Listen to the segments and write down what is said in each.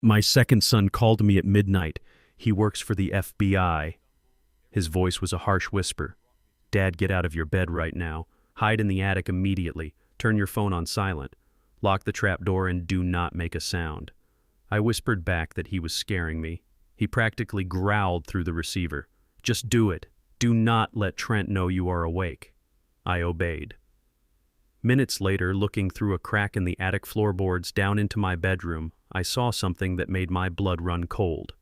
My second son called me at midnight. He works for the FBI. His voice was a harsh whisper. Dad, get out of your bed right now. Hide in the attic immediately. Turn your phone on silent. Lock the trapdoor and do not make a sound. I whispered back that he was scaring me. He practically growled through the receiver. Just do it. Do not let Trent know you are awake. I obeyed. Minutes later, looking through a crack in the attic floorboards down into my bedroom, I saw something that made my blood run cold.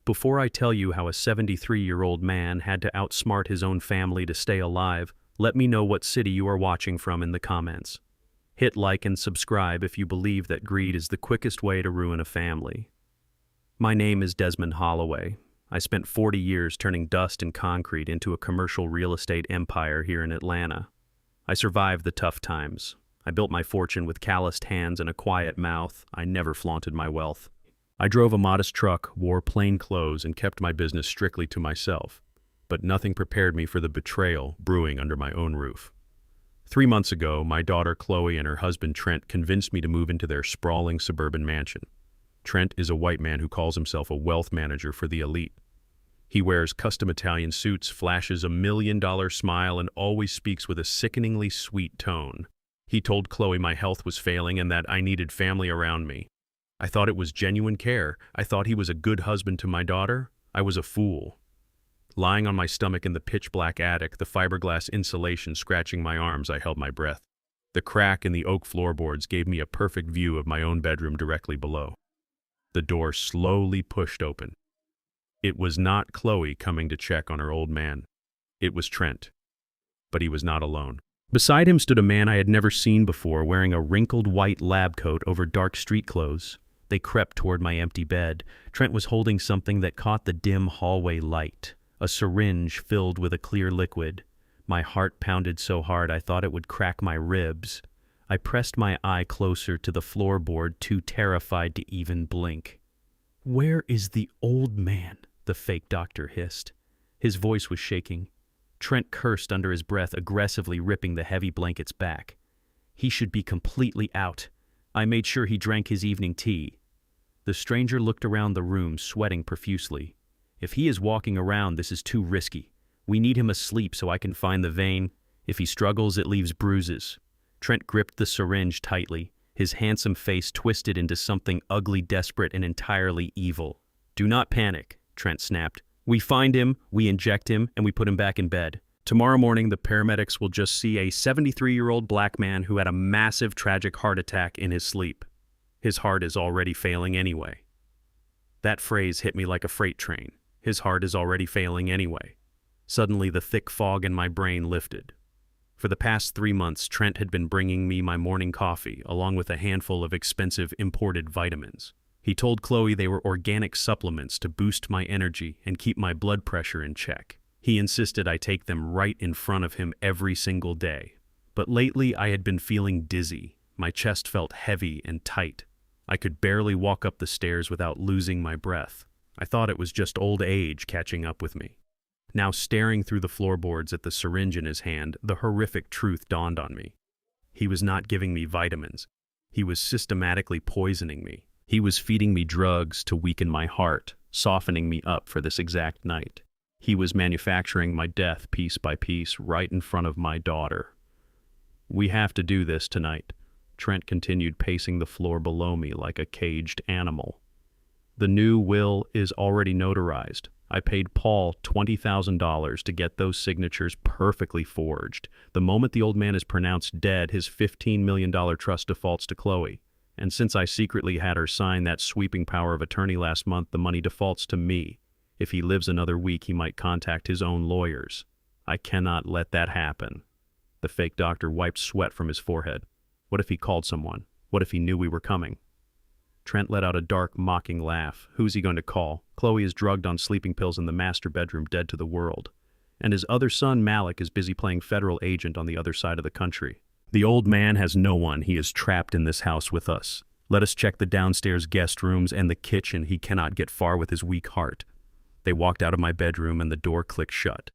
Before I tell you how a 73-year-old man had to outsmart his own family to stay alive, let me know what city you are watching from in the comments. Hit like and subscribe if you believe that greed is the quickest way to ruin a family. My name is Desmond Holloway. I spent 40 years turning dust and concrete into a commercial real estate empire here in Atlanta. I survived the tough times. I built my fortune with calloused hands and a quiet mouth. I never flaunted my wealth. I drove a modest truck, wore plain clothes, and kept my business strictly to myself. But nothing prepared me for the betrayal brewing under my own roof. 3 months ago, my daughter Kloe and her husband Trent convinced me to move into their sprawling suburban mansion. Trent is a white man who calls himself a wealth manager for the elite. He wears custom Italian suits, flashes a $1 million smile, and always speaks with a sickeningly sweet tone. He told Kloe my health was failing and that I needed family around me. I thought it was genuine care. I thought he was a good husband to my daughter. I was a fool. Lying on my stomach in the pitch-black attic, the fiberglass insulation scratching my arms, I held my breath. The crack in the oak floorboards gave me a perfect view of my own bedroom directly below. The door slowly pushed open. It was not Kloe coming to check on her old man. It was Trent. But he was not alone. Beside him stood a man I had never seen before, wearing a wrinkled white lab coat over dark street clothes. They crept toward my empty bed. Trent was holding something that caught the dim hallway light, a syringe filled with a clear liquid. My heart pounded so hard I thought it would crack my ribs. I pressed my eye closer to the floorboard, too terrified to even blink. "Where is the old man?" the fake doctor hissed. His voice was shaking. Trent cursed under his breath, aggressively ripping the heavy blankets back. He should be completely out. I made sure he drank his evening tea. The stranger looked around the room, sweating profusely. If he is walking around, this is too risky. We need him asleep so I can find the vein. If he struggles, it leaves bruises. Trent gripped the syringe tightly, his handsome face twisted into something ugly, desperate, and entirely evil. "Do not panic," Trent snapped. "We find him, we inject him, and we put him back in bed. Tomorrow morning, the paramedics will just see a 73-year-old black man who had a massive, tragic heart attack in his sleep. His heart is already failing anyway." That phrase hit me like a freight train. His heart is already failing anyway. Suddenly, the thick fog in my brain lifted. For the past 3 months, Trent had been bringing me my morning coffee, along with a handful of expensive imported vitamins. He told Kloe they were organic supplements to boost my energy and keep my blood pressure in check. He insisted I take them right in front of him every single day. But lately, I had been feeling dizzy. My chest felt heavy and tight. I could barely walk up the stairs without losing my breath. I thought it was just old age catching up with me. Now, staring through the floorboards at the syringe in his hand, the horrific truth dawned on me. He was not giving me vitamins. He was systematically poisoning me. He was feeding me drugs to weaken my heart, softening me up for this exact night. He was manufacturing my death piece by piece right in front of my daughter. "We have to do this tonight." Trent continued pacing the floor below me like a caged animal. "The new will is already notarized. I paid Paul $20,000 to get those signatures perfectly forged. The moment the old man is pronounced dead, his $15 million trust defaults to Kloe. And since I secretly had her sign that sweeping power of attorney last month, the money defaults to me. If he lives another week, he might contact his own lawyers. I cannot let that happen." The fake doctor wiped sweat from his forehead. What if he called someone? What if he knew we were coming? Trent let out a dark, mocking laugh. "Who's he going to call? Kloe is drugged on sleeping pills in the master bedroom, dead to the world. And his other son, Malik, is busy playing federal agent on the other side of the country. The old man has no one. He is trapped in this house with us. Let us check the downstairs guest rooms and the kitchen. He cannot get far with his weak heart." They walked out of my bedroom and the door clicked shut.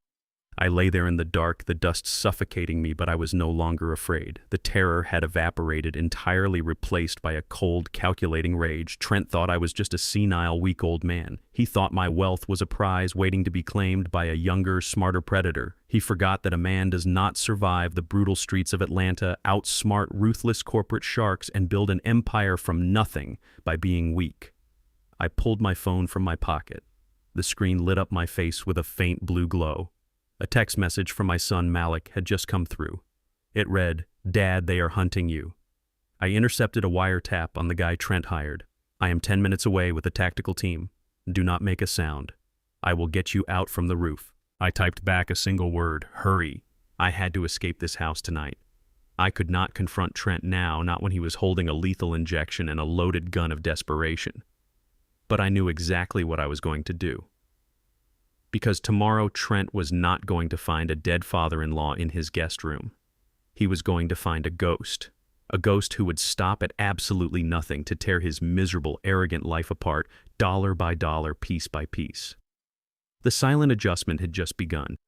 I lay there in the dark, the dust suffocating me, but I was no longer afraid. The terror had evaporated, entirely replaced by a cold, calculating rage. Trent thought I was just a senile, weak old man. He thought my wealth was a prize waiting to be claimed by a younger, smarter predator. He forgot that a man does not survive the brutal streets of Atlanta, outsmart ruthless corporate sharks, and build an empire from nothing by being weak. I pulled my phone from my pocket. The screen lit up my face with a faint blue glow. A text message from my son Malik had just come through. It read, "Dad, they are hunting you." I intercepted a wiretap on the guy Trent hired. "I am 10 minutes away with a tactical team. Do not make a sound. I will get you out from the roof." I typed back a single word, "Hurry." I had to escape this house tonight. I could not confront Trent now, not when he was holding a lethal injection and a loaded gun of desperation. But I knew exactly what I was going to do. Because tomorrow Trent was not going to find a dead father-in-law in his guest room. He was going to find a ghost who would stop at absolutely nothing to tear his miserable, arrogant life apart, dollar by dollar, piece by piece. The silent adjustment had just begun.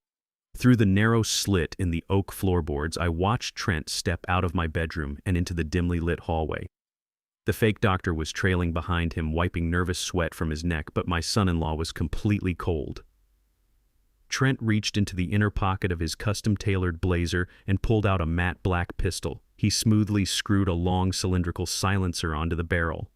Through the narrow slit in the oak floorboards, I watched Trent step out of my bedroom and into the dimly lit hallway. The fake doctor was trailing behind him, wiping nervous sweat from his neck, but my son-in-law was completely cold. Trent reached into the inner pocket of his custom-tailored blazer and pulled out a matte black pistol. He smoothly screwed a long cylindrical silencer onto the barrel.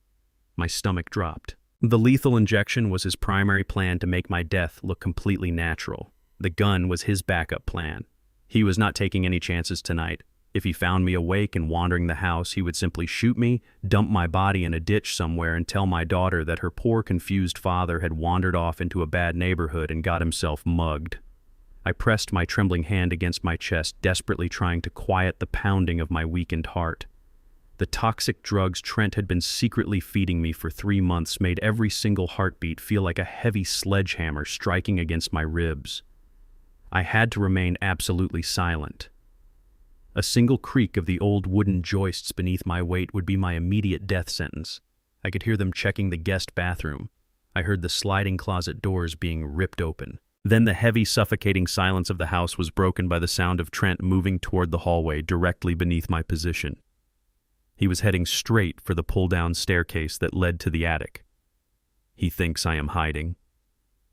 My stomach dropped. The lethal injection was his primary plan to make my death look completely natural. The gun was his backup plan. He was not taking any chances tonight. If he found me awake and wandering the house, he would simply shoot me, dump my body in a ditch somewhere, and tell my daughter that her poor, confused father had wandered off into a bad neighborhood and got himself mugged. I pressed my trembling hand against my chest, desperately trying to quiet the pounding of my weakened heart. The toxic drugs Trent had been secretly feeding me for 3 months made every single heartbeat feel like a heavy sledgehammer striking against my ribs. I had to remain absolutely silent. A single creak of the old wooden joists beneath my weight would be my immediate death sentence. I could hear them checking the guest bathroom. I heard the sliding closet doors being ripped open. Then the heavy, suffocating silence of the house was broken by the sound of Trent moving toward the hallway directly beneath my position. He was heading straight for the pull-down staircase that led to the attic. "He thinks I am hiding,"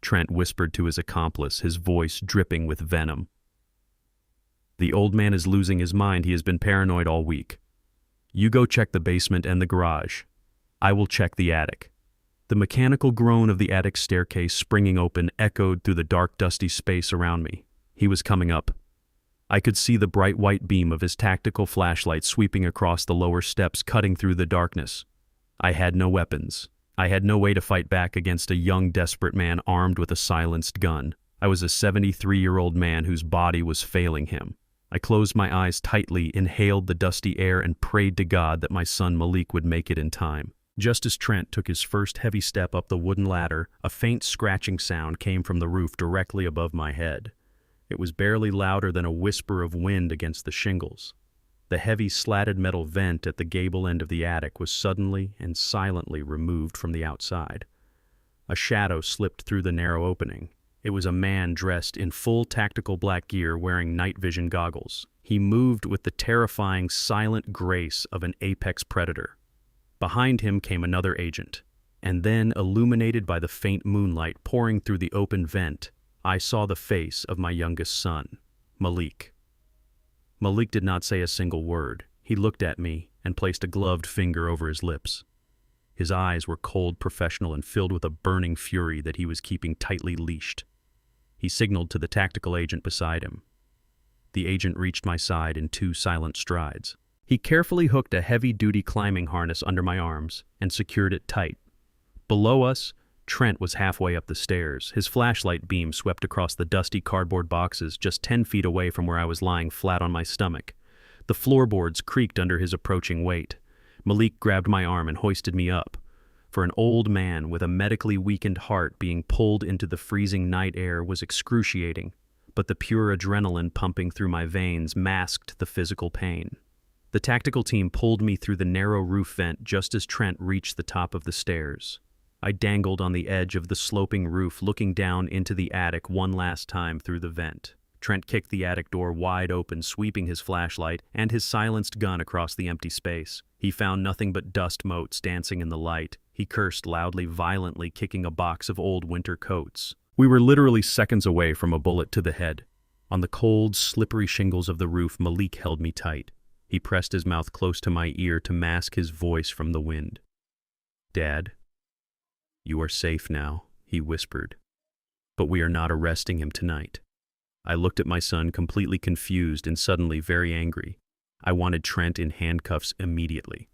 Trent whispered to his accomplice, his voice dripping with venom. "The old man is losing his mind. He has been paranoid all week. You go check the basement and the garage. I will check the attic." The mechanical groan of the attic staircase springing open echoed through the dark, dusty space around me. He was coming up. I could see the bright white beam of his tactical flashlight sweeping across the lower steps, cutting through the darkness. I had no weapons. I had no way to fight back against a young, desperate man armed with a silenced gun. I was a 73-year-old man whose body was failing him. I closed my eyes tightly, inhaled the dusty air, and prayed to God that my son Malik would make it in time. Just as Trent took his first heavy step up the wooden ladder, a faint scratching sound came from the roof directly above my head. It was barely louder than a whisper of wind against the shingles. The heavy slatted metal vent at the gable end of the attic was suddenly and silently removed from the outside. A shadow slipped through the narrow opening. It was a man dressed in full tactical black gear, wearing night vision goggles. He moved with the terrifying, silent grace of an apex predator. Behind him came another agent, and then, illuminated by the faint moonlight pouring through the open vent, I saw the face of my youngest son, Malik. Malik did not say a single word. He looked at me and placed a gloved finger over his lips. His eyes were cold, professional, and filled with a burning fury that he was keeping tightly leashed. He signaled to the tactical agent beside him. The agent reached my side in 2 silent strides. He carefully hooked a heavy-duty climbing harness under my arms and secured it tight. Below us, Trent was halfway up the stairs. His flashlight beam swept across the dusty cardboard boxes just 10 feet away from where I was lying flat on my stomach. The floorboards creaked under his approaching weight. Malik grabbed my arm and hoisted me up. For an old man with a medically weakened heart, being pulled into the freezing night air was excruciating, but the pure adrenaline pumping through my veins masked the physical pain. The tactical team pulled me through the narrow roof vent just as Trent reached the top of the stairs. I dangled on the edge of the sloping roof, looking down into the attic one last time through the vent. Trent kicked the attic door wide open, sweeping his flashlight and his silenced gun across the empty space. He found nothing but dust motes dancing in the light. He cursed loudly, violently, kicking a box of old winter coats. We were literally seconds away from a bullet to the head. On the cold, slippery shingles of the roof, Malik held me tight. He pressed his mouth close to my ear to mask his voice from the wind. "Dad, you are safe now," he whispered. "But we are not arresting him tonight." I looked at my son, completely confused and suddenly very angry. I wanted Trent in handcuffs immediately.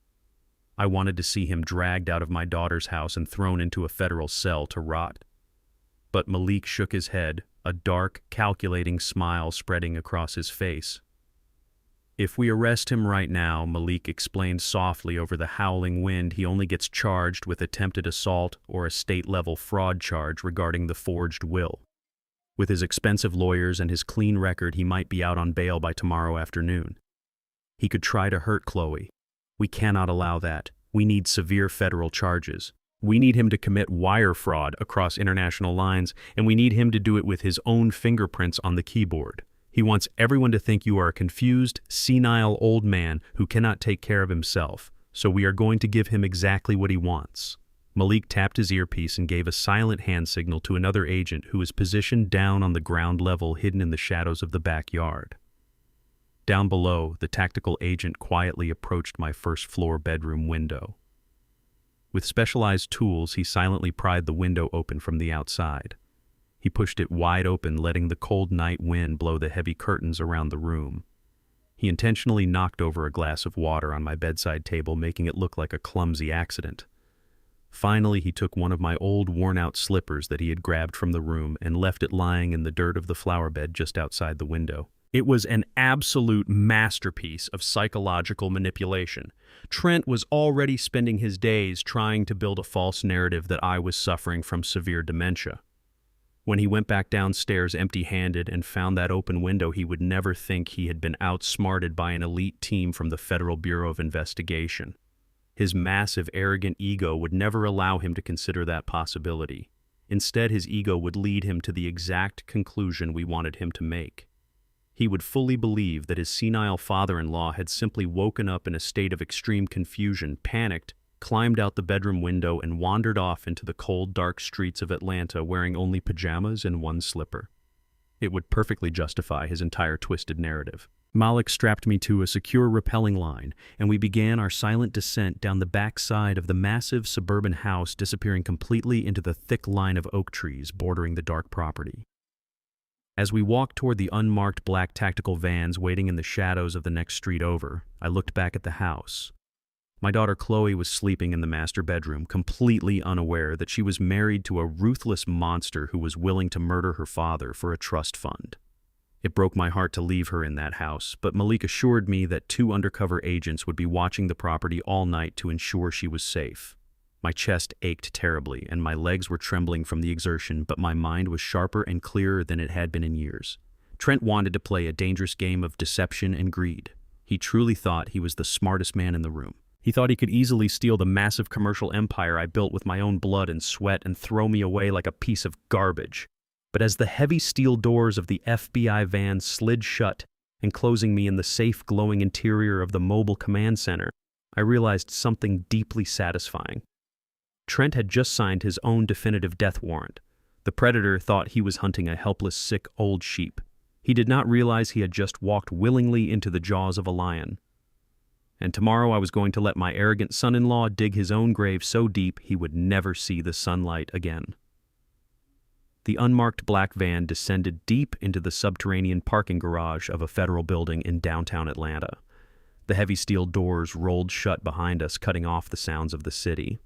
I wanted to see him dragged out of my daughter's house and thrown into a federal cell to rot. But Malik shook his head, a dark, calculating smile spreading across his face. "If we arrest him right now," Malik explained softly over the howling wind, "he only gets charged with attempted assault or a state-level fraud charge regarding the forged will. With his expensive lawyers and his clean record, he might be out on bail by tomorrow afternoon. He could try to hurt Kloe. We cannot allow that. We need severe federal charges. We need him to commit wire fraud across international lines, and we need him to do it with his own fingerprints on the keyboard. He wants everyone to think you are a confused, senile old man who cannot take care of himself, so we are going to give him exactly what he wants." Malik tapped his earpiece and gave a silent hand signal to another agent who was positioned down on the ground level, hidden in the shadows of the backyard. Down below, the tactical agent quietly approached my first-floor bedroom window. With specialized tools, he silently pried the window open from the outside. He pushed it wide open, letting the cold night wind blow the heavy curtains around the room. He intentionally knocked over a glass of water on my bedside table, making it look like a clumsy accident. Finally, he took one of my old, worn-out slippers that he had grabbed from the room and left it lying in the dirt of the flower bed just outside the window. It was an absolute masterpiece of psychological manipulation. Trent was already spending his days trying to build a false narrative that I was suffering from severe dementia. When he went back downstairs empty-handed and found that open window, he would never think he had been outsmarted by an elite team from the Federal Bureau of Investigation. His massive, arrogant ego would never allow him to consider that possibility. Instead, his ego would lead him to the exact conclusion we wanted him to make. He would fully believe that his senile father-in-law had simply woken up in a state of extreme confusion, panicked, climbed out the bedroom window, and wandered off into the cold, dark streets of Atlanta wearing only pajamas and one slipper. It would perfectly justify his entire twisted narrative. Malik strapped me to a secure rappelling line, and we began our silent descent down the back side of the massive suburban house, disappearing completely into the thick line of oak trees bordering the dark property. As we walked toward the unmarked black tactical vans waiting in the shadows of the next street over, I looked back at the house. My daughter Kloe was sleeping in the master bedroom, completely unaware that she was married to a ruthless monster who was willing to murder her father for a trust fund. It broke my heart to leave her in that house, but Malik assured me that 2 undercover agents would be watching the property all night to ensure she was safe. My chest ached terribly, and my legs were trembling from the exertion, but my mind was sharper and clearer than it had been in years. Trent wanted to play a dangerous game of deception and greed. He truly thought he was the smartest man in the room. He thought he could easily steal the massive commercial empire I built with my own blood and sweat and throw me away like a piece of garbage. But as the heavy steel doors of the FBI van slid shut, enclosing me in the safe, glowing interior of the mobile command center, I realized something deeply satisfying. Trent had just signed his own definitive death warrant. The predator thought he was hunting a helpless, sick, old sheep. He did not realize he had just walked willingly into the jaws of a lion. And tomorrow I was going to let my arrogant son-in-law dig his own grave so deep he would never see the sunlight again. The unmarked black van descended deep into the subterranean parking garage of a federal building in downtown Atlanta. The heavy steel doors rolled shut behind us, cutting off the sounds of the city.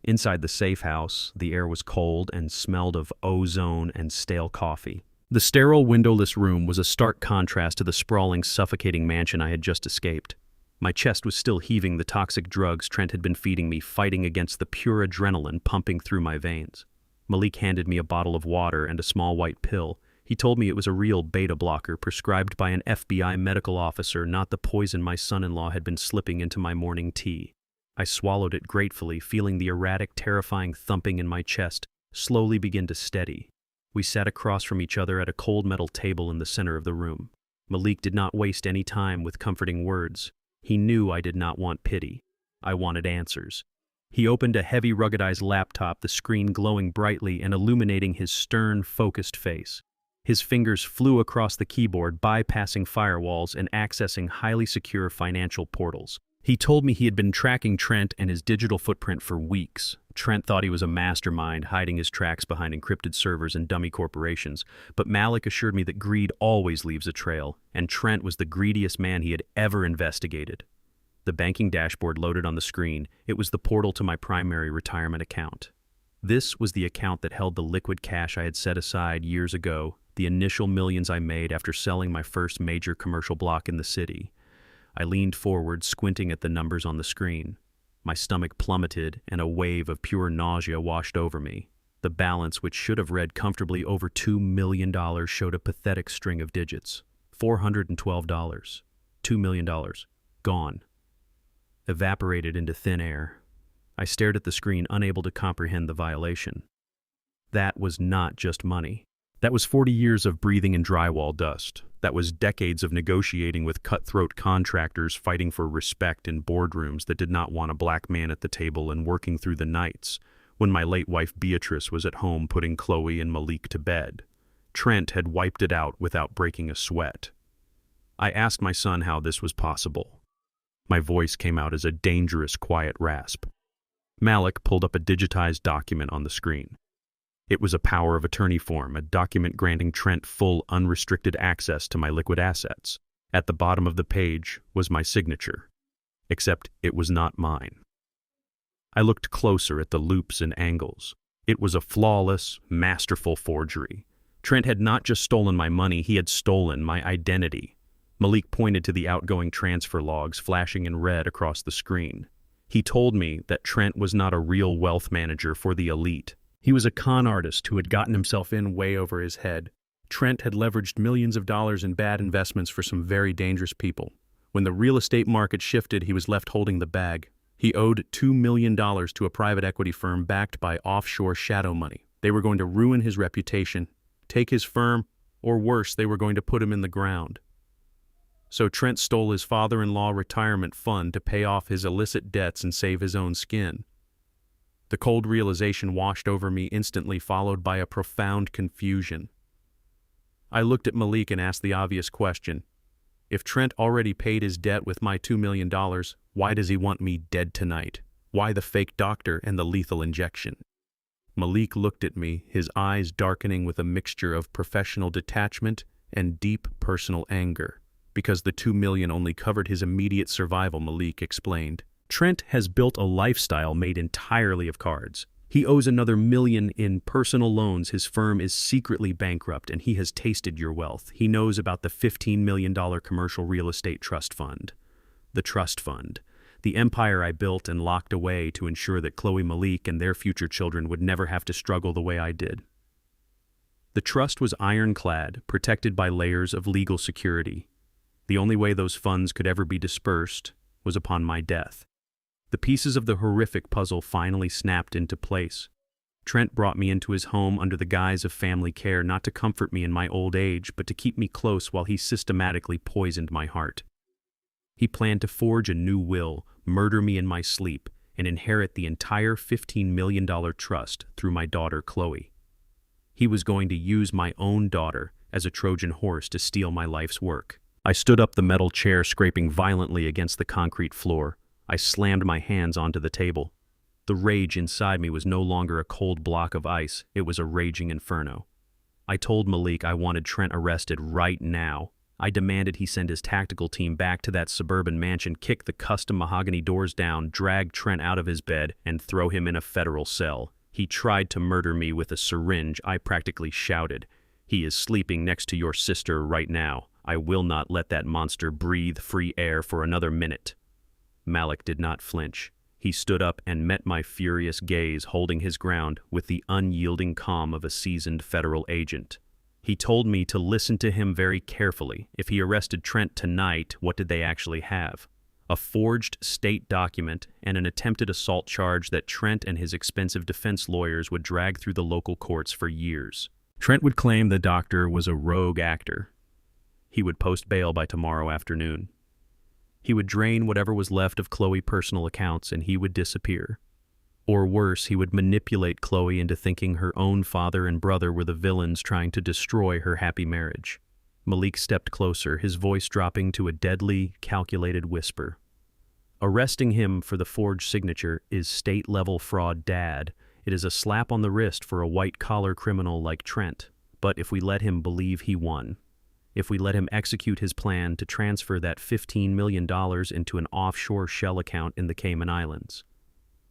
Inside the safe house, the air was cold and smelled of ozone and stale coffee. The sterile, windowless room was a stark contrast to the sprawling, suffocating mansion I had just escaped. My chest was still heaving, the toxic drugs Trent had been feeding me, fighting against the pure adrenaline pumping through my veins. Malik handed me a bottle of water and a small white pill. He told me it was a real beta blocker prescribed by an FBI medical officer, not the poison my son-in-law had been slipping into my morning tea. I swallowed it gratefully, feeling the erratic, terrifying thumping in my chest slowly begin to steady. We sat across from each other at a cold metal table in the center of the room. Malik did not waste any time with comforting words. He knew I did not want pity. I wanted answers. He opened a heavy ruggedized laptop, the screen glowing brightly and illuminating his stern, focused face. His fingers flew across the keyboard, bypassing firewalls and accessing highly secure financial portals. He told me he had been tracking Trent and his digital footprint for weeks. Trent thought he was a mastermind, hiding his tracks behind encrypted servers and dummy corporations, but Malik assured me that greed always leaves a trail, and Trent was the greediest man he had ever investigated. The banking dashboard loaded on the screen. It was the portal to my primary retirement account. This was the account that held the liquid cash I had set aside years ago, the initial millions I made after selling my first major commercial block in the city. I leaned forward, squinting at the numbers on the screen. My stomach plummeted, and a wave of pure nausea washed over me. The balance, which should have read comfortably over $2 million, showed a pathetic string of digits. $412. $2 million. Gone. Evaporated into thin air. I stared at the screen, unable to comprehend the violation. That was not just money. That was 40 years of breathing in drywall dust. That was decades of negotiating with cutthroat contractors, fighting for respect in boardrooms that did not want a black man at the table, and working through the nights when my late wife Beatrice was at home putting Kloe and Malik to bed. Trent had wiped it out without breaking a sweat. I asked my son how this was possible. My voice came out as a dangerous, quiet rasp. Malik pulled up a digitized document on the screen. It was a power of attorney form, a document granting Trent full, unrestricted access to my liquid assets. At the bottom of the page was my signature, except it was not mine. I looked closer at the loops and angles. It was a flawless, masterful forgery. Trent had not just stolen my money, he had stolen my identity. Malik pointed to the outgoing transfer logs flashing in red across the screen. He told me that Trent was not a real wealth manager for the elite. He was a con artist who had gotten himself in way over his head. Trent had leveraged millions of dollars in bad investments for some very dangerous people. When the real estate market shifted, he was left holding the bag. He owed $2 million to a private equity firm backed by offshore shadow money. They were going to ruin his reputation, take his firm, or worse, they were going to put him in the ground. So Trent stole his father-in-law retirement fund to pay off his illicit debts and save his own skin. The cold realization washed over me instantly, followed by a profound confusion. I looked at Malik and asked the obvious question. If Trent already paid his debt with my $2 million, why does he want me dead tonight? Why the fake doctor and the lethal injection? Malik looked at me, his eyes darkening with a mixture of professional detachment and deep personal anger. Because the $2 million only covered his immediate survival, Malik explained. Trent has built a lifestyle made entirely of cards. He owes another $1 million in personal loans. His firm is secretly bankrupt, and he has tasted your wealth. He knows about the $15 million commercial real estate trust fund. The trust fund. The empire I built and locked away to ensure that Kloe, Malik, and their future children would never have to struggle the way I did. The trust was ironclad, protected by layers of legal security. The only way those funds could ever be dispersed was upon my death. The pieces of the horrific puzzle finally snapped into place. Trent brought me into his home under the guise of family care, not to comfort me in my old age, but to keep me close while he systematically poisoned my heart. He planned to forge a new will, murder me in my sleep, and inherit the entire $15 million trust through my daughter Kloe. He was going to use my own daughter as a Trojan horse to steal my life's work. I stood up, the metal chair scraping violently against the concrete floor. I slammed my hands onto the table. The rage inside me was no longer a cold block of ice, it was a raging inferno. I told Malik I wanted Trent arrested right now. I demanded he send his tactical team back to that suburban mansion, kick the custom mahogany doors down, drag Trent out of his bed, and throw him in a federal cell. He tried to murder me with a syringe. I practically shouted, "He is sleeping next to your sister right now. I will not let that monster breathe free air for another minute." Malik did not flinch. He stood up and met my furious gaze, holding his ground with the unyielding calm of a seasoned federal agent. He told me to listen to him very carefully. If he arrested Trent tonight, what did they actually have? A forged state document and an attempted assault charge that Trent and his expensive defense lawyers would drag through the local courts for years. Trent would claim the doctor was a rogue actor. He would post bail by tomorrow afternoon. He would drain whatever was left of Kloe's personal accounts and he would disappear. Or worse, he would manipulate Kloe into thinking her own father and brother were the villains trying to destroy her happy marriage. Malik stepped closer, his voice dropping to a deadly, calculated whisper. Arresting him for the forged signature is state-level fraud, Dad. It is a slap on the wrist for a white-collar criminal like Trent. But if we let him believe he won, if we let him execute his plan to transfer that $15 million into an offshore shell account in the Cayman Islands,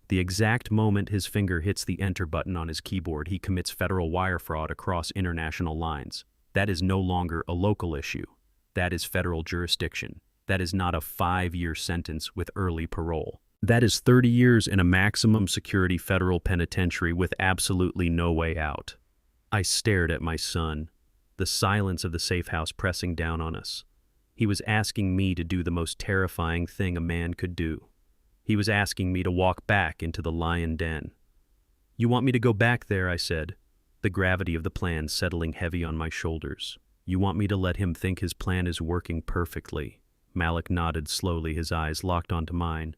the exact moment his finger hits the enter button on his keyboard, he commits federal wire fraud across international lines. That is no longer a local issue. That is federal jurisdiction. That is not a 5-year sentence with early parole. That is 30 years in a maximum security federal penitentiary with absolutely no way out. I stared at my son, the silence of the safe house pressing down on us. He was asking me to do the most terrifying thing a man could do. He was asking me to walk back into the lion den. "You want me to go back there?" I said, the gravity of the plan settling heavy on my shoulders. "You want me to let him think his plan is working perfectly?" Malik nodded slowly, his eyes locked onto mine.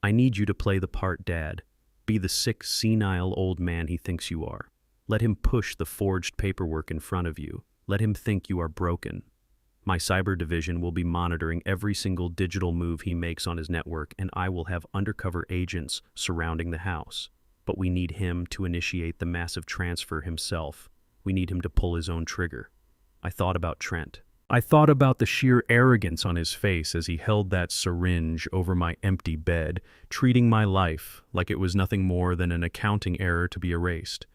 "I need you to play the part, Dad. Be the sick, senile old man he thinks you are. Let him push the forged paperwork in front of you. Let him think you are broken. My cyber division will be monitoring every single digital move he makes on his network, and I will have undercover agents surrounding the house. But we need him to initiate the massive transfer himself. We need him to pull his own trigger." I thought about Trent. I thought about the sheer arrogance on his face as he held that syringe over my empty bed, treating my life like it was nothing more than an accounting error to be erased.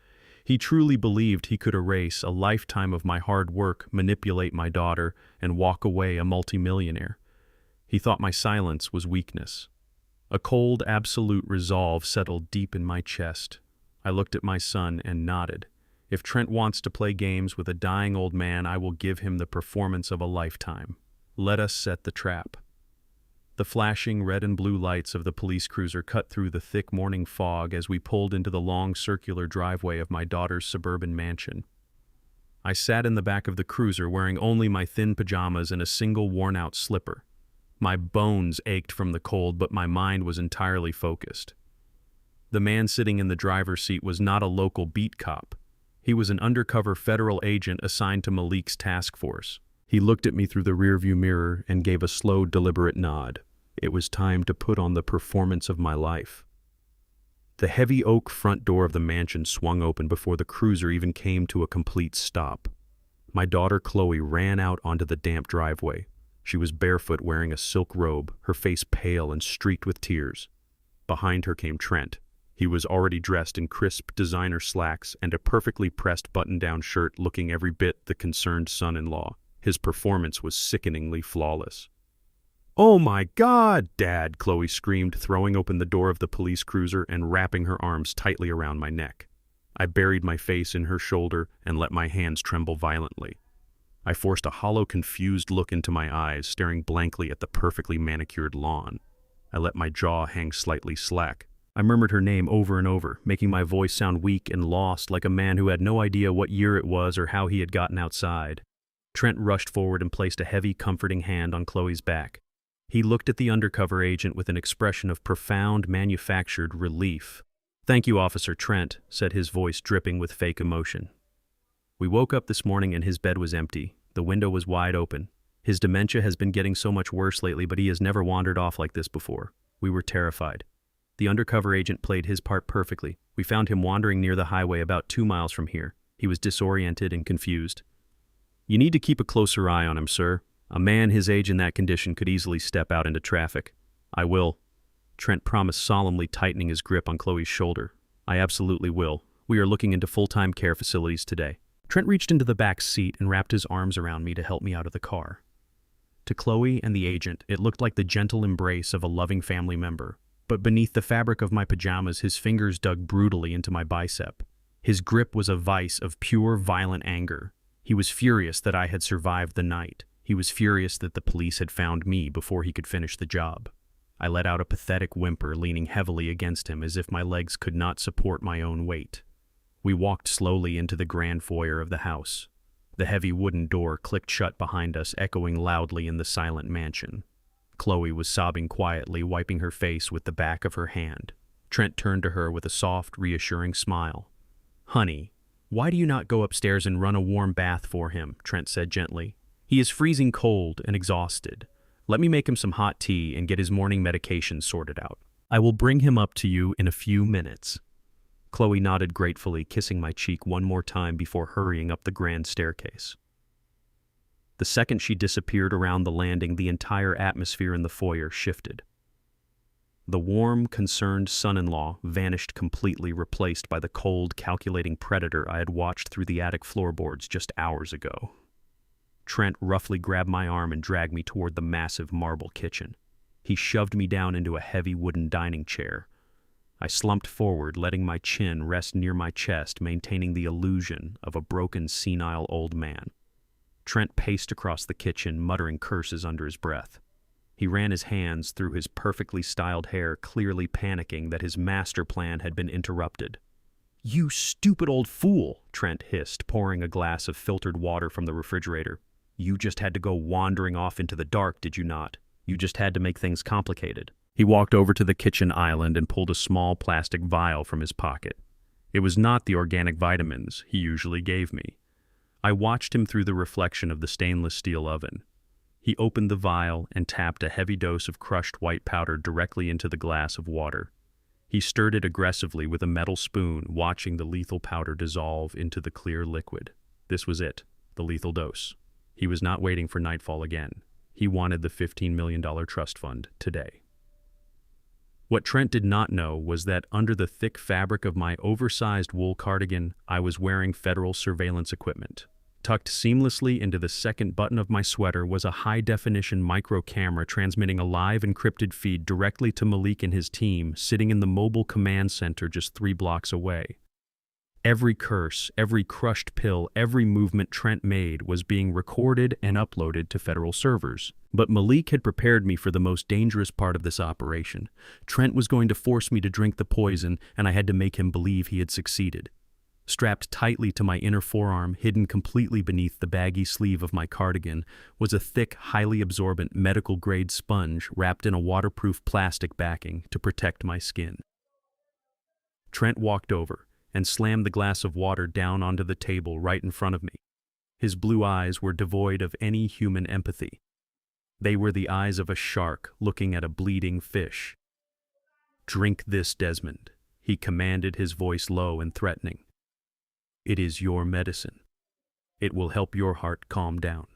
He truly believed he could erase a lifetime of my hard work, manipulate my daughter, and walk away a multimillionaire. He thought my silence was weakness. A cold, absolute resolve settled deep in my chest. I looked at my son and nodded. If Trent wants to play games with a dying old man, I will give him the performance of a lifetime. Let us set the trap. The flashing red and blue lights of the police cruiser cut through the thick morning fog as we pulled into the long circular driveway of my daughter's suburban mansion. I sat in the back of the cruiser wearing only my thin pajamas and a single worn-out slipper. My bones ached from the cold, but my mind was entirely focused. The man sitting in the driver's seat was not a local beat cop. He was an undercover federal agent assigned to Malik's task force. He looked at me through the rearview mirror and gave a slow, deliberate nod. It was time to put on the performance of my life. The heavy oak front door of the mansion swung open before the cruiser even came to a complete stop. My daughter Kloe ran out onto the damp driveway. She was barefoot, wearing a silk robe, her face pale and streaked with tears. Behind her came Trent. He was already dressed in crisp designer slacks and a perfectly pressed button-down shirt, looking every bit the concerned son-in-law. His performance was sickeningly flawless. "Oh my God, Dad!" Kloe screamed, throwing open the door of the police cruiser and wrapping her arms tightly around my neck. I buried my face in her shoulder and let my hands tremble violently. I forced a hollow, confused look into my eyes, staring blankly at the perfectly manicured lawn. I let my jaw hang slightly slack. I murmured her name over and over, making my voice sound weak and lost, like a man who had no idea what year it was or how he had gotten outside. Trent rushed forward and placed a heavy, comforting hand on Kloe's back. He looked at the undercover agent with an expression of profound, manufactured relief. "Thank you, Officer Trent," said his voice dripping with fake emotion. We woke up this morning and his bed was empty. The window was wide open. His dementia has been getting so much worse lately, but he has never wandered off like this before. We were terrified. The undercover agent played his part perfectly. We found him wandering near the highway about 2 miles from here. He was disoriented and confused. "You need to keep a closer eye on him, sir. A man his age in that condition could easily step out into traffic." "I will," Trent promised, solemnly tightening his grip on Kloe's shoulder. "I absolutely will. We are looking into full-time care facilities today." Trent reached into the back seat and wrapped his arms around me to help me out of the car. To Kloe and the agent, it looked like the gentle embrace of a loving family member. But beneath the fabric of my pajamas, his fingers dug brutally into my bicep. His grip was a vice of pure, violent anger. He was furious that I had survived the night. He was furious that the police had found me before he could finish the job. I let out a pathetic whimper, leaning heavily against him as if my legs could not support my own weight. We walked slowly into the grand foyer of the house. The heavy wooden door clicked shut behind us, echoing loudly in the silent mansion. Kloe was sobbing quietly, wiping her face with the back of her hand. Trent turned to her with a soft, reassuring smile. "Honey, why do you not go upstairs and run a warm bath for him?" Trent said gently. "He is freezing cold and exhausted. Let me make him some hot tea and get his morning medication sorted out. I will bring him up to you in a few minutes." Kloe nodded gratefully, kissing my cheek one more time before hurrying up the grand staircase. The second she disappeared around the landing, the entire atmosphere in the foyer shifted. The warm, concerned son-in-law vanished completely, replaced by the cold, calculating predator I had watched through the attic floorboards just hours ago. Trent roughly grabbed my arm and dragged me toward the massive marble kitchen. He shoved me down into a heavy wooden dining chair. I slumped forward, letting my chin rest near my chest, maintaining the illusion of a broken, senile old man. Trent paced across the kitchen, muttering curses under his breath. He ran his hands through his perfectly styled hair, clearly panicking that his master plan had been interrupted. "You stupid old fool," Trent hissed, pouring a glass of filtered water from the refrigerator. "You just had to go wandering off into the dark, did you not? You just had to make things complicated." He walked over to the kitchen island and pulled a small plastic vial from his pocket. It was not the organic vitamins he usually gave me. I watched him through the reflection of the stainless steel oven. He opened the vial and tapped a heavy dose of crushed white powder directly into the glass of water. He stirred it aggressively with a metal spoon, watching the lethal powder dissolve into the clear liquid. This was it, the lethal dose. He was not waiting for nightfall again. He wanted the $15 million trust fund today. What Trent did not know was that under the thick fabric of my oversized wool cardigan, I was wearing federal surveillance equipment. Tucked seamlessly into the second button of my sweater was a high-definition micro camera transmitting a live encrypted feed directly to Malik and his team, sitting in the mobile command center just 3 blocks away. Every curse, every crushed pill, every movement Trent made was being recorded and uploaded to federal servers. But Malik had prepared me for the most dangerous part of this operation. Trent was going to force me to drink the poison, and I had to make him believe he had succeeded. Strapped tightly to my inner forearm, hidden completely beneath the baggy sleeve of my cardigan, was a thick, highly absorbent medical-grade sponge wrapped in a waterproof plastic backing to protect my skin. Trent walked over and slammed the glass of water down onto the table right in front of me. His blue eyes were devoid of any human empathy. They were the eyes of a shark looking at a bleeding fish. "Drink this, Desmond," he commanded, his voice low and threatening. "It is your medicine. It will help your heart calm down.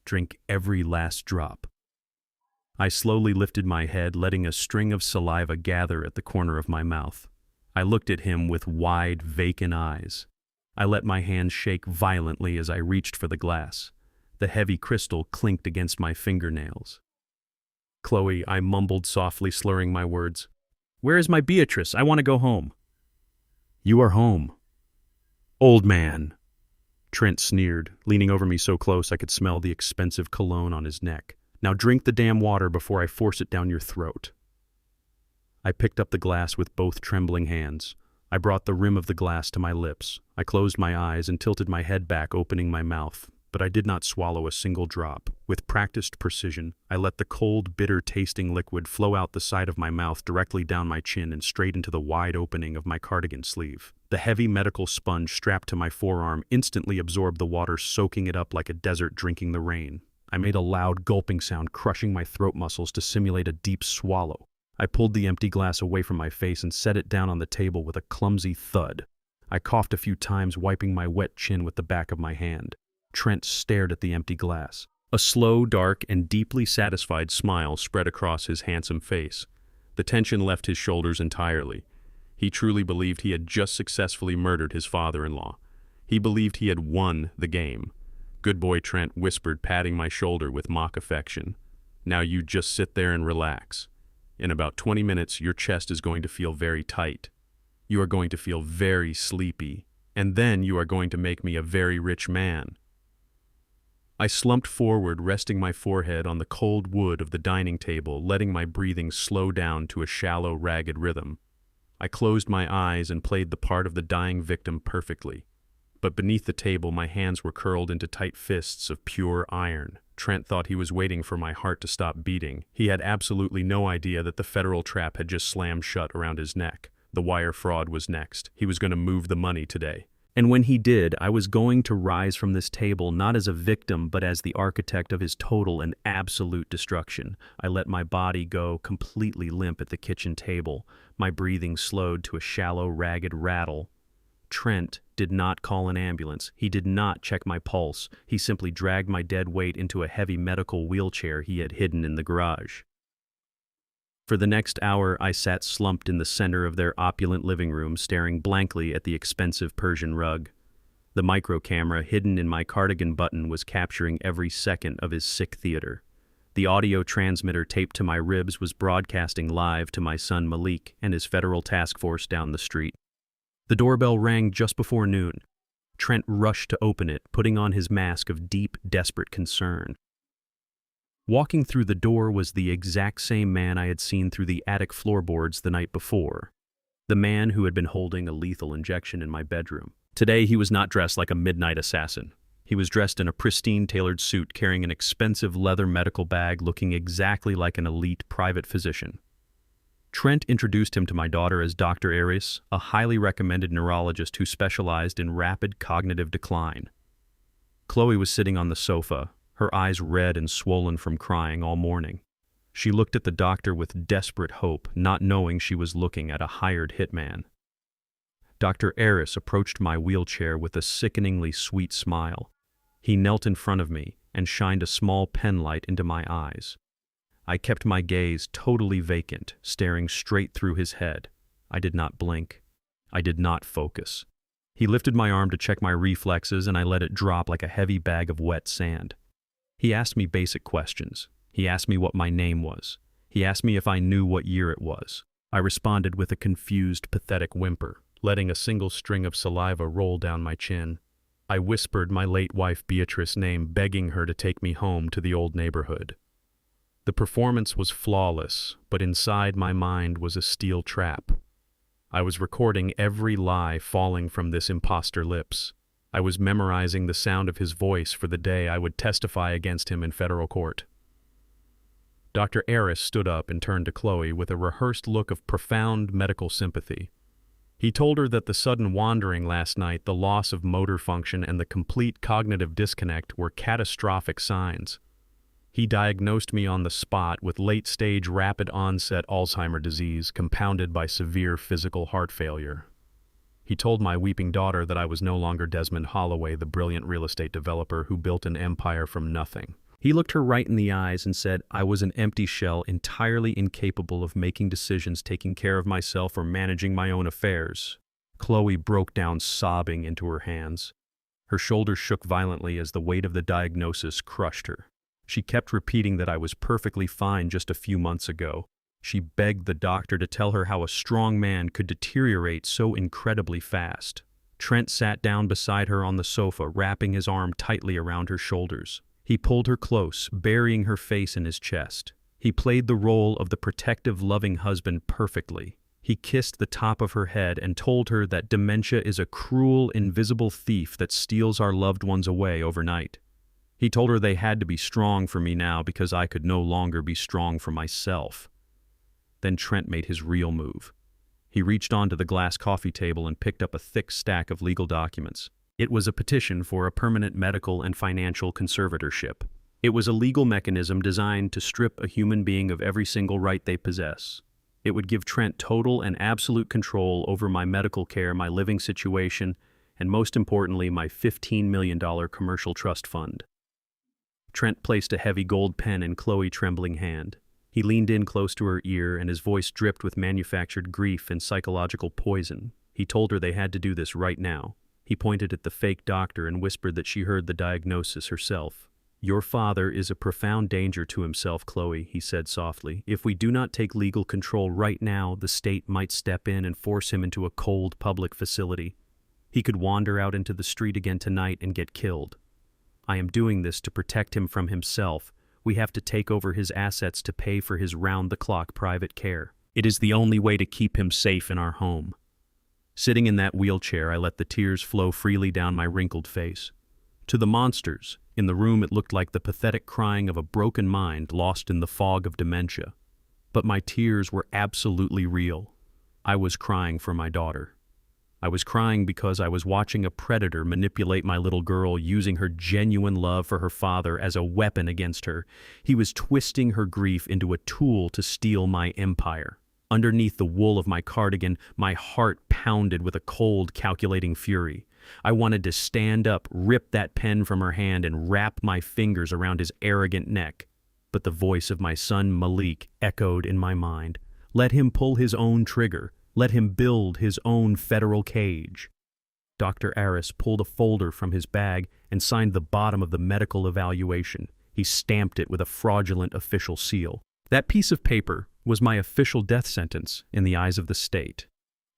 Drink every last drop." I slowly lifted my head, letting a string of saliva gather at the corner of my mouth. I looked at him with wide, vacant eyes. I let my hands shake violently as I reached for the glass. The heavy crystal clinked against my fingernails. "Kloe," I mumbled softly, slurring my words. "Where is my Beatrice? I want to go home." "You are home." "Old man," Trent sneered, leaning over me so close I could smell the expensive cologne on his neck. "Now drink the damn water before I force it down your throat." I picked up the glass with both trembling hands. I brought the rim of the glass to my lips. I closed my eyes and tilted my head back, opening my mouth, but I did not swallow a single drop. With practiced precision, I let the cold, bitter-tasting liquid flow out the side of my mouth, directly down my chin and straight into the wide opening of my cardigan sleeve. The heavy medical sponge strapped to my forearm instantly absorbed the water, soaking it up like a desert drinking the rain. I made a loud gulping sound, crushing my throat muscles to simulate a deep swallow. I pulled the empty glass away from my face and set it down on the table with a clumsy thud. I coughed a few times, wiping my wet chin with the back of my hand. Trent stared at the empty glass. A slow, dark, and deeply satisfied smile spread across his handsome face. The tension left his shoulders entirely. He truly believed he had just successfully murdered his father-in-law. He believed he had won the game. "Good boy," Trent whispered, patting my shoulder with mock affection. "Now you just sit there and relax. In about 20 minutes, your chest is going to feel very tight. You are going to feel very sleepy. And then you are going to make me a very rich man." I slumped forward, resting my forehead on the cold wood of the dining table, letting my breathing slow down to a shallow, ragged rhythm. I closed my eyes and played the part of the dying victim perfectly. But beneath the table, my hands were curled into tight fists of pure iron. Trent thought he was waiting for my heart to stop beating. He had absolutely no idea that the federal trap had just slammed shut around his neck. The wire fraud was next. He was going to move the money today. And when he did, I was going to rise from this table not as a victim but as the architect of his total and absolute destruction. I let my body go completely limp at the kitchen table. My breathing slowed to a shallow, ragged rattle. Trent did not call an ambulance. He did not check my pulse. He simply dragged my dead weight into a heavy medical wheelchair he had hidden in the garage. For the next hour, I sat slumped in the center of their opulent living room, staring blankly at the expensive Persian rug. The micro camera hidden in my cardigan button was capturing every second of his sick theater. The audio transmitter taped to my ribs was broadcasting live to my son Malik and his federal task force down the street. The doorbell rang just before noon. Trent rushed to open it, putting on his mask of deep, desperate concern. Walking through the door was the exact same man I had seen through the attic floorboards the night before. The man who had been holding a lethal injection in my bedroom. Today he was not dressed like a midnight assassin. He was dressed in a pristine tailored suit, carrying an expensive leather medical bag, looking exactly like an elite private physician. Trent introduced him to my daughter as Dr. Arrogance, a highly recommended neurologist who specialized in rapid cognitive decline. Kloe was sitting on the sofa, her eyes red and swollen from crying all morning. She looked at the doctor with desperate hope, not knowing she was looking at a hired hitman. Dr. Arrogance approached my wheelchair with a sickeningly sweet smile. He knelt in front of me and shined a small pen light into my eyes. I kept my gaze totally vacant, staring straight through his head. I did not blink. I did not focus. He lifted my arm to check my reflexes, and I let it drop like a heavy bag of wet sand. He asked me basic questions. He asked me what my name was. He asked me if I knew what year it was. I responded with a confused, pathetic whimper, letting a single string of saliva roll down my chin. I whispered my late wife Beatrice's name, begging her to take me home to the old neighborhood. The performance was flawless, but inside my mind was a steel trap. I was recording every lie falling from this imposter lips. I was memorizing the sound of his voice for the day I would testify against him in federal court. Dr. Arrogance stood up and turned to Kloe with a rehearsed look of profound medical sympathy. He told her that the sudden wandering last night, the loss of motor function, and the complete cognitive disconnect were catastrophic signs. He diagnosed me on the spot with late-stage rapid-onset Alzheimer's disease compounded by severe physical heart failure. He told my weeping daughter that I was no longer Desmond Holloway, the brilliant real estate developer who built an empire from nothing. He looked her right in the eyes and said I was an empty shell, entirely incapable of making decisions, taking care of myself, or managing my own affairs. Kloe broke down sobbing into her hands. Her shoulders shook violently as the weight of the diagnosis crushed her. She kept repeating that I was perfectly fine just a few months ago. She begged the doctor to tell her how a strong man could deteriorate so incredibly fast. Trent sat down beside her on the sofa, wrapping his arm tightly around her shoulders. He pulled her close, burying her face in his chest. He played the role of the protective, loving husband perfectly. He kissed the top of her head and told her that dementia is a cruel, invisible thief that steals our loved ones away overnight. He told her they had to be strong for me now because I could no longer be strong for myself. Then Trent made his real move. He reached onto the glass coffee table and picked up a thick stack of legal documents. It was a petition for a permanent medical and financial conservatorship. It was a legal mechanism designed to strip a human being of every single right they possess. It would give Trent total and absolute control over my medical care, my living situation, and most importantly, my $15 million commercial trust fund. Trent placed a heavy gold pen in Kloe's trembling hand. He leaned in close to her ear, and his voice dripped with manufactured grief and psychological poison. He told her they had to do this right now. He pointed at the fake doctor and whispered that she heard the diagnosis herself. "Your father is a profound danger to himself, Kloe," he said softly. "If we do not take legal control right now, the state might step in and force him into a cold public facility. He could wander out into the street again tonight and get killed. I am doing this to protect him from himself. We have to take over his assets to pay for his round-the-clock private care. It is the only way to keep him safe in our home. Sitting in that wheelchair, I let the tears flow freely down my wrinkled face. To the monsters, in the room it looked like the pathetic crying of a broken mind lost in the fog of dementia. But my tears were absolutely real. I was crying for my daughter. I was crying because I was watching a predator manipulate my little girl, using her genuine love for her father as a weapon against her. He was twisting her grief into a tool to steal my empire. Underneath the wool of my cardigan, my heart pounded with a cold, calculating fury. I wanted to stand up, rip that pen from her hand, and wrap my fingers around his arrogant neck. But the voice of my son Malik echoed in my mind. Let him pull his own trigger. Let him build his own federal cage. Dr. Aris pulled a folder from his bag and signed the bottom of the medical evaluation. He stamped it with a fraudulent official seal. That piece of paper was my official death sentence in the eyes of the state.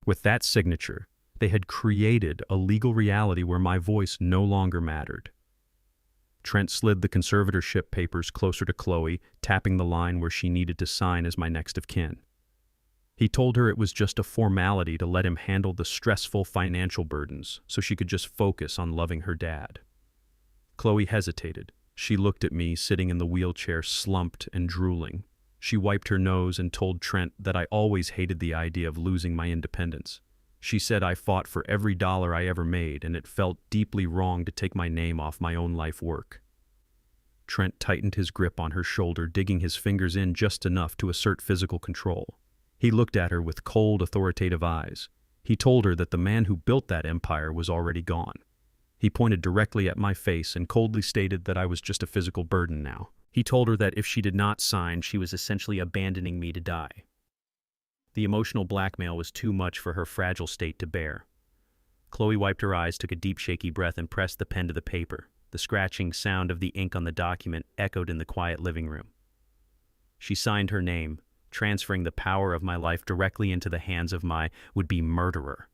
With that signature, they had created a legal reality where my voice no longer mattered. Trent slid the conservatorship papers closer to Kloe, tapping the line where she needed to sign as my next of kin. He told her it was just a formality to let him handle the stressful financial burdens so she could just focus on loving her dad. Kloe hesitated. She looked at me sitting in the wheelchair, slumped and drooling. She wiped her nose and told Trent that I always hated the idea of losing my independence. She said I fought for every dollar I ever made, and it felt deeply wrong to take my name off my own life work. Trent tightened his grip on her shoulder, digging his fingers in just enough to assert physical control. He looked at her with cold, authoritative eyes. He told her that the man who built that empire was already gone. He pointed directly at my face and coldly stated that I was just a physical burden now. He told her that if she did not sign, she was essentially abandoning me to die. The emotional blackmail was too much for her fragile state to bear. Kloe wiped her eyes, took a deep, shaky breath, and pressed the pen to the paper. The scratching sound of the ink on the document echoed in the quiet living room. She signed her name, transferring the power of my life directly into the hands of my would-be murderer.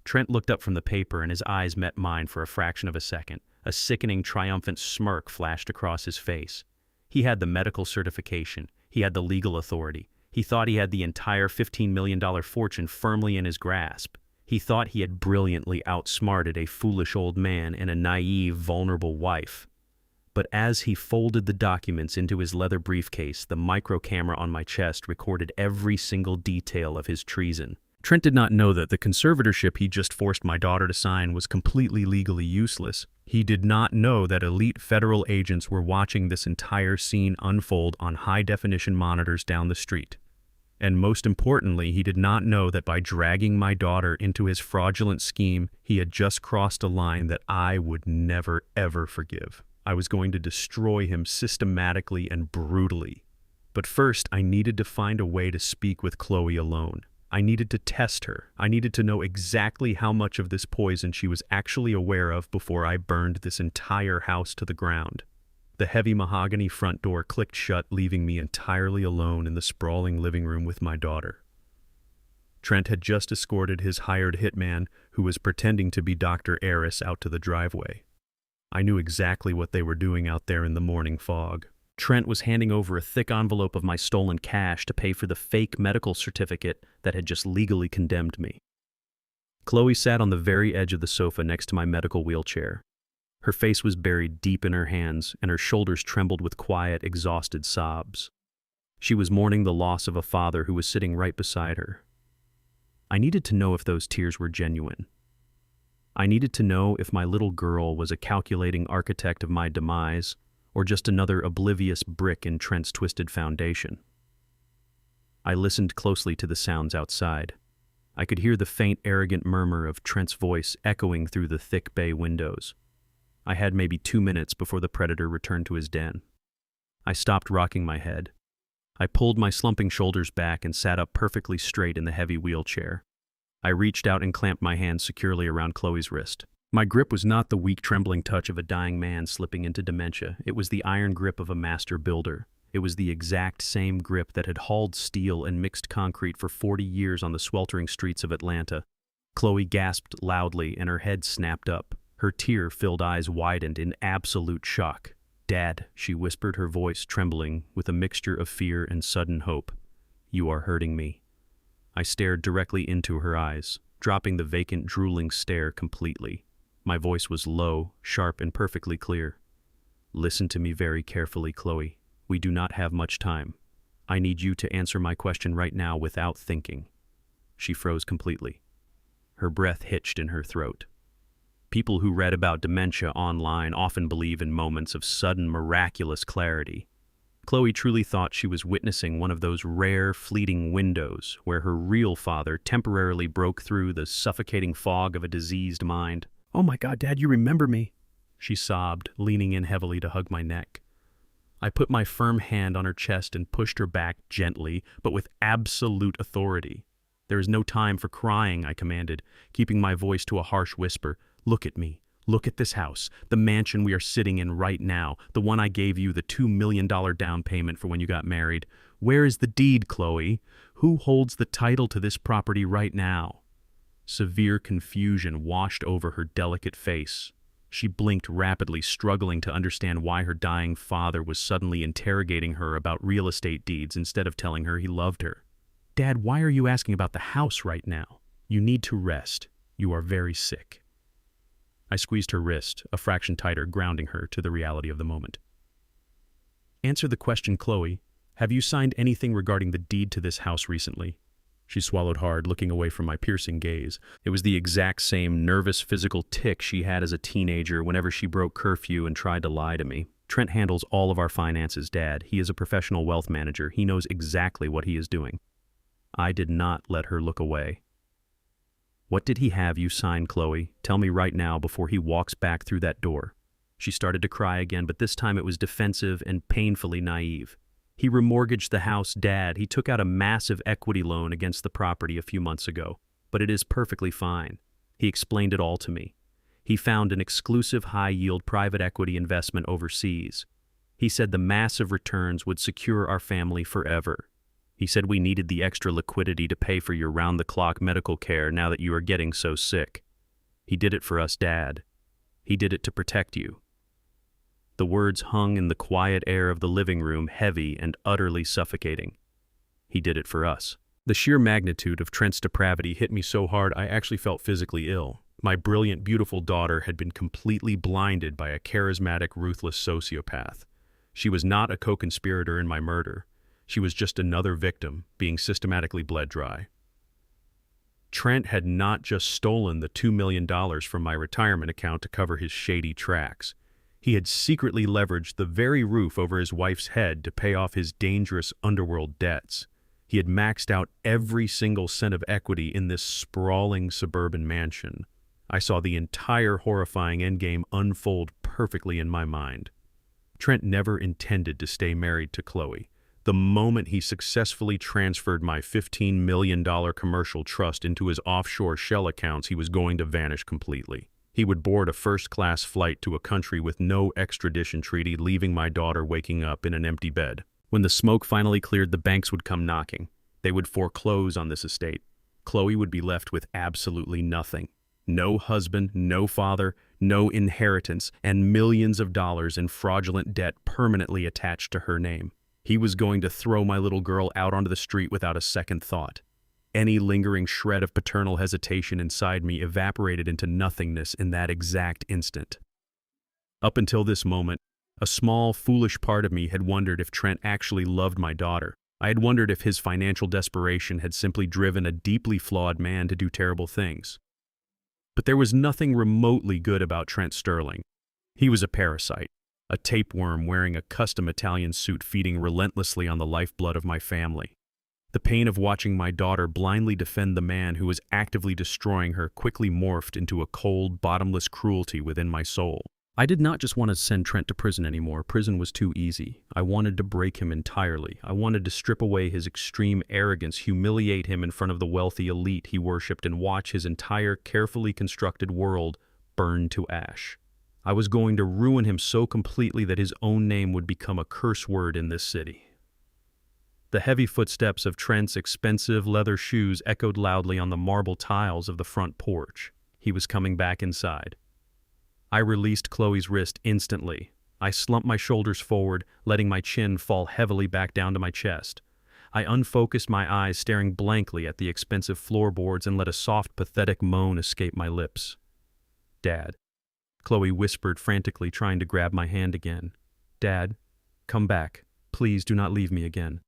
Trent looked up from the paper, and his eyes met mine for a fraction of a second. A sickening, triumphant smirk flashed across his face. He had the medical certification. He had the legal authority. He thought he had the entire $15 million fortune firmly in his grasp. He thought he had brilliantly outsmarted a foolish old man and a naive, vulnerable wife. But as he folded the documents into his leather briefcase, the micro camera on my chest recorded every single detail of his treason. Trent did not know that the conservatorship he just forced my daughter to sign was completely legally useless. He did not know that elite federal agents were watching this entire scene unfold on high-definition monitors down the street. And most importantly, he did not know that by dragging my daughter into his fraudulent scheme, he had just crossed a line that I would never, ever forgive. I was going to destroy him systematically and brutally. But first, I needed to find a way to speak with Kloe alone. I needed to test her. I needed to know exactly how much of this poison she was actually aware of before I burned this entire house to the ground. The heavy mahogany front door clicked shut, leaving me entirely alone in the sprawling living room with my daughter. Trent had just escorted his hired hitman, who was pretending to be Dr. Aris, out to the driveway. I knew exactly what they were doing out there in the morning fog. Trent was handing over a thick envelope of my stolen cash to pay for the fake medical certificate that had just legally condemned me. Kloe sat on the very edge of the sofa next to my medical wheelchair. Her face was buried deep in her hands, and her shoulders trembled with quiet, exhausted sobs. She was mourning the loss of a father who was sitting right beside her. I needed to know if those tears were genuine. I needed to know if my little girl was a calculating architect of my demise, or just another oblivious brick in Trent's twisted foundation. I listened closely to the sounds outside. I could hear the faint, arrogant murmur of Trent's voice echoing through the thick bay windows. I had maybe 2 minutes before the predator returned to his den. I stopped rocking my head. I pulled my slumping shoulders back and sat up perfectly straight in the heavy wheelchair. I reached out and clamped my hand securely around Kloe's wrist. My grip was not the weak, trembling touch of a dying man slipping into dementia. It was the iron grip of a master builder. It was the exact same grip that had hauled steel and mixed concrete for 40 years on the sweltering streets of Atlanta. Kloe gasped loudly, and her head snapped up. Her tear-filled eyes widened in absolute shock. "Dad," she whispered, her voice trembling with a mixture of fear and sudden hope. You are hurting me. I stared directly into her eyes, dropping the vacant, drooling stare completely. My voice was low, sharp, and perfectly clear. Listen to me very carefully, Kloe. We do not have much time. I need you to answer my question right now without thinking. She froze completely. Her breath hitched in her throat. People who read about dementia online often believe in moments of sudden, miraculous clarity. Kloe truly thought she was witnessing one of those rare, fleeting windows where her real father temporarily broke through the suffocating fog of a diseased mind. "Oh my God, Dad, you remember me," she sobbed, leaning in heavily to hug my neck. I put my firm hand on her chest and pushed her back gently, but with absolute authority. "There is no time for crying," I commanded, keeping my voice to a harsh whisper. "Look at me. Look at this house, the mansion we are sitting in right now, the one I gave you the $2 million down payment for when you got married. Where is the deed, Kloe? Who holds the title to this property right now?" Severe confusion washed over her delicate face. She blinked rapidly, struggling to understand why her dying father was suddenly interrogating her about real estate deeds instead of telling her he loved her. "Dad, why are you asking about the house right now? You need to rest. You are very sick." I squeezed her wrist, a fraction tighter, grounding her to the reality of the moment. "Answer the question, Kloe. Have you signed anything regarding the deed to this house recently?" She swallowed hard, looking away from my piercing gaze. It was the exact same nervous physical tic she had as a teenager whenever she broke curfew and tried to lie to me. "Trent handles all of our finances, Dad. He is a professional wealth manager. He knows exactly what he is doing." I did not let her look away. "What did he have you sign, Kloe? Tell me right now before he walks back through that door." She started to cry again, but this time it was defensive and painfully naive. "He remortgaged the house, Dad. He took out a massive equity loan against the property a few months ago, but it is perfectly fine. He explained it all to me. He found an exclusive high-yield private equity investment overseas. He said the massive returns would secure our family forever. He said we needed the extra liquidity to pay for your round-the-clock medical care now that you are getting so sick. He did it for us, Dad. He did it to protect you." The words hung in the quiet air of the living room, heavy and utterly suffocating. He did it for us. The sheer magnitude of Trent's depravity hit me so hard I actually felt physically ill. My brilliant, beautiful daughter had been completely blinded by a charismatic, ruthless sociopath. She was not a co-conspirator in my murder. She was just another victim, being systematically bled dry. Trent had not just stolen the $2 million from my retirement account to cover his shady tracks. He had secretly leveraged the very roof over his wife's head to pay off his dangerous underworld debts. He had maxed out every single cent of equity in this sprawling suburban mansion. I saw the entire horrifying endgame unfold perfectly in my mind. Trent never intended to stay married to Kloe. The moment he successfully transferred my $15 million commercial trust into his offshore shell accounts, he was going to vanish completely. He would board a first-class flight to a country with no extradition treaty, leaving my daughter waking up in an empty bed. When the smoke finally cleared, the banks would come knocking. They would foreclose on this estate. Kloe would be left with absolutely nothing. No husband, no father, no inheritance, and millions of dollars in fraudulent debt permanently attached to her name. He was going to throw my little girl out onto the street without a second thought. Any lingering shred of paternal hesitation inside me evaporated into nothingness in that exact instant. Up until this moment, a small, foolish part of me had wondered if Trent actually loved my daughter. I had wondered if his financial desperation had simply driven a deeply flawed man to do terrible things. But there was nothing remotely good about Trent Sterling. He was a parasite. A tapeworm wearing a custom Italian suit feeding relentlessly on the lifeblood of my family. The pain of watching my daughter blindly defend the man who was actively destroying her quickly morphed into a cold, bottomless cruelty within my soul. I did not just want to send Trent to prison anymore. Prison was too easy. I wanted to break him entirely. I wanted to strip away his extreme arrogance, humiliate him in front of the wealthy elite he worshipped, and watch his entire carefully constructed world burn to ash. I was going to ruin him so completely that his own name would become a curse word in this city. The heavy footsteps of Trent's expensive leather shoes echoed loudly on the marble tiles of the front porch. He was coming back inside. I released Kloe's wrist instantly. I slumped my shoulders forward, letting my chin fall heavily back down to my chest. I unfocused my eyes, staring blankly at the expensive floorboards, and let a soft, pathetic moan escape my lips. "Dad," Kloe whispered frantically, trying to grab my hand again. "Dad, come back. Please do not leave me again."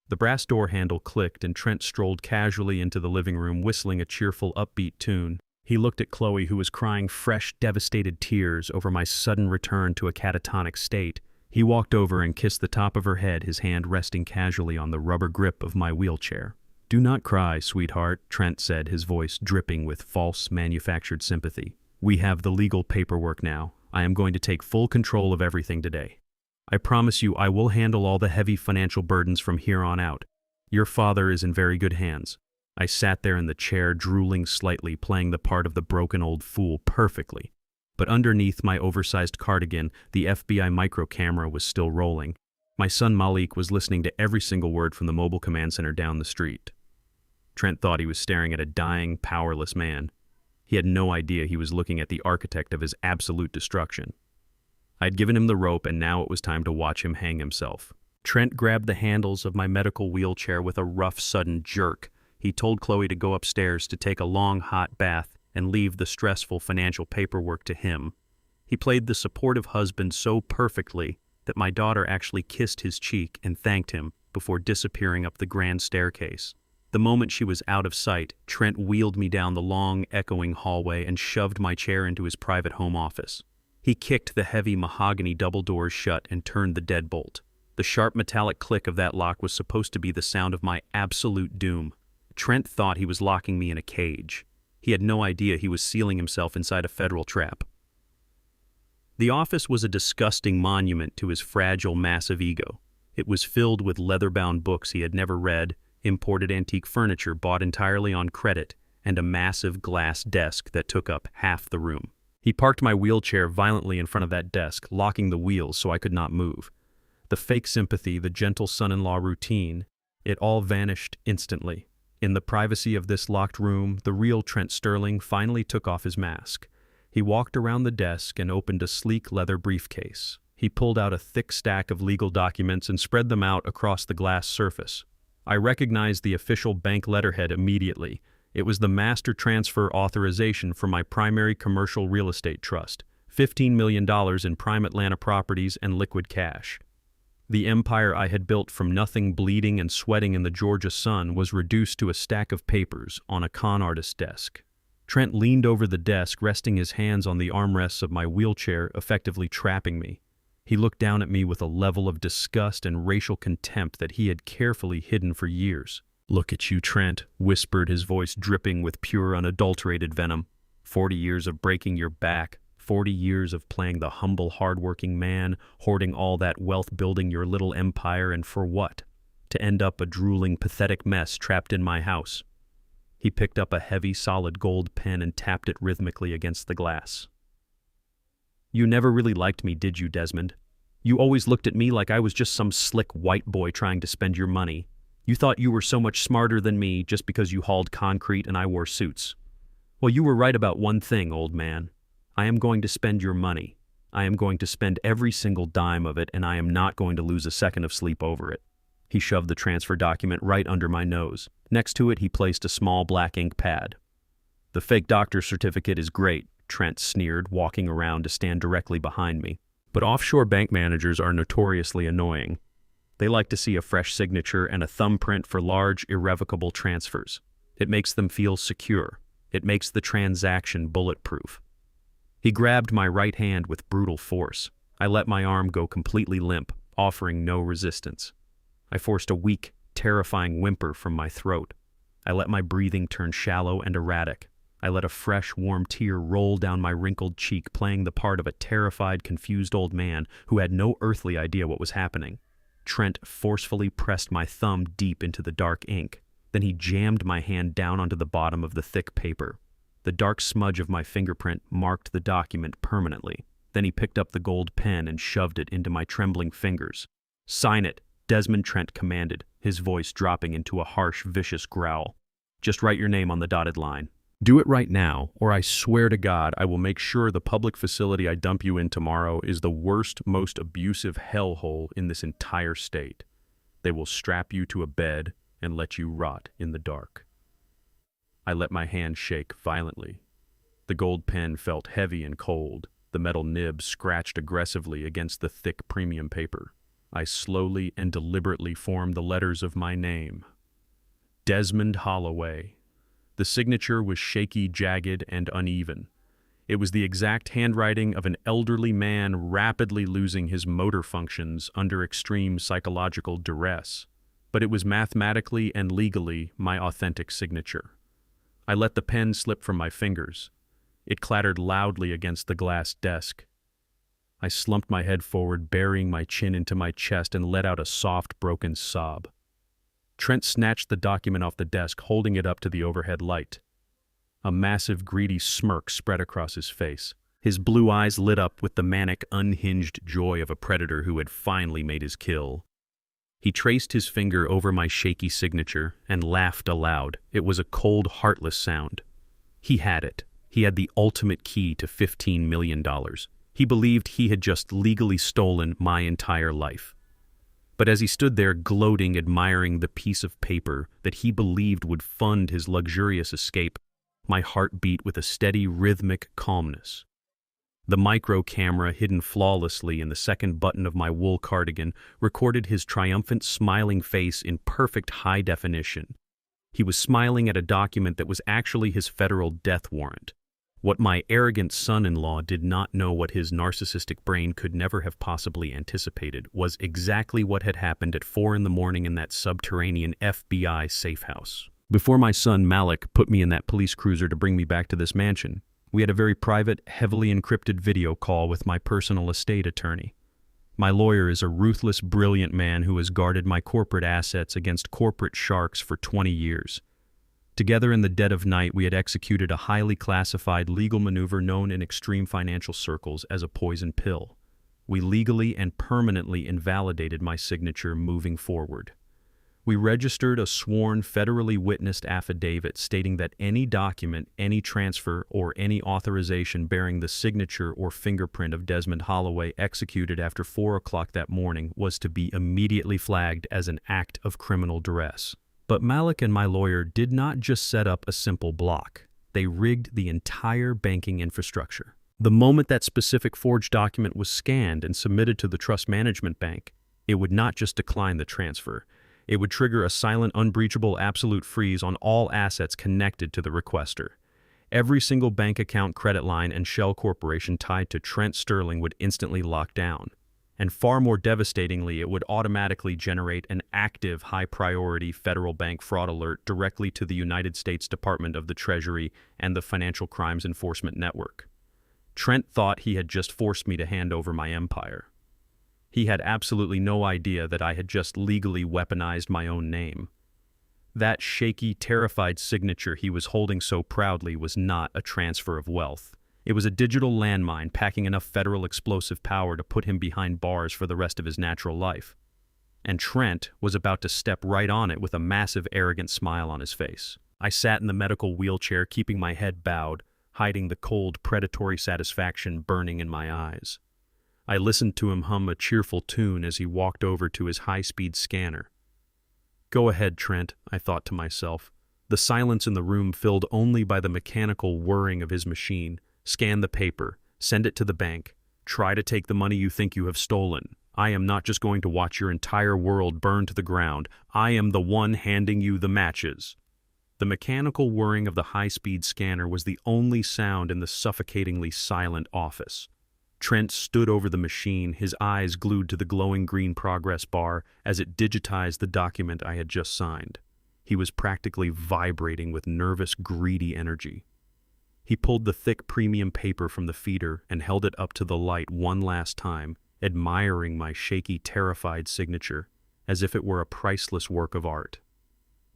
The brass door handle clicked, and Trent strolled casually into the living room, whistling a cheerful, upbeat tune. He looked at Kloe, who was crying fresh, devastated tears over my sudden return to a catatonic state. He walked over and kissed the top of her head, his hand resting casually on the rubber grip of my wheelchair. "Do not cry, sweetheart," Trent said, his voice dripping with false, manufactured sympathy. "We have the legal paperwork now. I am going to take full control of everything today. I promise you I will handle all the heavy financial burdens from here on out. Your father is in very good hands." I sat there in the chair, drooling slightly, playing the part of the broken old fool perfectly. But underneath my oversized cardigan, the FBI micro camera was still rolling. My son Malik was listening to every single word from the mobile command center down the street. Trent thought he was staring at a dying, powerless man. He had no idea he was looking at the architect of his absolute destruction. I'd given him the rope, and now it was time to watch him hang himself. Trent grabbed the handles of my medical wheelchair with a rough, sudden jerk. He told Kloe to go upstairs to take a long, hot bath and leave the stressful financial paperwork to him. He played the supportive husband so perfectly that my daughter actually kissed his cheek and thanked him before disappearing up the grand staircase. The moment she was out of sight, Trent wheeled me down the long, echoing hallway and shoved my chair into his private home office. He kicked the heavy mahogany double doors shut and turned the deadbolt. The sharp metallic click of that lock was supposed to be the sound of my absolute doom. Trent thought he was locking me in a cage. He had no idea he was sealing himself inside a federal trap. The office was a disgusting monument to his fragile, massive ego. It was filled with leather-bound books he had never read, imported antique furniture bought entirely on credit, and a massive glass desk that took up half the room. He parked my wheelchair violently in front of that desk, locking the wheels so I could not move. The fake sympathy, the gentle son-in-law routine, it all vanished instantly. In the privacy of this locked room, the real Trent Sterling finally took off his mask. He walked around the desk and opened a sleek leather briefcase. He pulled out a thick stack of legal documents and spread them out across the glass surface. I recognized the official bank letterhead immediately. It was the master transfer authorization for my primary commercial real estate trust, $15 million in prime Atlanta properties and liquid cash. The empire I had built from nothing, bleeding and sweating in the Georgia sun, was reduced to a stack of papers on a con artist's desk. Trent leaned over the desk, resting his hands on the armrests of my wheelchair, effectively trapping me. He looked down at me with a level of disgust and racial contempt that he had carefully hidden for years. "Look at you, Trent," whispered, his voice dripping with pure, unadulterated venom. 40 years of breaking your back. 40 years of playing the humble, hard-working man, hoarding all that wealth, building your little empire, and for what? To end up a drooling, pathetic mess trapped in my house. He picked up a heavy, solid gold pen and tapped it rhythmically against the glass. "You never really liked me, did you, Desmond? You always looked at me like I was just some slick white boy trying to spend your money. You thought you were so much smarter than me just because you hauled concrete and I wore suits. Well, you were right about one thing, old man. I am going to spend your money. I am going to spend every single dime of it, and I am not going to lose a second of sleep over it." He shoved the transfer document right under my nose. Next to it, he placed a small black ink pad. "The fake doctor's certificate is great," Trent sneered, walking around to stand directly behind me. "But offshore bank managers are notoriously annoying. They like to see a fresh signature and a thumbprint for large, irrevocable transfers. It makes them feel secure. It makes the transaction bulletproof." He grabbed my right hand with brutal force. I let my arm go completely limp, offering no resistance. I forced a weak, terrifying whimper from my throat. I let my breathing turn shallow and erratic. I let a fresh, warm tear roll down my wrinkled cheek, playing the part of a terrified, confused old man who had no earthly idea what was happening. Trent forcefully pressed my thumb deep into the dark ink. Then he jammed my hand down onto the bottom of the thick paper. The dark smudge of my fingerprint marked the document permanently. Then he picked up the gold pen and shoved it into my trembling fingers. "Sign it," Desmond, Trent commanded, his voice dropping into a harsh, vicious growl. "Just write your name on the dotted line. Do it right now, or I swear to God I will make sure the public facility I dump you in tomorrow is the worst, most abusive hellhole in this entire state." They will strap you to a bed and let you rot in the dark. I let my hand shake violently. The gold pen felt heavy and cold. The metal nib scratched aggressively against the thick premium paper. I slowly and deliberately formed the letters of my name. Desmond Holloway. The signature was shaky, jagged, and uneven. It was the exact handwriting of an elderly man rapidly losing his motor functions under extreme psychological duress. But it was mathematically and legally my authentic signature. I let the pen slip from my fingers. It clattered loudly against the glass desk. I slumped my head forward, burying my chin into my chest, and let out a soft, broken sob. Trent snatched the document off the desk, holding it up to the overhead light. A massive, greedy smirk spread across his face. His blue eyes lit up with the manic, unhinged joy of a predator who had finally made his kill. He traced his finger over my shaky signature and laughed aloud. It was a cold, heartless sound. He had it. He had the ultimate key to $15 million. He believed he had just legally stolen my entire life. But as he stood there gloating, admiring the piece of paper that he believed would fund his luxurious escape, my heart beat with a steady, rhythmic calmness. The micro camera, hidden flawlessly in the second button of my wool cardigan, recorded his triumphant, smiling face in perfect high definition. He was smiling at a document that was actually his federal death warrant. What my arrogant son-in-law did not know, what his narcissistic brain could never have possibly anticipated, was exactly what had happened at 4 a.m. in that subterranean FBI safe house. Before my son Malik put me in that police cruiser to bring me back to this mansion, we had a very private, heavily encrypted video call with my personal estate attorney. My lawyer is a ruthless, brilliant man who has guarded my corporate assets against corporate sharks for 20 years. Together in the dead of night, we had executed a highly classified legal maneuver known in extreme financial circles as a poison pill. We legally and permanently invalidated my signature moving forward. We registered a sworn, federally witnessed affidavit stating that any document, any transfer, or any authorization bearing the signature or fingerprint of Desmond Holloway executed after 4 o'clock that morning was to be immediately flagged as an act of criminal duress. But Malik and my lawyer did not just set up a simple block. They rigged the entire banking infrastructure. The moment that specific forged document was scanned and submitted to the trust management bank, it would not just decline the transfer. It would trigger a silent, unbreachable, absolute freeze on all assets connected to the requester. Every single bank account, credit line, and shell corporation tied to Trent Sterling would instantly lock down. And far more devastatingly, it would automatically generate an active, high-priority federal bank fraud alert directly to the United States Department of the Treasury and the Financial Crimes Enforcement Network. Trent thought he had just forced me to hand over my empire. He had absolutely no idea that I had just legally weaponized my own name. That shaky, terrified signature he was holding so proudly was not a transfer of wealth. It was a digital landmine packing enough federal explosive power to put him behind bars for the rest of his natural life. And Trent was about to step right on it with a massive, arrogant smile on his face. I sat in the medical wheelchair, keeping my head bowed, hiding the cold, predatory satisfaction burning in my eyes. I listened to him hum a cheerful tune as he walked over to his high-speed scanner. Go ahead, Trent, I thought to myself, the silence in the room filled only by the mechanical whirring of his machine. Scan the paper, send it to the bank, try to take the money you think you have stolen. I am not just going to watch your entire world burn to the ground. I am the one handing you the matches. The mechanical whirring of the high-speed scanner was the only sound in the suffocatingly silent office. Trent stood over the machine, his eyes glued to the glowing green progress bar as it digitized the document I had just signed. He was practically vibrating with nervous, greedy energy. He pulled the thick premium paper from the feeder and held it up to the light one last time, admiring my shaky, terrified signature, as if it were a priceless work of art.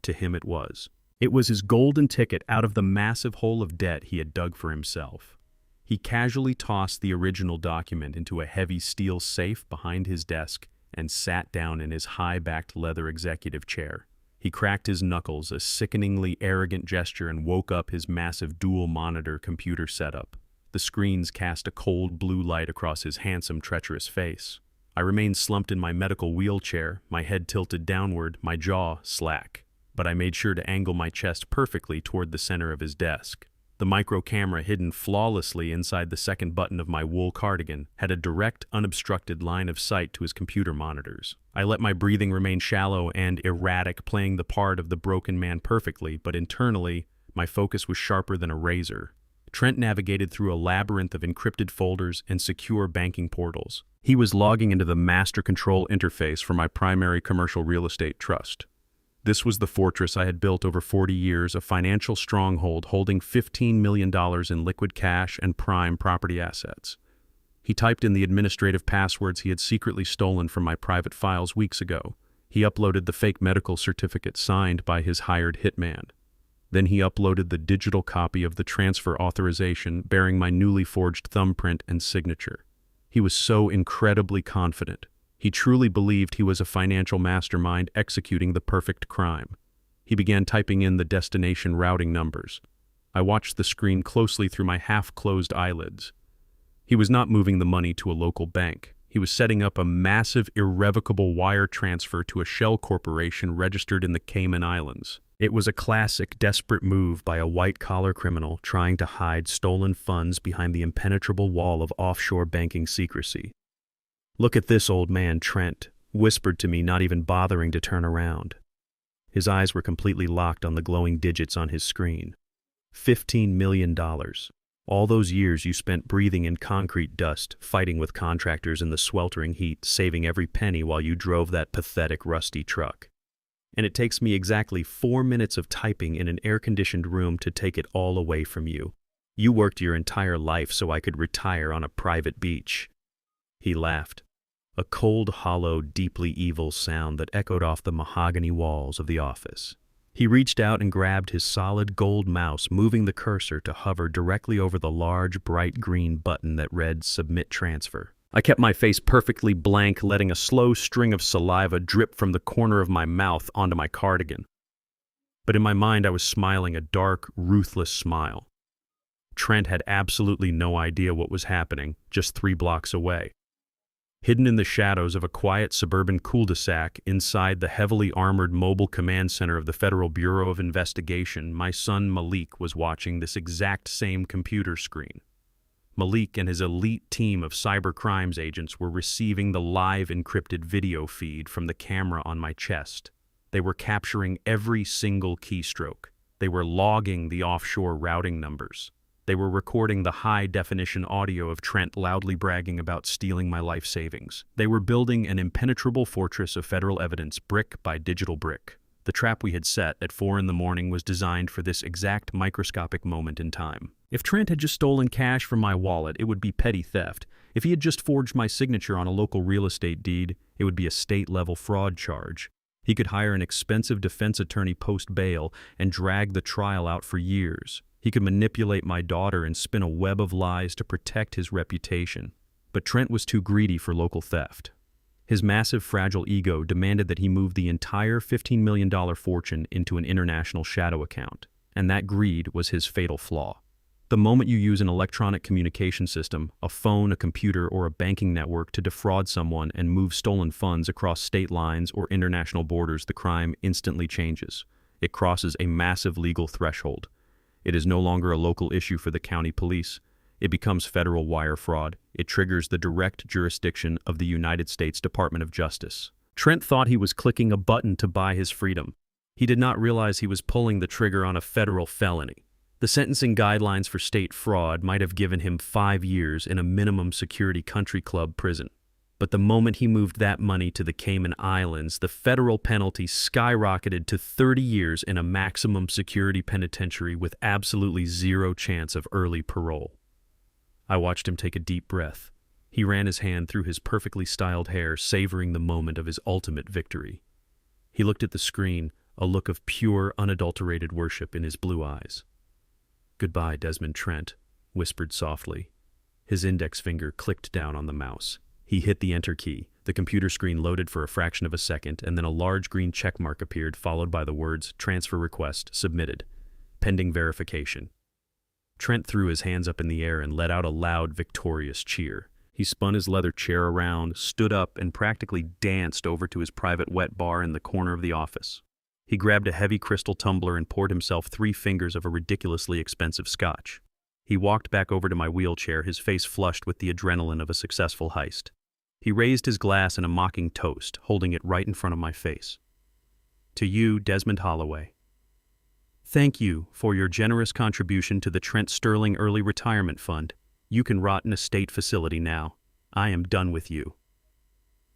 To him it was. It was his golden ticket out of the massive hole of debt he had dug for himself. He casually tossed the original document into a heavy steel safe behind his desk and sat down in his high-backed leather executive chair. He cracked his knuckles, a sickeningly arrogant gesture, and woke up his massive dual-monitor computer setup. The screens cast a cold blue light across his handsome, treacherous face. I I remained slumped in my medical wheelchair, my head tilted downward, my jaw slack. But I made sure to angle my chest perfectly toward the center of his desk. The micro camera hidden flawlessly inside the second button of my wool cardigan had a direct, unobstructed line of sight to his computer monitors. I let my breathing remain shallow and erratic, playing the part of the broken man perfectly, but internally, my focus was sharper than a razor. Trent navigated through a labyrinth of encrypted folders and secure banking portals. He was logging into the master control interface for my primary commercial real estate trust. This was the fortress I had built over 40 years, a financial stronghold holding $15 million in liquid cash and prime property assets. He typed in the administrative passwords he had secretly stolen from my private files weeks ago. He uploaded the fake medical certificate signed by his hired hitman. Then he uploaded the digital copy of the transfer authorization bearing my newly forged thumbprint and signature. He was so incredibly confident. He truly believed he was a financial mastermind executing the perfect crime. He began typing in the destination routing numbers. I watched the screen closely through my half-closed eyelids. He was not moving the money to a local bank. He was setting up a massive, irrevocable wire transfer to a shell corporation registered in the Cayman Islands. It was a classic, desperate move by a white-collar criminal trying to hide stolen funds behind the impenetrable wall of offshore banking secrecy. "Look at this, old man," Trent whispered to me, not even bothering to turn around. His eyes were completely locked on the glowing digits on his screen. $15 million. All those years you spent breathing in concrete dust, fighting with contractors in the sweltering heat, saving every penny while you drove that pathetic, rusty truck. And it takes me exactly 4 minutes of typing in an air-conditioned room to take it all away from you. You worked your entire life so I could retire on a private beach." He laughed, a cold, hollow, deeply evil sound that echoed off the mahogany walls of the office. He reached out and grabbed his solid gold mouse, moving the cursor to hover directly over the large, bright green button that read Submit Transfer. I kept my face perfectly blank, letting a slow string of saliva drip from the corner of my mouth onto my cardigan. But in my mind, I was smiling a dark, ruthless smile. Trent had absolutely no idea what was happening, just 3 blocks away. Hidden in the shadows of a quiet suburban cul-de-sac inside the heavily armored mobile command center of the Federal Bureau of Investigation, my son Malik was watching this exact same computer screen. Malik and his elite team of cyber crimes agents were receiving the live encrypted video feed from the camera on my chest. They were capturing every single keystroke. They were logging the offshore routing numbers. They were recording the high-definition audio of Trent loudly bragging about stealing my life savings. They were building an impenetrable fortress of federal evidence, brick by digital brick. The trap we had set at 4 a.m. was designed for this exact microscopic moment in time. If Trent had just stolen cash from my wallet, it would be petty theft. If he had just forged my signature on a local real estate deed, it would be a state-level fraud charge. He could hire an expensive defense attorney post-bail and drag the trial out for years. He could manipulate my daughter and spin a web of lies to protect his reputation. But Trent was too greedy for local theft. His massive, fragile ego demanded that he move the entire $15 million fortune into an international shadow account, and that greed was his fatal flaw. The moment you use an electronic communication system, a phone, a computer, or a banking network to defraud someone and move stolen funds across state lines or international borders, the crime instantly changes. It crosses a massive legal threshold. It is no longer a local issue for the county police. It becomes federal wire fraud. It triggers the direct jurisdiction of the United States Department of Justice. Trent thought he was clicking a button to buy his freedom. He did not realize he was pulling the trigger on a federal felony. The sentencing guidelines for state fraud might have given him 5 years in a minimum security country club prison. But the moment he moved that money to the Cayman Islands, the federal penalty skyrocketed to 30 years in a maximum security penitentiary with absolutely zero chance of early parole. I watched him take a deep breath. He ran his hand through his perfectly styled hair, savoring the moment of his ultimate victory. He looked at the screen, a look of pure, unadulterated worship in his blue eyes. "Goodbye, Desmond," Trent whispered softly. His index finger clicked down on the mouse. He hit the enter key. The computer screen loaded for a fraction of a second, and then a large green check mark appeared, followed by the words, "Transfer request submitted. Pending verification." Trent threw his hands up in the air and let out a loud, victorious cheer. He spun his leather chair around, stood up, and practically danced over to his private wet bar in the corner of the office. He grabbed a heavy crystal tumbler and poured himself 3 fingers of a ridiculously expensive scotch. He walked back over to my wheelchair, his face flushed with the adrenaline of a successful heist. He raised his glass in a mocking toast, holding it right in front of my face. To you, Desmond Holloway. Thank you for your generous contribution to the Trent Sterling Early Retirement Fund. You can rot in a state facility now. I am done with you.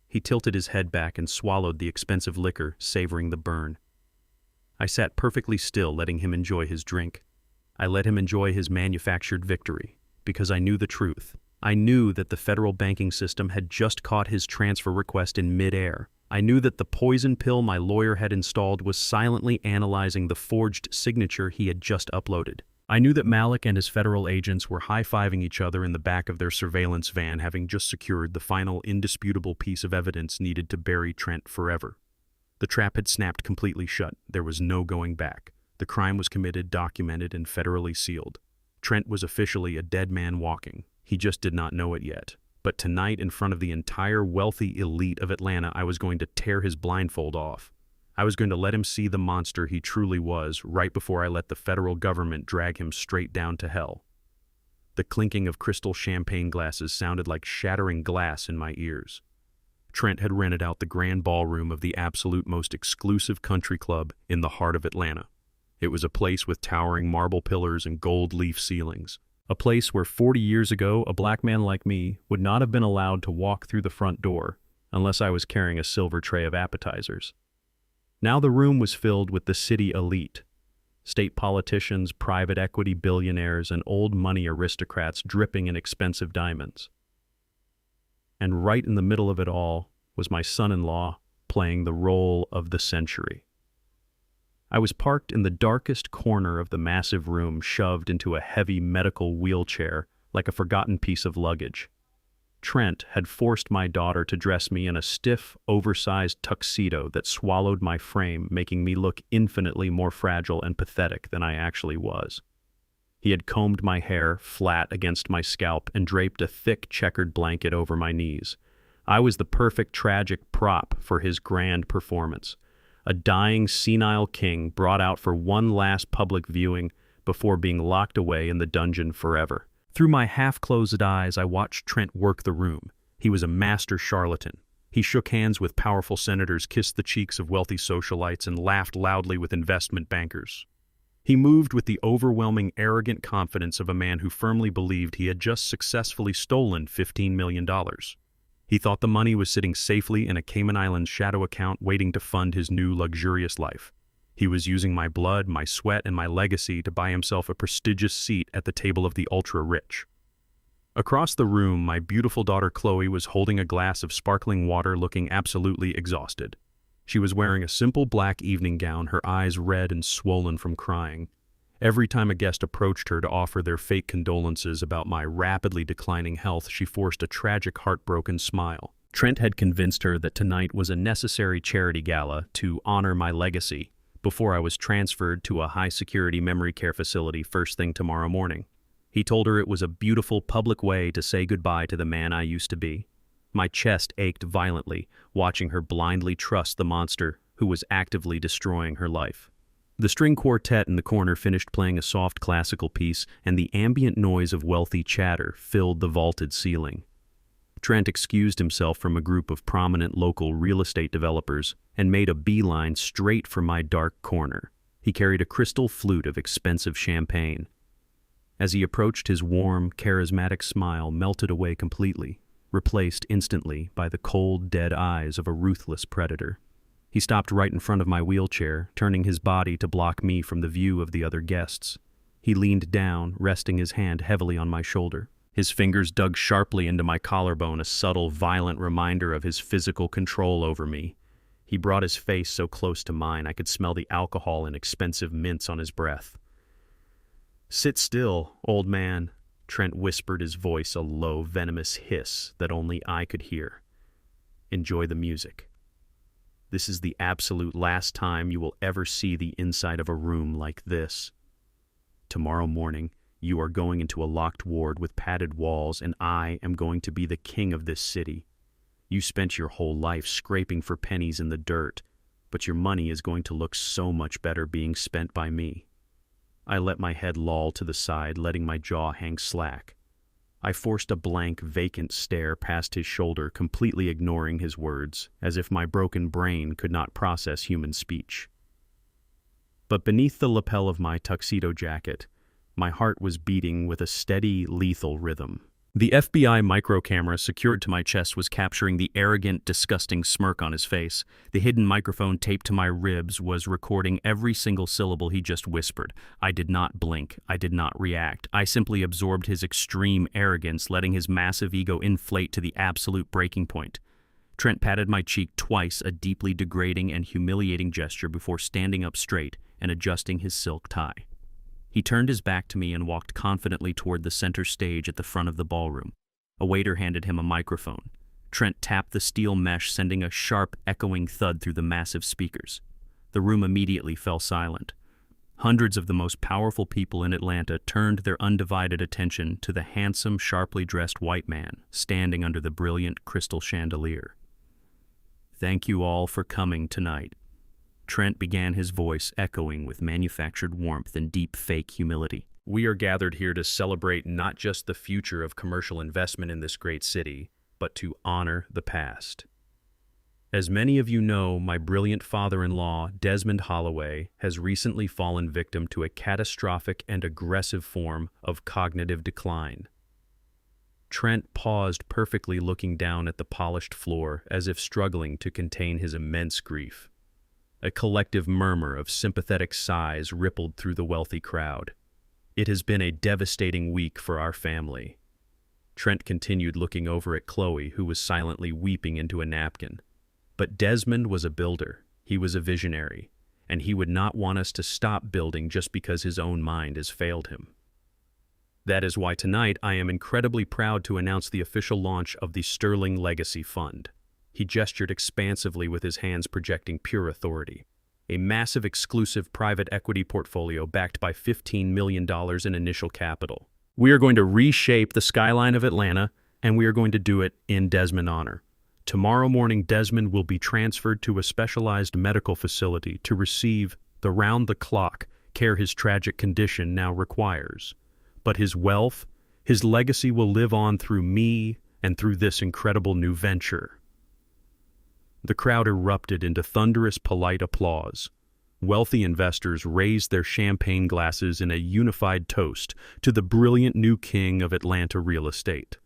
He tilted his head back and swallowed the expensive liquor, savoring the burn. I sat perfectly still, letting him enjoy his drink. I let him enjoy his manufactured victory, because I knew the truth. I knew that the federal banking system had just caught his transfer request in mid-air. I knew that the poison pill my lawyer had installed was silently analyzing the forged signature he had just uploaded. I knew that Malik and his federal agents were high-fiving each other in the back of their surveillance van, having just secured the final indisputable piece of evidence needed to bury Trent forever. The trap had snapped completely shut. There was no going back. The crime was committed, documented, and federally sealed. Trent was officially a dead man walking. He just did not know it yet. But tonight, in front of the entire wealthy elite of Atlanta, I was going to tear his blindfold off. I was going to let him see the monster he truly was right before I let the federal government drag him straight down to hell. The clinking of crystal champagne glasses sounded like shattering glass in my ears. Trent had rented out the grand ballroom of the absolute most exclusive country club in the heart of Atlanta. It was a place with towering marble pillars and gold leaf ceilings. A place where 40 years ago, a black man like me would not have been allowed to walk through the front door unless I was carrying a silver tray of appetizers. Now the room was filled with the city elite. State politicians, private equity billionaires, and old money aristocrats dripping in expensive diamonds. And right in the middle of it all was my son-in-law playing the role of the century. I was parked in the darkest corner of the massive room, shoved into a heavy medical wheelchair like a forgotten piece of luggage. Trent had forced my daughter to dress me in a stiff, oversized tuxedo that swallowed my frame, making me look infinitely more fragile and pathetic than I actually was. He had combed my hair flat against my scalp and draped a thick checkered blanket over my knees. I was the perfect tragic prop for his grand performance. A dying, senile king brought out for one last public viewing before being locked away in the dungeon forever. Through my half-closed eyes, I watched Trent work the room. He was a master charlatan. He shook hands with powerful senators, kissed the cheeks of wealthy socialites, and laughed loudly with investment bankers. He moved with the overwhelming, arrogant confidence of a man who firmly believed he had just successfully stolen $15 million. He thought the money was sitting safely in a Cayman Islands shadow account waiting to fund his new luxurious life. He was using my blood, my sweat, and my legacy to buy himself a prestigious seat at the table of the ultra-rich. Across the room, my beautiful daughter Kloe was holding a glass of sparkling water, looking absolutely exhausted. She was wearing a simple black evening gown, her eyes red and swollen from crying. Every time a guest approached her to offer their fake condolences about my rapidly declining health, she forced a tragic, heartbroken smile. Trent had convinced her that tonight was a necessary charity gala to honor my legacy before I was transferred to a high-security memory care facility first thing tomorrow morning. He told her it was a beautiful public way to say goodbye to the man I used to be. My chest ached violently, watching her blindly trust the monster who was actively destroying her life. The string quartet in the corner finished playing a soft classical piece, and the ambient noise of wealthy chatter filled the vaulted ceiling. Trent excused himself from a group of prominent local real estate developers and made a beeline straight for my dark corner. He carried a crystal flute of expensive champagne. As he approached, his warm, charismatic smile melted away completely, replaced instantly by the cold, dead eyes of a ruthless predator. He stopped right in front of my wheelchair, turning his body to block me from the view of the other guests. He leaned down, resting his hand heavily on my shoulder. His fingers dug sharply into my collarbone, a subtle, violent reminder of his physical control over me. He brought his face so close to mine I could smell the alcohol and expensive mints on his breath. "Sit still, old man," Trent whispered, his voice a low, venomous hiss that only I could hear. "Enjoy the music. This is the absolute last time you will ever see the inside of a room like this. Tomorrow morning, You are going into a locked ward with padded walls, and I am going to be the king of this city. You spent your whole life scraping for pennies in the dirt, but your money is going to look so much better being spent by me." I let my head loll to the side, letting my jaw hang slack. I forced a blank, vacant stare past his shoulder, completely ignoring his words, as if my broken brain could not process human speech. But beneath the lapel of my tuxedo jacket, my heart was beating with a steady, lethal rhythm. The FBI microcamera secured to my chest was capturing the arrogant, disgusting smirk on his face. The hidden microphone taped to my ribs was recording every single syllable he just whispered. I did not blink. I did not react. I simply absorbed his extreme arrogance, letting his massive ego inflate to the absolute breaking point. Trent patted my cheek twice, a deeply degrading and humiliating gesture, before standing up straight and adjusting his silk tie. He turned his back to me and walked confidently toward the center stage at the front of the ballroom. A waiter handed him a microphone. Trent tapped the steel mesh, sending a sharp, echoing thud through the massive speakers. The room immediately fell silent. Hundreds of the most powerful people in Atlanta turned their undivided attention to the handsome, sharply dressed white man standing under the brilliant crystal chandelier. "Thank you all for coming tonight." Trent began, his voice echoing with manufactured warmth and deep fake humility. "We are gathered here to celebrate not just the future of commercial investment in this great city, but to honor the past. As many of you know, my brilliant father-in-law, Desmond Holloway, has recently fallen victim to a catastrophic and aggressive form of cognitive decline." Trent paused, perfectly looking down at the polished floor, as if struggling to contain his immense grief. A collective murmur of sympathetic sighs rippled through the wealthy crowd. "It has been a devastating week for our family." Trent continued, looking over at Kloe, who was silently weeping into a napkin. "But Desmond was a builder. He was a visionary, and he would not want us to stop building just because his own mind has failed him. That is why tonight I am incredibly proud to announce the official launch of the Sterling Legacy Fund." He gestured expansively with his hands, projecting pure authority. "A massive exclusive private equity portfolio backed by $15 million in initial capital. We are going to reshape the skyline of Atlanta, and we are going to do it in Desmond honor. Tomorrow morning, Desmond will be transferred to a specialized medical facility to receive the round-the-clock care his tragic condition now requires. But his wealth, his legacy will live on through me and through this incredible new venture." The crowd erupted into thunderous, polite applause. Wealthy investors raised their champagne glasses in a unified toast to the brilliant new king of Atlanta real estate.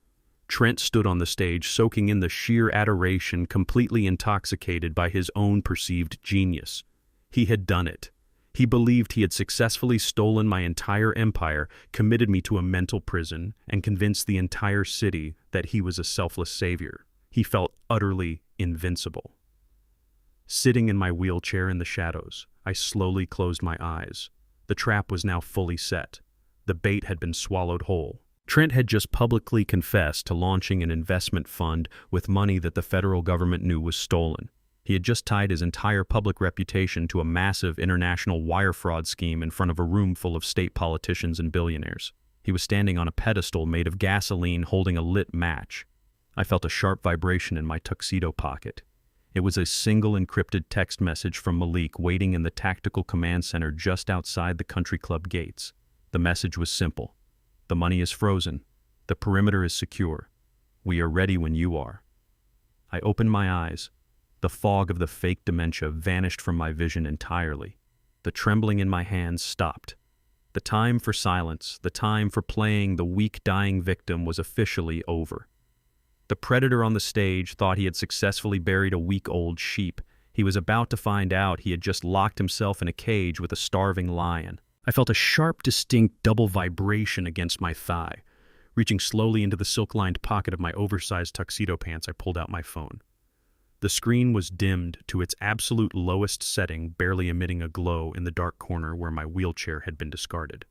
Trent stood on the stage, soaking in the sheer adoration, completely intoxicated by his own perceived genius. He had done it. He believed he had successfully stolen my entire empire, committed me to a mental prison, and convinced the entire city that he was a selfless savior. He felt utterly invincible. Sitting in my wheelchair in the shadows, I slowly closed my eyes. The trap was now fully set. The bait had been swallowed whole. Trent had just publicly confessed to launching an investment fund with money that the federal government knew was stolen. He had just tied his entire public reputation to a massive international wire fraud scheme in front of a room full of state politicians and billionaires. He was standing on a pedestal made of gasoline, holding a lit match. I felt a sharp vibration in my tuxedo pocket. It was a single encrypted text message from Malik, waiting in the tactical command center just outside the country club gates. The message was simple. "The money is frozen. The perimeter is secure. We are ready when you are." I opened my eyes. The fog of the fake dementia vanished from my vision entirely. The trembling in my hands stopped. The time for silence, the time for playing the weak, dying victim was officially over. The predator on the stage thought he had successfully buried a week-old sheep. He was about to find out he had just locked himself in a cage with a starving lion. I felt a sharp, distinct double vibration against my thigh. Reaching slowly into the silk-lined pocket of my oversized tuxedo pants, I pulled out my phone. The screen was dimmed to its absolute lowest setting, barely emitting a glow in the dark corner where my wheelchair had been discarded.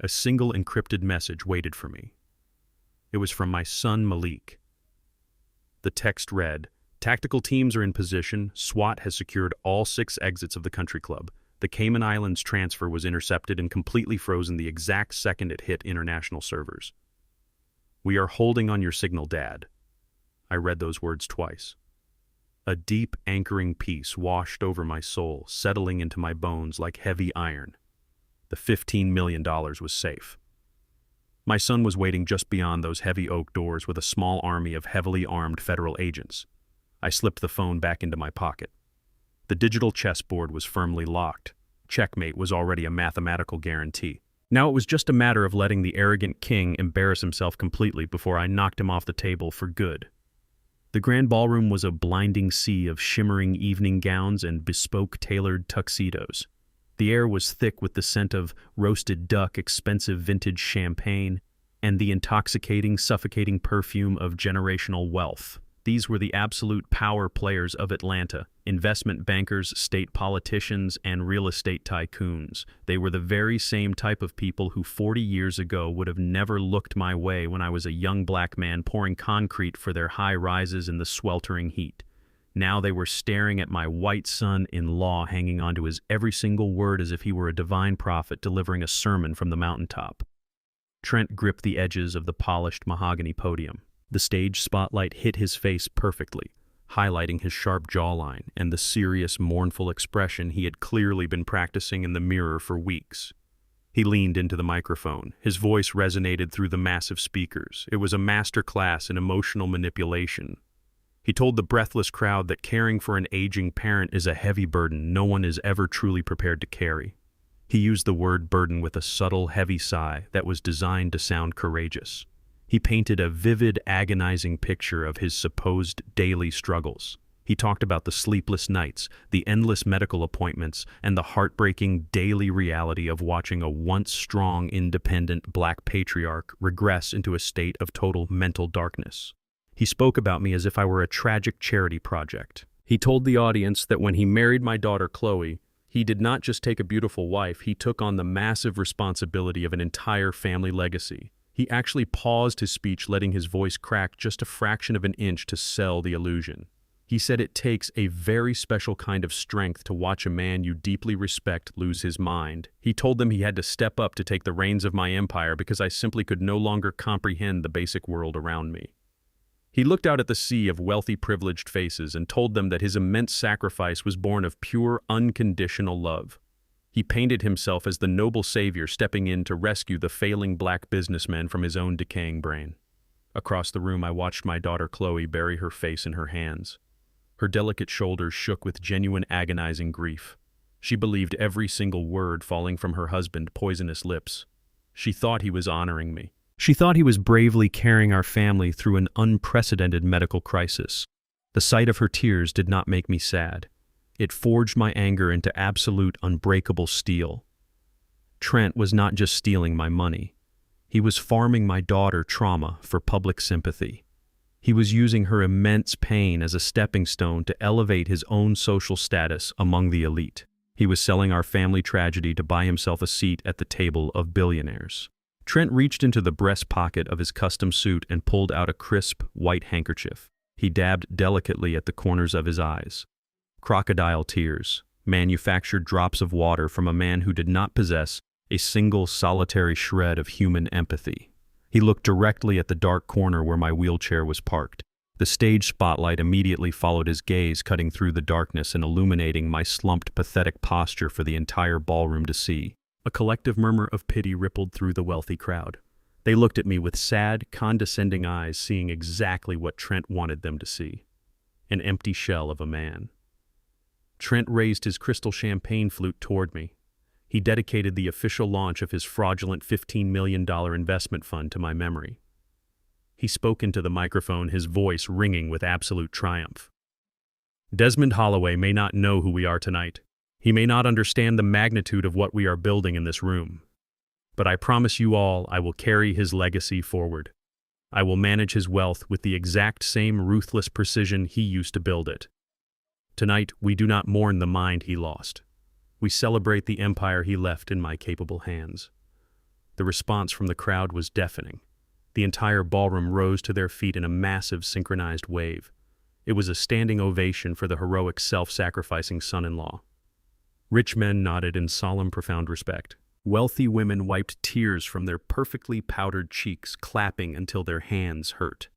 A single encrypted message waited for me. It was from my son, Malik. The text read, "Tactical teams are in position. SWAT has secured all 6 exits of the country club. The Cayman Islands transfer was intercepted and completely frozen the exact second it hit international servers. "We are holding on your signal, Dad." I read those words twice. A deep, anchoring peace washed over my soul, settling into my bones like heavy iron. The $15 million was safe. My son was waiting just beyond those heavy oak doors with a small army of heavily armed federal agents. I slipped the phone back into my pocket. The digital chessboard was firmly locked. Checkmate was already a mathematical guarantee. Now it was just a matter of letting the arrogant king embarrass himself completely before I knocked him off the table for good. The grand ballroom was a blinding sea of shimmering evening gowns and bespoke tailored tuxedos. The air was thick with the scent of roasted duck, expensive vintage champagne, and the intoxicating, suffocating perfume of generational wealth. These were the absolute power players of Atlanta: investment bankers, state politicians, and real estate tycoons. They were the very same type of people who 40 years ago would have never looked my way when I was a young black man pouring concrete for their high-rises in the sweltering heat. Now they were staring at my white son-in-law, hanging onto his every single word as if he were a divine prophet delivering a sermon from the mountaintop. Trent gripped the edges of the polished mahogany podium. The stage spotlight hit his face perfectly, highlighting his sharp jawline and the serious, mournful expression he had clearly been practicing in the mirror for weeks. He leaned into the microphone. His voice resonated through the massive speakers. It was a master class in emotional manipulation. He told the breathless crowd that caring for an aging parent is a heavy burden no one is ever truly prepared to carry. He used the word burden with a subtle, heavy sigh that was designed to sound courageous. He painted a vivid, agonizing picture of his supposed daily struggles. He talked about the sleepless nights, the endless medical appointments, and the heartbreaking daily reality of watching a once strong, independent black patriarch regress into a state of total mental darkness. He spoke about me as if I were a tragic charity project. He told the audience that when he married my daughter Kloe, he did not just take a beautiful wife, he took on the massive responsibility of an entire family legacy. He actually paused his speech, letting his voice crack just a fraction of an inch to sell the illusion. He said it takes a very special kind of strength to watch a man you deeply respect lose his mind. He told them he had to step up to take the reins of my empire because I simply could no longer comprehend the basic world around me. He looked out at the sea of wealthy, privileged faces and told them that his immense sacrifice was born of pure, unconditional love. He painted himself as the noble savior stepping in to rescue the failing black businessman from his own decaying brain. Across the room, I watched my daughter Kloe bury her face in her hands. Her delicate shoulders shook with genuine agonizing grief. She believed every single word falling from her husband's poisonous lips. She thought he was honoring me. She thought he was bravely carrying our family through an unprecedented medical crisis. The sight of her tears did not make me sad. It forged my anger into absolute, unbreakable steel. Trent was not just stealing my money. He was farming my daughter trauma for public sympathy. He was using her immense pain as a stepping stone to elevate his own social status among the elite. He was selling our family tragedy to buy himself a seat at the table of billionaires. Trent reached into the breast pocket of his custom suit and pulled out a crisp, white handkerchief. He dabbed delicately at the corners of his eyes. Crocodile tears, manufactured drops of water from a man who did not possess a single solitary shred of human empathy. He looked directly at the dark corner where my wheelchair was parked. The stage spotlight immediately followed his gaze, cutting through the darkness and illuminating my slumped, pathetic posture for the entire ballroom to see. A collective murmur of pity rippled through the wealthy crowd. They looked at me with sad, condescending eyes, seeing exactly what Trent wanted them to see: an empty shell of a man. Trent raised his crystal champagne flute toward me. He dedicated the official launch of his fraudulent $15 million investment fund to my memory. He spoke into the microphone, his voice ringing with absolute triumph. "Desmond Holloway may not know who we are tonight. He may not understand the magnitude of what we are building in this room. But I promise you all I will carry his legacy forward. I will manage his wealth with the exact same ruthless precision he used to build it. Tonight, we do not mourn the mind he lost. We celebrate the empire he left in my capable hands." The response from the crowd was deafening. The entire ballroom rose to their feet in a massive synchronized wave. It was a standing ovation for the heroic, self-sacrificing son-in-law. Rich men nodded in solemn, profound respect. Wealthy women wiped tears from their perfectly powdered cheeks, clapping until their hands hurt.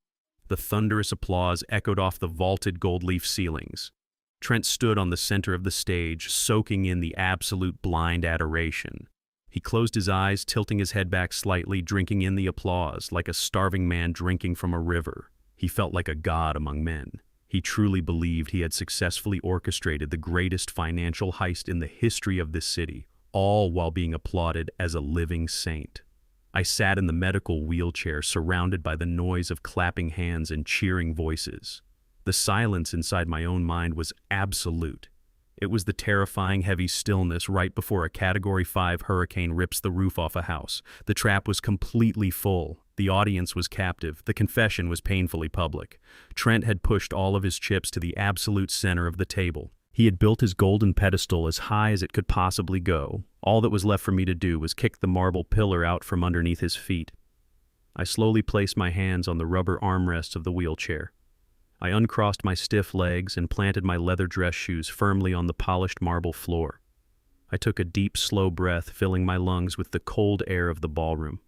The thunderous applause echoed off the vaulted gold-leaf ceilings. Trent stood on the center of the stage, soaking in the absolute blind adoration. He closed his eyes, tilting his head back slightly, drinking in the applause, like a starving man drinking from a river. He felt like a god among men. He truly believed he had successfully orchestrated the greatest financial heist in the history of this city, all while being applauded as a living saint. I sat in the medical wheelchair, surrounded by the noise of clapping hands and cheering voices. The silence inside my own mind was absolute. It was the terrifying heavy stillness right before a Category 5 hurricane rips the roof off a house. The trap was completely full. The audience was captive. The confession was painfully public. Trent had pushed all of his chips to the absolute center of the table. He had built his golden pedestal as high as it could possibly go. All that was left for me to do was kick the marble pillar out from underneath his feet. I slowly placed my hands on the rubber armrests of the wheelchair. I uncrossed my stiff legs and planted my leather dress shoes firmly on the polished marble floor. I took a deep, slow breath, filling my lungs with the cold air of the ballroom.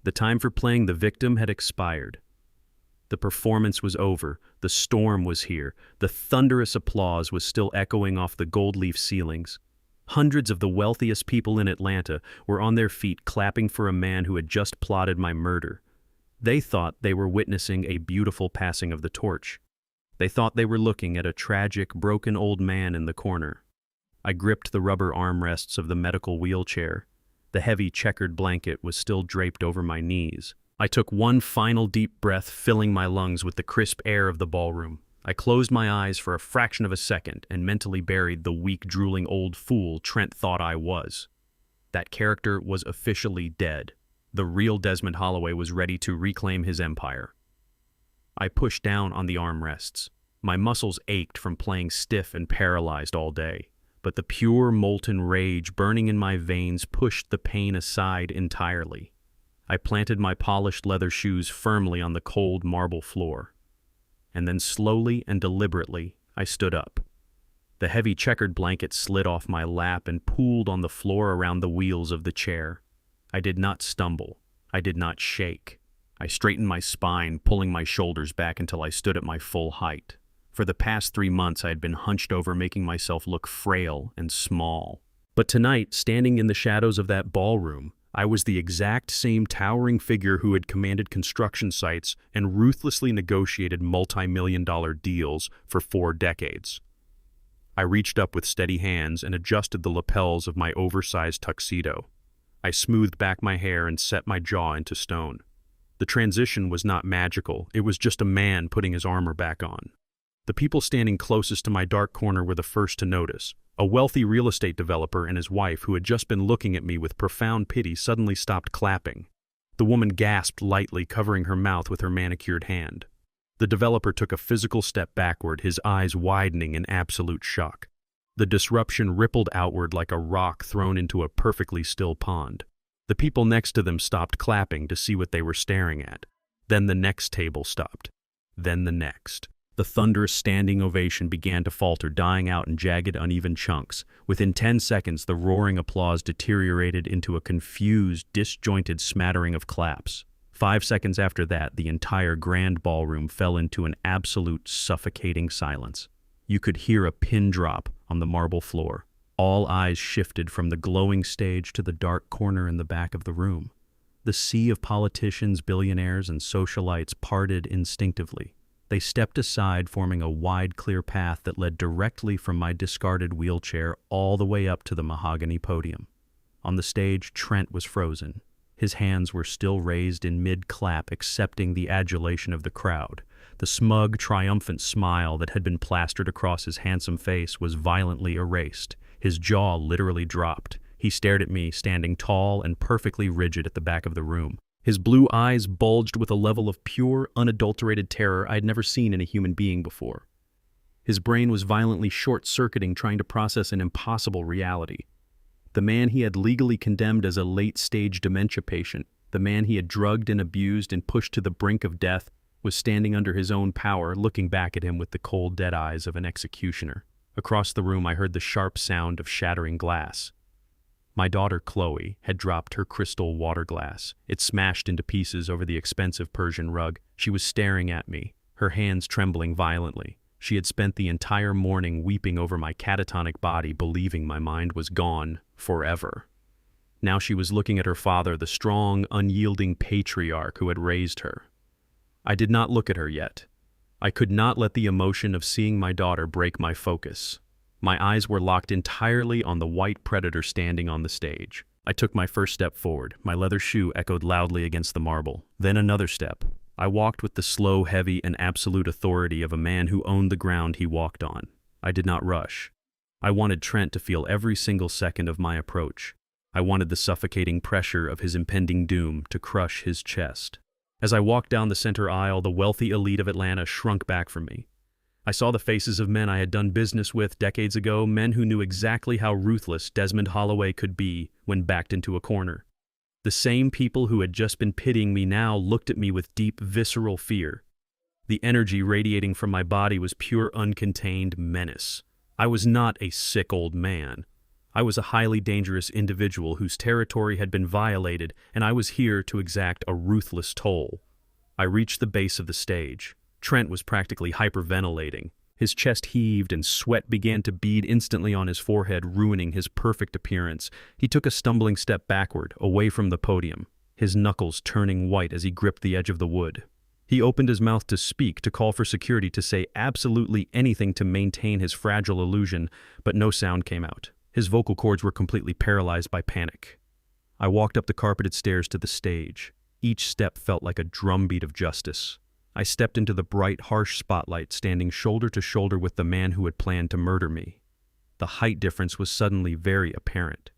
The time for playing the victim had expired. The performance was over. The storm was here. The thunderous applause was still echoing off the gold-leaf ceilings. Hundreds of the wealthiest people in Atlanta were on their feet clapping for a man who had just plotted my murder. They thought they were witnessing a beautiful passing of the torch. They thought they were looking at a tragic, broken old man in the corner. I gripped the rubber armrests of the medical wheelchair. The heavy checkered blanket was still draped over my knees. I took one final deep breath, filling my lungs with the crisp air of the ballroom. I closed my eyes for a fraction of a second and mentally buried the weak, drooling old fool Trent thought I was. That character was officially dead. The real Desmond Holloway was ready to reclaim his empire. I pushed down on the armrests. My muscles ached from playing stiff and paralyzed all day, but the pure, molten rage burning in my veins pushed the pain aside entirely. I planted my polished leather shoes firmly on the cold marble floor. And then slowly and deliberately, I stood up. The heavy checkered blanket slid off my lap and pooled on the floor around the wheels of the chair. I did not stumble. I did not shake. I straightened my spine, pulling my shoulders back until I stood at my full height. For the past 3 months, I had been hunched over, making myself look frail and small. But tonight, standing in the shadows of that ballroom, I was the exact same towering figure who had commanded construction sites and ruthlessly negotiated multi-million-dollar deals for 4 decades. I reached up with steady hands and adjusted the lapels of my oversized tuxedo. I smoothed back my hair and set my jaw into stone. The transition was not magical. It was just a man putting his armor back on. The people standing closest to my dark corner were the first to notice. A wealthy real estate developer and his wife, who had just been looking at me with profound pity, suddenly stopped clapping. The woman gasped lightly, covering her mouth with her manicured hand. The developer took a physical step backward, his eyes widening in absolute shock. The disruption rippled outward like a rock thrown into a perfectly still pond. The people next to them stopped clapping to see what they were staring at. Then the next table stopped. Then the next. The thunderous standing ovation began to falter, dying out in jagged, uneven chunks. Within 10 seconds, the roaring applause deteriorated into a confused, disjointed smattering of claps. 5 seconds after that, the entire grand ballroom fell into an absolute suffocating silence. You could hear a pin drop on the marble floor. All eyes shifted from the glowing stage to the dark corner in the back of the room. The sea of politicians, billionaires, and socialites parted instinctively. They stepped aside, forming a wide, clear path that led directly from my discarded wheelchair all the way up to the mahogany podium. On the stage, Trent was frozen. His hands were still raised in mid-clap, accepting the adulation of the crowd. The smug, triumphant smile that had been plastered across his handsome face was violently erased. His jaw literally dropped. He stared at me, standing tall and perfectly rigid at the back of the room. His blue eyes bulged with a level of pure, unadulterated terror I had never seen in a human being before. His brain was violently short-circuiting, trying to process an impossible reality. The man he had legally condemned as a late-stage dementia patient, the man he had drugged and abused and pushed to the brink of death, was standing under his own power, looking back at him with the cold, dead eyes of an executioner. Across the room I heard the sharp sound of shattering glass. My daughter Kloe had dropped her crystal water glass. It smashed into pieces over the expensive Persian rug. She was staring at me, her hands trembling violently. She had spent the entire morning weeping over my catatonic body, believing my mind was gone forever. Now she was looking at her father, the strong, unyielding patriarch who had raised her. I did not look at her yet. I could not let the emotion of seeing my daughter break my focus. My eyes were locked entirely on the white predator standing on the stage. I took my first step forward. My leather shoe echoed loudly against the marble. Then another step. I walked with the slow, heavy, and absolute authority of a man who owned the ground he walked on. I did not rush. I wanted Trent to feel every single second of my approach. I wanted the suffocating pressure of his impending doom to crush his chest. As I walked down the center aisle, the wealthy elite of Atlanta shrunk back from me. I saw the faces of men I had done business with decades ago, men who knew exactly how ruthless Desmond Holloway could be when backed into a corner. The same people who had just been pitying me now looked at me with deep, visceral fear. The energy radiating from my body was pure, uncontained menace. I was not a sick old man. I was a highly dangerous individual whose territory had been violated, and I was here to exact a ruthless toll. I reached the base of the stage. Trent was practically hyperventilating. His chest heaved and sweat began to bead instantly on his forehead, ruining his perfect appearance. He took a stumbling step backward, away from the podium, his knuckles turning white as he gripped the edge of the wood. He opened his mouth to speak, to call for security, to say absolutely anything to maintain his fragile illusion, but no sound came out. His vocal cords were completely paralyzed by panic. I walked up the carpeted stairs to the stage. Each step felt like a drumbeat of justice. I stepped into the bright, harsh spotlight, standing shoulder to shoulder with the man who had planned to murder me. The height difference was suddenly very apparent.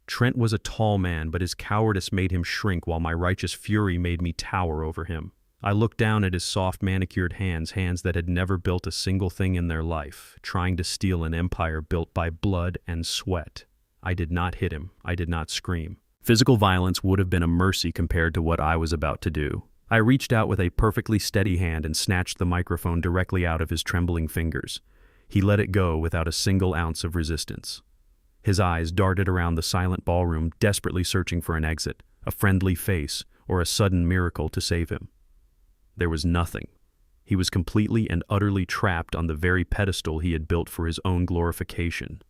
Trent was a tall man, but his cowardice made him shrink, while my righteous fury made me tower over him. I looked down at his soft, manicured hands that had never built a single thing in their life, trying to steal an empire built by blood and sweat. I did not hit him. I did not scream. Physical violence would have been a mercy compared to what I was about to do. I reached out with a perfectly steady hand and snatched the microphone directly out of his trembling fingers. He let it go without a single ounce of resistance. His eyes darted around the silent ballroom, desperately searching for an exit, a friendly face, or a sudden miracle to save him. There was nothing. He was completely and utterly trapped on the very pedestal he had built for his own glorification.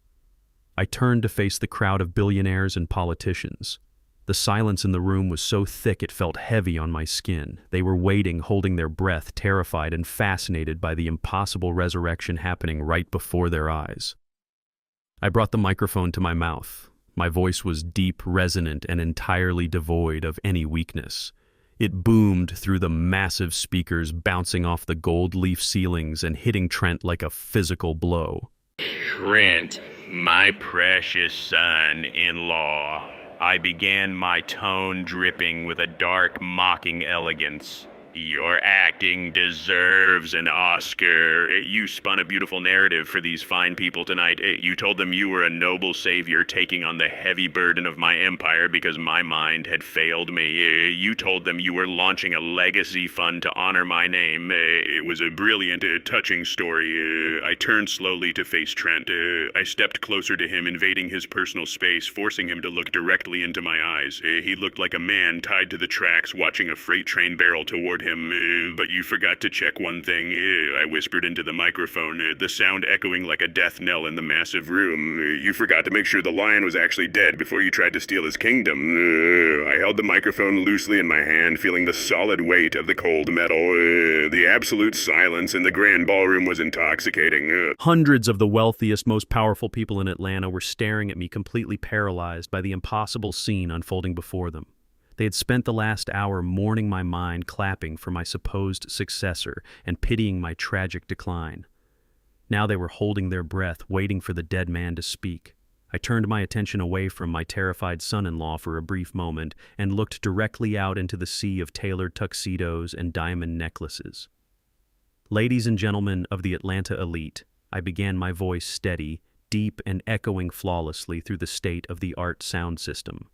I turned to face the crowd of billionaires and politicians. The silence in the room was so thick it felt heavy on my skin. They were waiting, holding their breath, terrified and fascinated by the impossible resurrection happening right before their eyes. I brought the microphone to my mouth. My voice was deep, resonant, and entirely devoid of any weakness. It boomed through the massive speakers, bouncing off the gold leaf ceilings and hitting Trent like a physical blow. Trent, my precious son-in-law. I began, my tone dripping with a dark, mocking elegance. Your acting deserves an Oscar. You spun a beautiful narrative for these fine people tonight. You told them you were a noble savior taking on the heavy burden of my empire because my mind had failed me. You told them you were launching a legacy fund to honor my name. It was a brilliant, touching story. I turned slowly to face Trent. I stepped closer to him, invading his personal space, forcing him to look directly into my eyes. He looked like a man tied to the tracks, watching a freight train barrel toward him, but you forgot to check one thing. I whispered into the microphone, the sound echoing like a death knell in the massive room. You forgot to make sure the lion was actually dead before you tried to steal his kingdom. I held the microphone loosely in my hand, feeling the solid weight of the cold metal. The absolute silence in the grand ballroom was intoxicating. Hundreds of the wealthiest, most powerful people in Atlanta were staring at me, completely paralyzed by the impossible scene unfolding before them. They had spent the last hour mourning my mind, clapping for my supposed successor, and pitying my tragic decline. Now they were holding their breath, waiting for the dead man to speak. I turned my attention away from my terrified son-in-law for a brief moment and looked directly out into the sea of tailored tuxedos and diamond necklaces. Ladies and gentlemen of the Atlanta elite, I began, my voice steady, deep, and echoing flawlessly through the state-of-the-art sound system.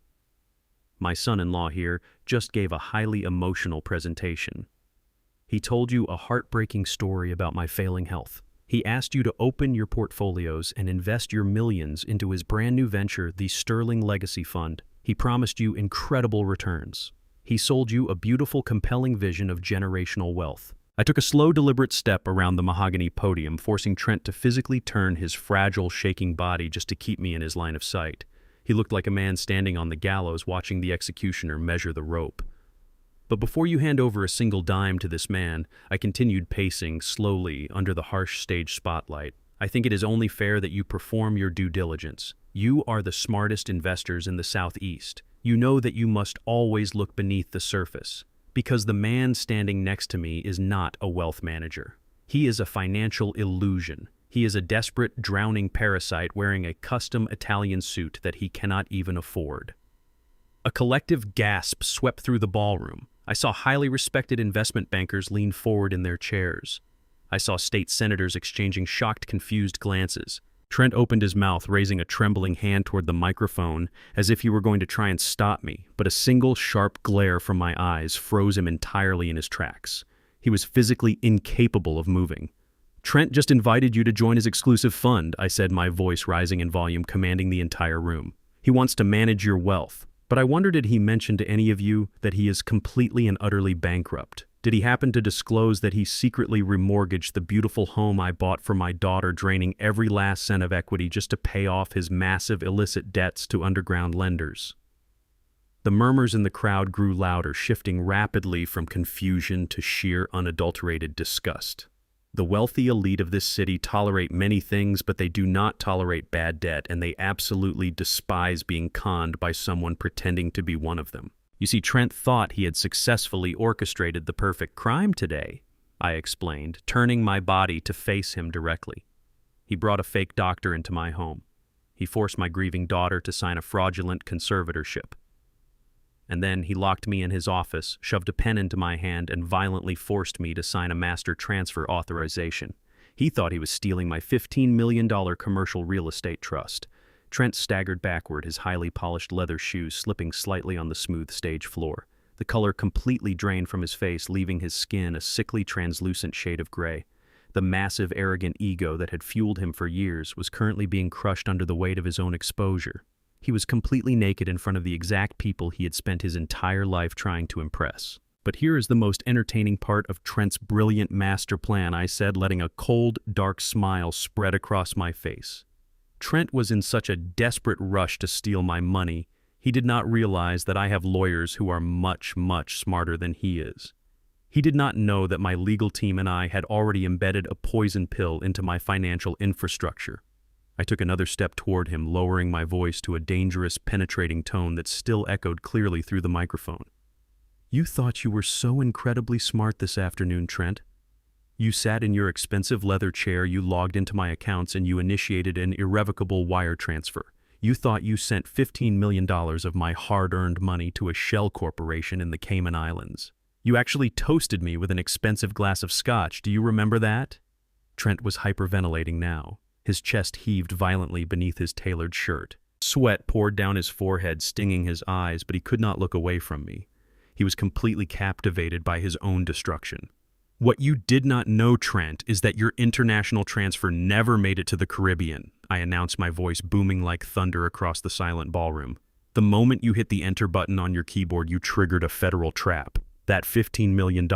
My son-in-law here just gave a highly emotional presentation. He told you a heartbreaking story about my failing health, He asked you to open your portfolios and invest your millions into his brand new venture, the Sterling Legacy Fund. He promised you incredible returns. He sold you a beautiful, compelling vision of generational wealth. I took a slow, deliberate step around the mahogany podium, forcing Trent to physically turn his fragile, shaking body just to keep me in his line of sight. He looked like a man standing on the gallows watching the executioner measure the rope. But before you hand over a single dime to this man, I continued pacing slowly under the harsh stage spotlight. I think it is only fair that you perform your due diligence. You are the smartest investors in the Southeast. You know that you must always look beneath the surface, because the man standing next to me is not a wealth manager. He is a financial illusion. He is a desperate, drowning parasite wearing a custom Italian suit that he cannot even afford. A collective gasp swept through the ballroom. I saw highly respected investment bankers lean forward in their chairs. I saw state senators exchanging shocked, confused glances. Trent opened his mouth, raising a trembling hand toward the microphone, as if he were going to try and stop me, but a single sharp glare from my eyes froze him entirely in his tracks. He was physically incapable of moving. "Trent just invited you to join his exclusive fund," I said, my voice rising in volume, commanding the entire room. "He wants to manage your wealth. But I wonder, did he mention to any of you that he is completely and utterly bankrupt? Did he happen to disclose that he secretly remortgaged the beautiful home I bought for my daughter, draining every last cent of equity just to pay off his massive illicit debts to underground lenders?" The murmurs in the crowd grew louder, shifting rapidly from confusion to sheer, unadulterated disgust. The wealthy elite of this city tolerate many things, but they do not tolerate bad debt, and they absolutely despise being conned by someone pretending to be one of them. You see, Trent thought he had successfully orchestrated the perfect crime today, I explained, turning my body to face him directly. He brought a fake doctor into my home. He forced my grieving daughter to sign a fraudulent conservatorship. And then he locked me in his office, shoved a pen into my hand, and violently forced me to sign a master transfer authorization. He thought he was stealing my $15 million commercial real estate trust. Trent staggered backward, his highly polished leather shoes slipping slightly on the smooth stage floor. The color completely drained from his face, leaving his skin a sickly translucent shade of gray. The massive, arrogant ego that had fueled him for years was currently being crushed under the weight of his own exposure. He was completely naked in front of the exact people he had spent his entire life trying to impress. "But here is the most entertaining part of Trent's brilliant master plan," I said, letting a cold, dark smile spread across my face. Trent was in such a desperate rush to steal my money, he did not realize that I have lawyers who are much, much smarter than he is. He did not know that my legal team and I had already embedded a poison pill into my financial infrastructure. I took another step toward him, lowering my voice to a dangerous, penetrating tone that still echoed clearly through the microphone. "You thought you were so incredibly smart this afternoon, Trent. You sat in your expensive leather chair, you logged into my accounts, and you initiated an irrevocable wire transfer. You thought you sent $15 million of my hard-earned money to a shell corporation in the Cayman Islands. You actually toasted me with an expensive glass of scotch. Do you remember that?" Trent was hyperventilating now. His chest heaved violently beneath his tailored shirt. Sweat poured down his forehead, stinging his eyes, but he could not look away from me. He was completely captivated by his own destruction. "What you did not know, Trent, is that your international transfer never made it to the Caribbean," I announced, my voice booming like thunder across the silent ballroom. "The moment you hit the enter button on your keyboard, you triggered a federal trap. That $15 million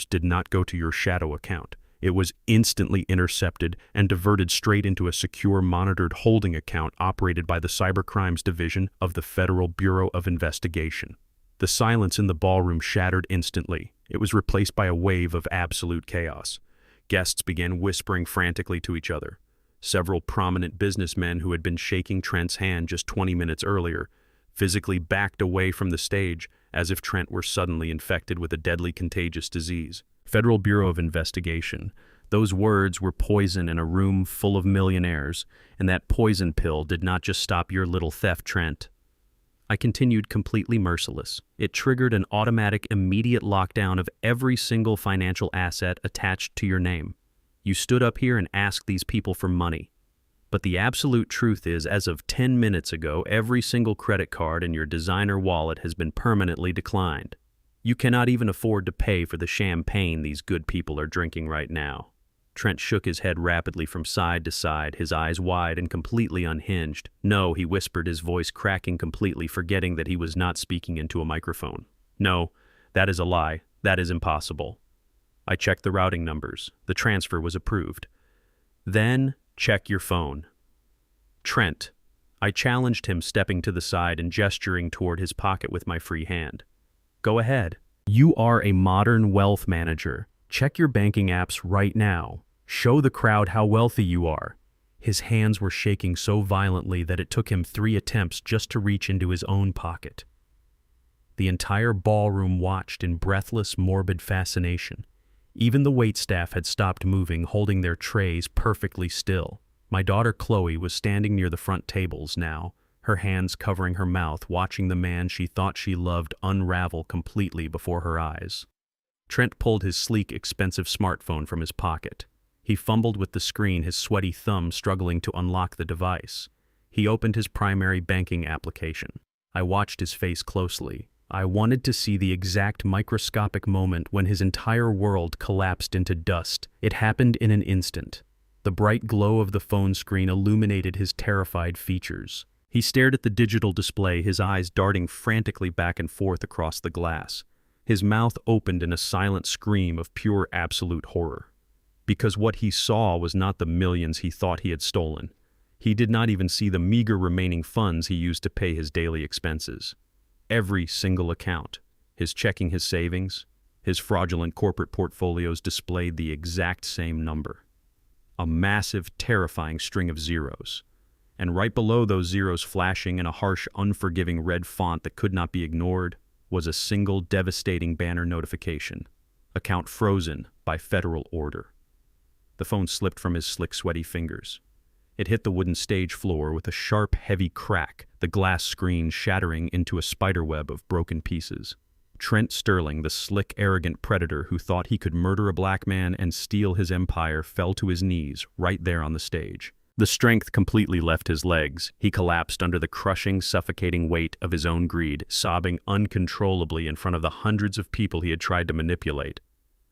did not go to your shadow account. It was instantly intercepted and diverted straight into a secure, monitored holding account operated by the Cybercrimes Division of the Federal Bureau of Investigation." The silence in the ballroom shattered instantly. It was replaced by a wave of absolute chaos. Guests began whispering frantically to each other. Several prominent businessmen who had been shaking Trent's hand just 20 minutes earlier physically backed away from the stage as if Trent were suddenly infected with a deadly contagious disease. Federal Bureau of Investigation. Those words were poison in a room full of millionaires, and that poison pill did not just stop your little theft, Trent. I continued, completely merciless. It triggered an automatic, immediate lockdown of every single financial asset attached to your name. You stood up here and asked these people for money. But the absolute truth is, as of 10 minutes ago, every single credit card in your designer wallet has been permanently declined. You cannot even afford to pay for the champagne these good people are drinking right now. Trent shook his head rapidly from side to side, his eyes wide and completely unhinged. "No," he whispered, his voice cracking completely, forgetting that he was not speaking into a microphone. "No, that is a lie. That is impossible." I checked the routing numbers. The transfer was approved. "Then check your phone." "Trent." I challenged him, stepping to the side and gesturing toward his pocket with my free hand. "Go ahead. You are a modern wealth manager. Check your banking apps right now. Show the crowd how wealthy you are." His hands were shaking so violently that it took him 3 attempts just to reach into his own pocket. The entire ballroom watched in breathless, morbid fascination. Even the waitstaff had stopped moving, holding their trays perfectly still. My daughter Kloe was standing near the front tables now, her hands covering her mouth, watching the man she thought she loved unravel completely before her eyes. Trent pulled his sleek, expensive smartphone from his pocket. He fumbled with the screen, his sweaty thumb struggling to unlock the device. He opened his primary banking application. I watched his face closely. I wanted to see the exact microscopic moment when his entire world collapsed into dust. It happened in an instant. The bright glow of the phone screen illuminated his terrified features. He stared at the digital display, his eyes darting frantically back and forth across the glass. His mouth opened in a silent scream of pure absolute horror. Because what he saw was not the millions he thought he had stolen. He did not even see the meager remaining funds he used to pay his daily expenses. Every single account, his checking, his savings, his fraudulent corporate portfolios displayed the exact same number. A massive, terrifying string of zeros. And right below those zeros, flashing in a harsh, unforgiving red font that could not be ignored, was a single devastating banner notification. Account frozen by federal order. The phone slipped from his slick, sweaty fingers. It hit the wooden stage floor with a sharp, heavy crack, the glass screen shattering into a spiderweb of broken pieces. Trent Sterling, the slick, arrogant predator who thought he could murder a black man and steal his empire, fell to his knees right there on the stage. The strength completely left his legs. He collapsed under the crushing, suffocating weight of his own greed, sobbing uncontrollably in front of the hundreds of people he had tried to manipulate.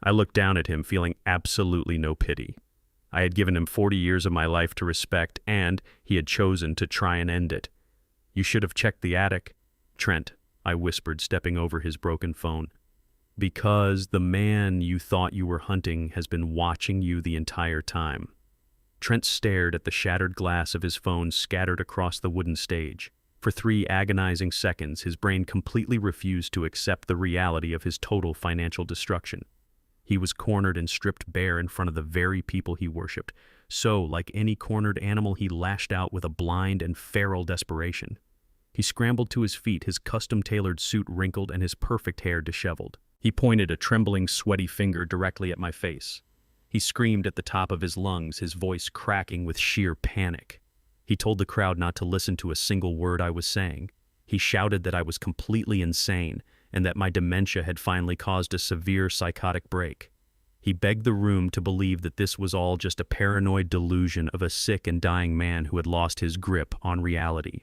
I looked down at him, feeling absolutely no pity. I had given him 40 years of my life to respect, and he had chosen to try and end it. "You should have checked the attic." "Trent," I whispered, stepping over his broken phone. "Because the man you thought you were hunting has been watching you the entire time." Trent stared at the shattered glass of his phone scattered across the wooden stage. For 3 agonizing seconds, his brain completely refused to accept the reality of his total financial destruction. He was cornered and stripped bare in front of the very people he worshipped. So, like any cornered animal, he lashed out with a blind and feral desperation. He scrambled to his feet, his custom-tailored suit wrinkled and his perfect hair disheveled. He pointed a trembling, sweaty finger directly at my face. He screamed at the top of his lungs, his voice cracking with sheer panic. He told the crowd not to listen to a single word I was saying. He shouted that I was completely insane and that my dementia had finally caused a severe psychotic break. He begged the room to believe that this was all just a paranoid delusion of a sick and dying man who had lost his grip on reality.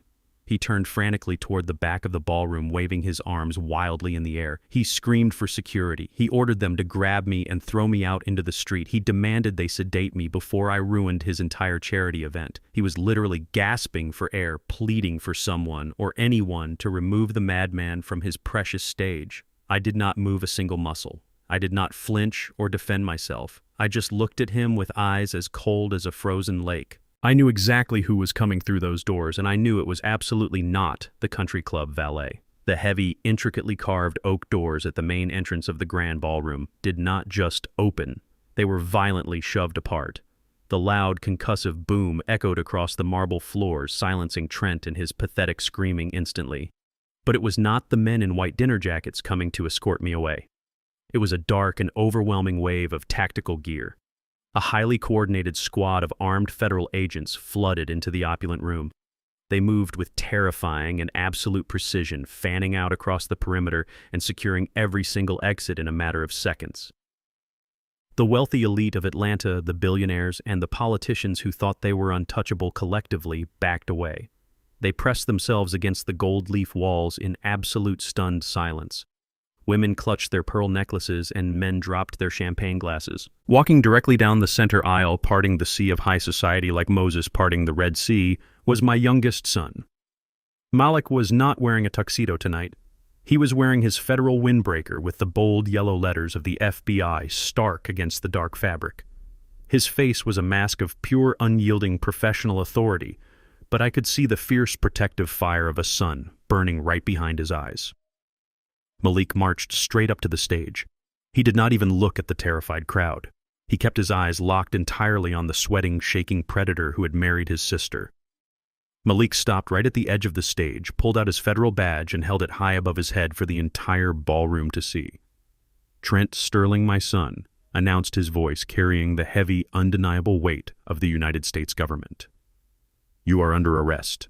He turned frantically toward the back of the ballroom, waving his arms wildly in the air. He screamed for security. He ordered them to grab me and throw me out into the street. He demanded they sedate me before I ruined his entire charity event. He was literally gasping for air, pleading for someone or anyone to remove the madman from his precious stage. I did not move a single muscle. I did not flinch or defend myself. I just looked at him with eyes as cold as a frozen lake. I knew exactly who was coming through those doors, and I knew it was absolutely not the country club valet. The heavy, intricately carved oak doors at the main entrance of the grand ballroom did not just open. They were violently shoved apart. The loud, concussive boom echoed across the marble floors, silencing Trent and his pathetic screaming instantly. But it was not the men in white dinner jackets coming to escort me away. It was a dark and overwhelming wave of tactical gear. A highly coordinated squad of armed federal agents flooded into the opulent room. They moved with terrifying and absolute precision, fanning out across the perimeter and securing every single exit in a matter of seconds. The wealthy elite of Atlanta, the billionaires, and the politicians who thought they were untouchable collectively backed away. They pressed themselves against the gold leaf walls in absolute stunned silence. Women clutched their pearl necklaces and men dropped their champagne glasses. Walking directly down the center aisle, parting the sea of high society like Moses parting the Red Sea, was my youngest son. Malik was not wearing a tuxedo tonight. He was wearing his federal windbreaker with the bold yellow letters of the FBI stark against the dark fabric. His face was a mask of pure, unyielding professional authority, but I could see the fierce protective fire of a sun burning right behind his eyes. Malik marched straight up to the stage. He did not even look at the terrified crowd. He kept his eyes locked entirely on the sweating, shaking predator who had married his sister. Malik stopped right at the edge of the stage, pulled out his federal badge, and held it high above his head for the entire ballroom to see. Trent Sterling, my son, announced, his voice carrying the heavy, undeniable weight of the United States government. You are under arrest.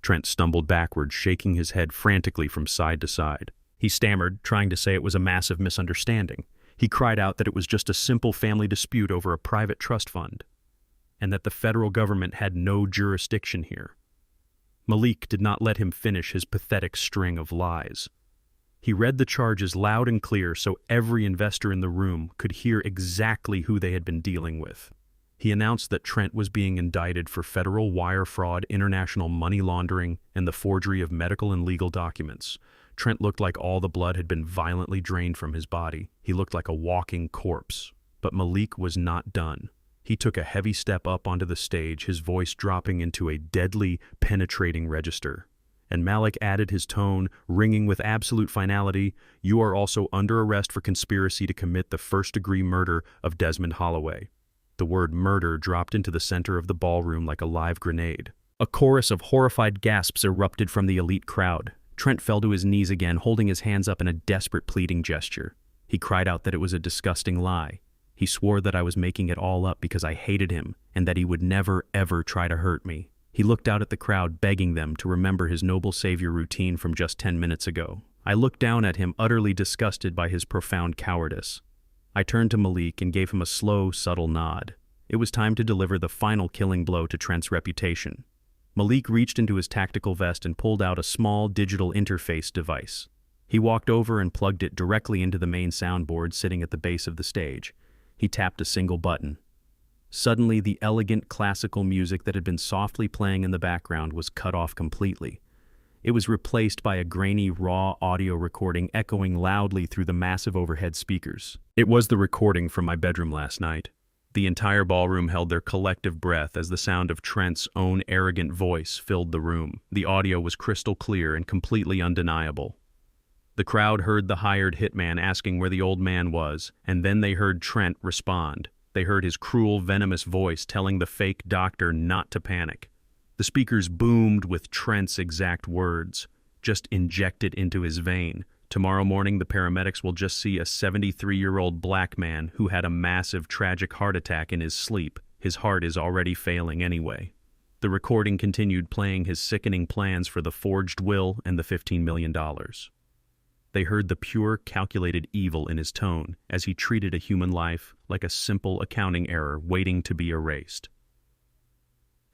Trent stumbled backward, shaking his head frantically from side to side. He stammered, trying to say it was a massive misunderstanding. He cried out that it was just a simple family dispute over a private trust fund, and that the federal government had no jurisdiction here. Malik did not let him finish his pathetic string of lies. He read the charges loud and clear so every investor in the room could hear exactly who they had been dealing with. He announced that Trent was being indicted for federal wire fraud, international money laundering, and the forgery of medical and legal documents. Trent looked like all the blood had been violently drained from his body. He looked like a walking corpse. But Malik was not done. He took a heavy step up onto the stage, his voice dropping into a deadly, penetrating register. And Malik added his tone, ringing with absolute finality, "You are also under arrest for conspiracy to commit the first-degree murder of Desmond Holloway." The word murder dropped into the center of the ballroom like a live grenade. A chorus of horrified gasps erupted from the elite crowd. Trent fell to his knees again, holding his hands up in a desperate pleading gesture. He cried out that it was a disgusting lie. He swore that I was making it all up because I hated him and that he would never, ever try to hurt me. He looked out at the crowd, begging them to remember his noble savior routine from just 10 minutes ago. I looked down at him, utterly disgusted by his profound cowardice. I turned to Malik and gave him a slow, subtle nod. It was time to deliver the final killing blow to Trent's reputation. Malik reached into his tactical vest and pulled out a small digital interface device. He walked over and plugged it directly into the main soundboard sitting at the base of the stage. He tapped a single button. Suddenly, the elegant classical music that had been softly playing in the background was cut off completely. It was replaced by a grainy, raw audio recording echoing loudly through the massive overhead speakers. It was the recording from my bedroom last night. The entire ballroom held their collective breath as the sound of Trent's own arrogant voice filled the room. The audio was crystal clear and completely undeniable. The crowd heard the hired hitman asking where the old man was, and then they heard Trent respond. They heard his cruel, venomous voice telling the fake doctor not to panic. The speakers boomed with Trent's exact words, just injected into his vein. Tomorrow morning, the paramedics will just see a 73-year-old black man who had a massive, tragic heart attack in his sleep. His heart is already failing anyway. The recording continued playing his sickening plans for the forged will and the $15 million. They heard the pure, calculated evil in his tone as he treated a human life like a simple accounting error waiting to be erased.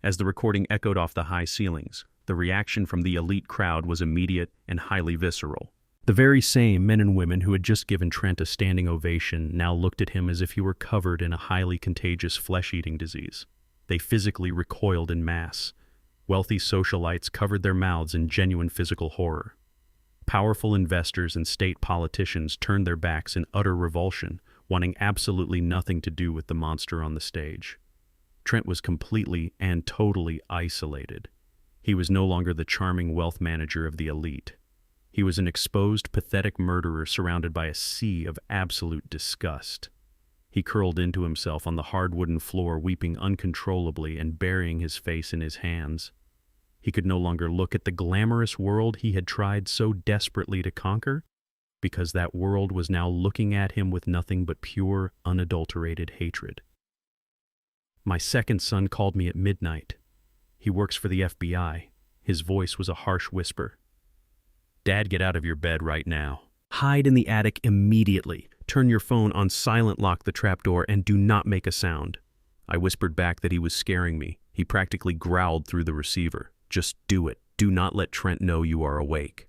As the recording echoed off the high ceilings, the reaction from the elite crowd was immediate and highly visceral. The very same men and women who had just given Trent a standing ovation now looked at him as if he were covered in a highly contagious flesh-eating disease. They physically recoiled in mass. Wealthy socialites covered their mouths in genuine physical horror. Powerful investors and state politicians turned their backs in utter revulsion, wanting absolutely nothing to do with the monster on the stage. Trent was completely and totally isolated. He was no longer the charming wealth manager of the elite. He was an exposed, pathetic murderer surrounded by a sea of absolute disgust. He curled into himself on the hard wooden floor, weeping uncontrollably and burying his face in his hands. He could no longer look at the glamorous world he had tried so desperately to conquer, because that world was now looking at him with nothing but pure, unadulterated hatred. My second son called me at midnight. He works for the FBI. His voice was a harsh whisper. Dad, get out of your bed right now. Hide in the attic immediately. Turn your phone on silent, lock the trapdoor, and do not make a sound. I whispered back that he was scaring me. He practically growled through the receiver. Just do it. Do not let Trent know you are awake.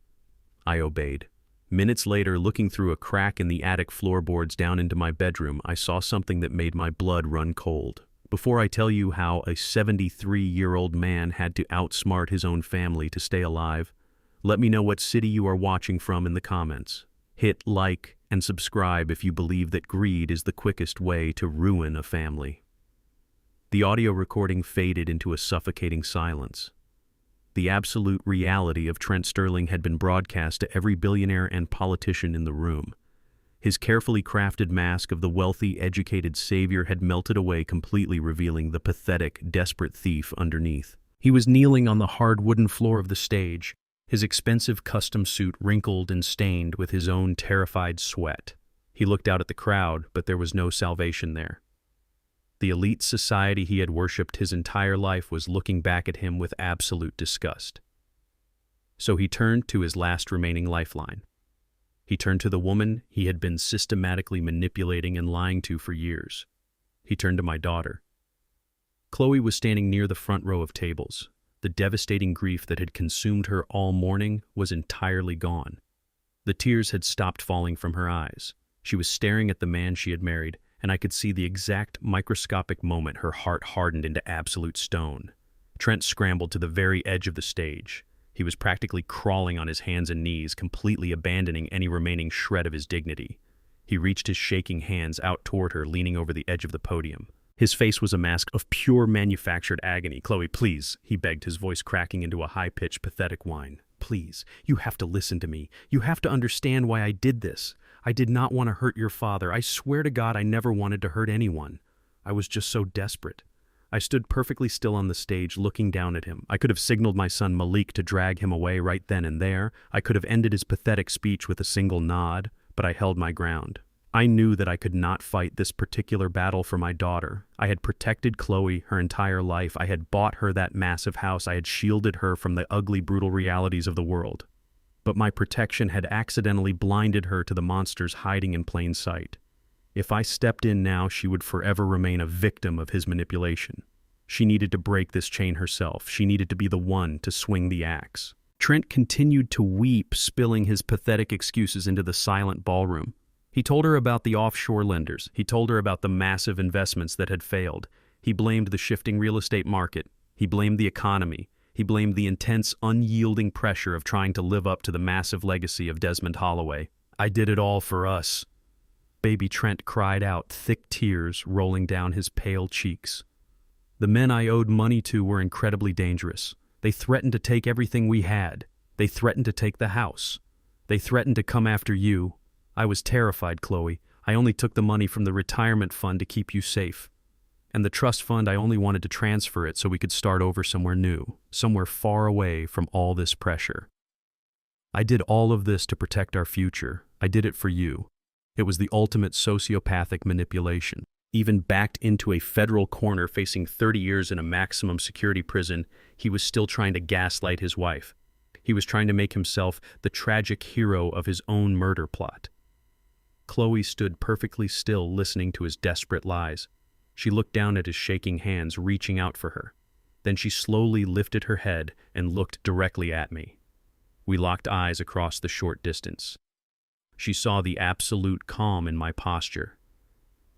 I obeyed. Minutes later, looking through a crack in the attic floorboards down into my bedroom, I saw something that made my blood run cold. Before I tell you how a 73-year-old man had to outsmart his own family to stay alive, let me know what city you are watching from in the comments. Hit like and subscribe if you believe that greed is the quickest way to ruin a family. The audio recording faded into a suffocating silence. The absolute reality of Trent Sterling had been broadcast to every billionaire and politician in the room. His carefully crafted mask of the wealthy, educated savior had melted away, completely revealing the pathetic, desperate thief underneath. He was kneeling on the hard wooden floor of the stage, his expensive custom suit wrinkled and stained with his own terrified sweat. He looked out at the crowd, but there was no salvation there. The elite society he had worshipped his entire life was looking back at him with absolute disgust. So he turned to his last remaining lifeline. He turned to the woman he had been systematically manipulating and lying to for years. He turned to my daughter. Kloe was standing near the front row of tables. The devastating grief that had consumed her all morning was entirely gone. The tears had stopped falling from her eyes. She was staring at the man she had married, and I could see the exact microscopic moment her heart hardened into absolute stone. Trent scrambled to the very edge of the stage. He was practically crawling on his hands and knees, completely abandoning any remaining shred of his dignity. He reached his shaking hands out toward her, leaning over the edge of the podium. His face was a mask of pure manufactured agony. "Kloe, please," he begged, his voice cracking into a high-pitched, pathetic whine. "Please, you have to listen to me. You have to understand why I did this. I did not want to hurt your father. I swear to God I never wanted to hurt anyone. I was just so desperate." I stood perfectly still on the stage, looking down at him. I could have signaled my son Malik to drag him away right then and there. I could have ended his pathetic speech with a single nod, but I held my ground. I knew that I could not fight this particular battle for my daughter. I had protected Kloe her entire life. I had bought her that massive house. I had shielded her from the ugly, brutal realities of the world. But my protection had accidentally blinded her to the monsters hiding in plain sight. If I stepped in now, she would forever remain a victim of his manipulation. She needed to break this chain herself. She needed to be the one to swing the axe. Trent continued to weep, spilling his pathetic excuses into the silent ballroom. He told her about the offshore lenders. He told her about the massive investments that had failed. He blamed the shifting real estate market. He blamed the economy. He blamed the intense, unyielding pressure of trying to live up to the massive legacy of Desmond Holloway. "I did it all for us." Baby Trent cried out, thick tears rolling down his pale cheeks. "The men I owed money to were incredibly dangerous. They threatened to take everything we had. They threatened to take the house. They threatened to come after you. I was terrified, Kloe. I only took the money from the retirement fund to keep you safe. And the trust fund, I only wanted to transfer it so we could start over somewhere new, somewhere far away from all this pressure. I did all of this to protect our future. I did it for you. It was the ultimate sociopathic manipulation." Even backed into a federal corner facing 30 years in a maximum security prison, he was still trying to gaslight his wife. He was trying to make himself the tragic hero of his own murder plot. Kloe stood perfectly still, listening to his desperate lies. She looked down at his shaking hands, reaching out for her. Then she slowly lifted her head and looked directly at me. We locked eyes across the short distance. She saw the absolute calm in my posture.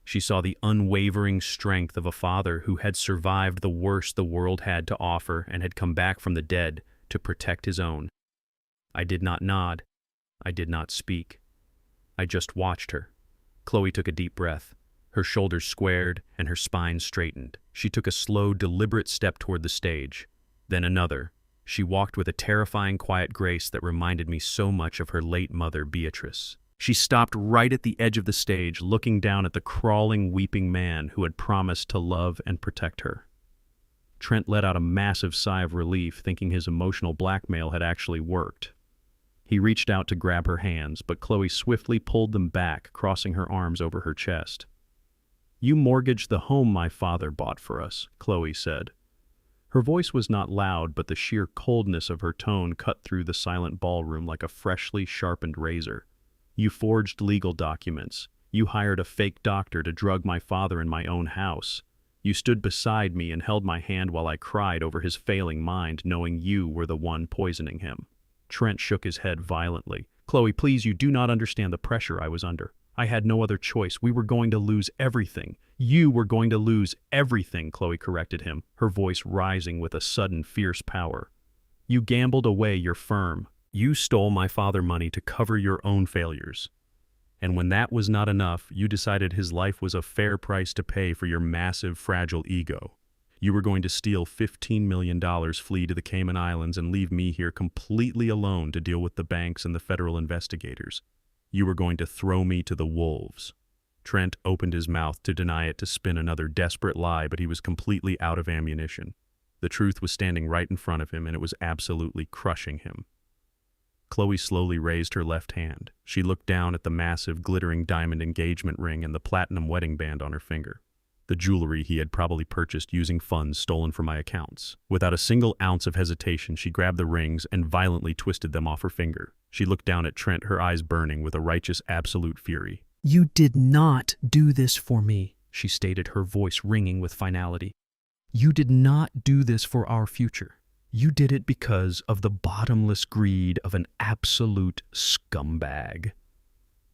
She saw the unwavering strength of a father who had survived the worst the world had to offer and had come back from the dead to protect his own. I did not nod. I did not speak. I just watched her. Kloe took a deep breath. Her shoulders squared and her spine straightened. She took a slow, deliberate step toward the stage. Then another. She walked with a terrifying, quiet grace that reminded me so much of her late mother, Beatrice. She stopped right at the edge of the stage, looking down at the crawling, weeping man who had promised to love and protect her. Trent let out a massive sigh of relief, thinking his emotional blackmail had actually worked. He reached out to grab her hands, but Kloe swiftly pulled them back, crossing her arms over her chest. "You mortgaged the home my father bought for us," Kloe said. Her voice was not loud, but the sheer coldness of her tone cut through the silent ballroom like a freshly sharpened razor. "You forged legal documents. You hired a fake doctor to drug my father in my own house. You stood beside me and held my hand while I cried over his failing mind, knowing you were the one poisoning him." Trent shook his head violently. Kloe, please, you do not understand the pressure I was under. I had no other choice. We were going to lose everything. You were going to lose everything, Kloe corrected him, her voice rising with a sudden fierce power. You gambled away your firm. You stole my father money to cover your own failures. And when that was not enough, you decided his life was a fair price to pay for your massive, fragile ego. You were going to steal $15 million, flee to the Cayman Islands, and leave me here completely alone to deal with the banks and the federal investigators. You were going to throw me to the wolves. Trent opened his mouth to deny it, to spin another desperate lie, but he was completely out of ammunition. The truth was standing right in front of him, and it was absolutely crushing him. Kloe slowly raised her left hand. She looked down at the massive, glittering diamond engagement ring and the platinum wedding band on her finger. The jewelry he had probably purchased using funds stolen from my accounts. Without a single ounce of hesitation, she grabbed the rings and violently twisted them off her finger. She looked down at Trent, her eyes burning with a righteous, absolute fury. You did not do this for me, she stated, her voice ringing with finality. You did not do this for our future. You did it because of the bottomless greed of an absolute scumbag.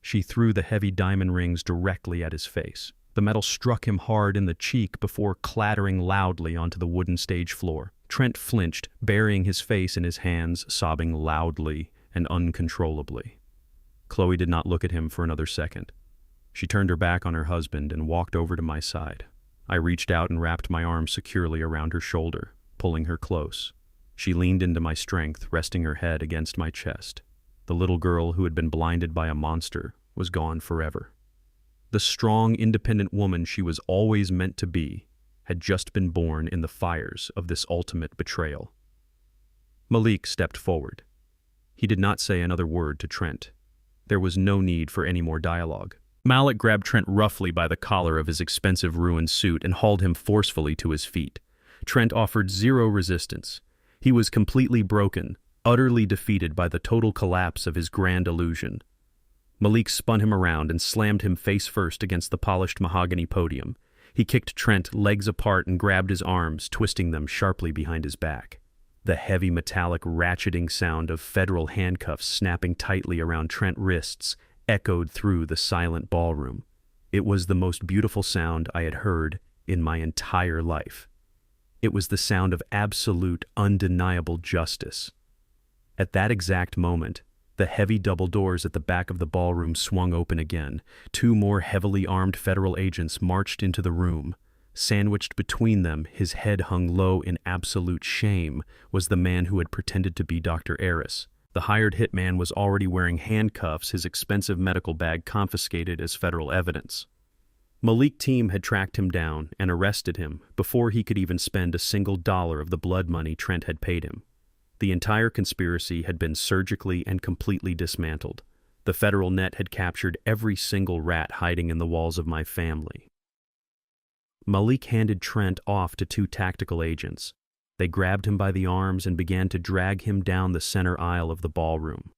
She threw the heavy diamond rings directly at his face. The metal struck him hard in the cheek before clattering loudly onto the wooden stage floor. Trent flinched, burying his face in his hands, sobbing loudly and uncontrollably. Kloe did not look at him for another second. She turned her back on her husband and walked over to my side. I reached out and wrapped my arm securely around her shoulder, pulling her close. She leaned into my strength, resting her head against my chest. The little girl who had been blinded by a monster was gone forever. The strong, independent woman she was always meant to be had just been born in the fires of this ultimate betrayal. Malik stepped forward. He did not say another word to Trent. There was no need for any more dialogue. Malik grabbed Trent roughly by the collar of his expensive ruined suit and hauled him forcefully to his feet. Trent offered zero resistance. He was completely broken, utterly defeated by the total collapse of his grand illusion. Malik spun him around and slammed him face first against the polished mahogany podium. He kicked Trent legs apart and grabbed his arms, twisting them sharply behind his back. The heavy metallic ratcheting sound of federal handcuffs snapping tightly around Trent's wrists echoed through the silent ballroom. It was the most beautiful sound I had heard in my entire life. It was the sound of absolute, undeniable justice. At that exact moment, the heavy double doors at the back of the ballroom swung open again. 2 more heavily armed federal agents marched into the room. Sandwiched between them, his head hung low in absolute shame, was the man who had pretended to be Dr. Eris. The hired hitman was already wearing handcuffs, his expensive medical bag confiscated as federal evidence. Malik's team had tracked him down and arrested him before he could even spend a single dollar of the blood money Trent had paid him. The entire conspiracy had been surgically and completely dismantled. The federal net had captured every single rat hiding in the walls of my family. Malik handed Trent off to 2 tactical agents. They grabbed him by the arms and began to drag him down the center aisle of the ballroom.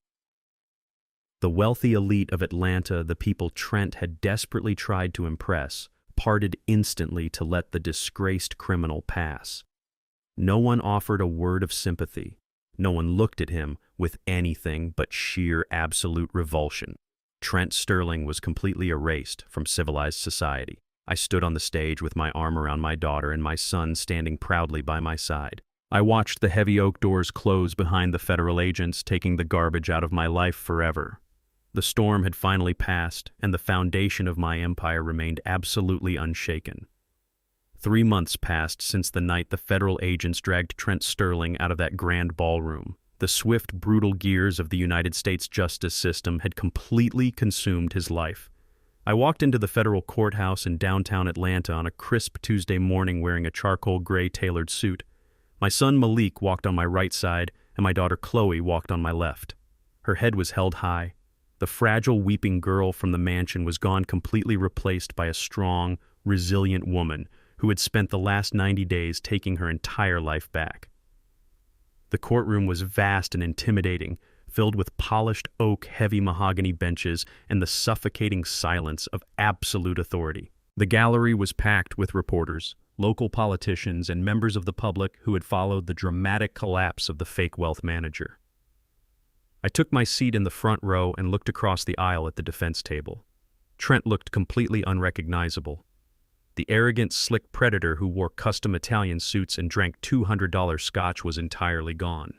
The wealthy elite of Atlanta, the people Trent had desperately tried to impress, parted instantly to let the disgraced criminal pass. No one offered a word of sympathy. No one looked at him with anything but sheer absolute revulsion. Trent Sterling was completely erased from civilized society. I stood on the stage with my arm around my daughter and my son standing proudly by my side. I watched the heavy oak doors close behind the federal agents, taking the garbage out of my life forever. The storm had finally passed, and the foundation of my empire remained absolutely unshaken. 3 months passed since the night the federal agents dragged Trent Sterling out of that grand ballroom. The swift, brutal gears of the United States justice system had completely consumed his life. I walked into the federal courthouse in downtown Atlanta on a crisp Tuesday morning wearing a charcoal gray tailored suit. My son Malik walked on my right side, and my daughter Kloe walked on my left. Her head was held high. The fragile, weeping girl from the mansion was gone, completely replaced by a strong, resilient woman who had spent the last 90 days taking her entire life back. The courtroom was vast and intimidating, filled with polished oak, heavy mahogany benches and the suffocating silence of absolute authority. The gallery was packed with reporters, local politicians, and members of the public who had followed the dramatic collapse of the fake wealth manager. I took my seat in the front row and looked across the aisle at the defense table. Trent looked completely unrecognizable. The arrogant, slick predator who wore custom Italian suits and drank $200 scotch was entirely gone.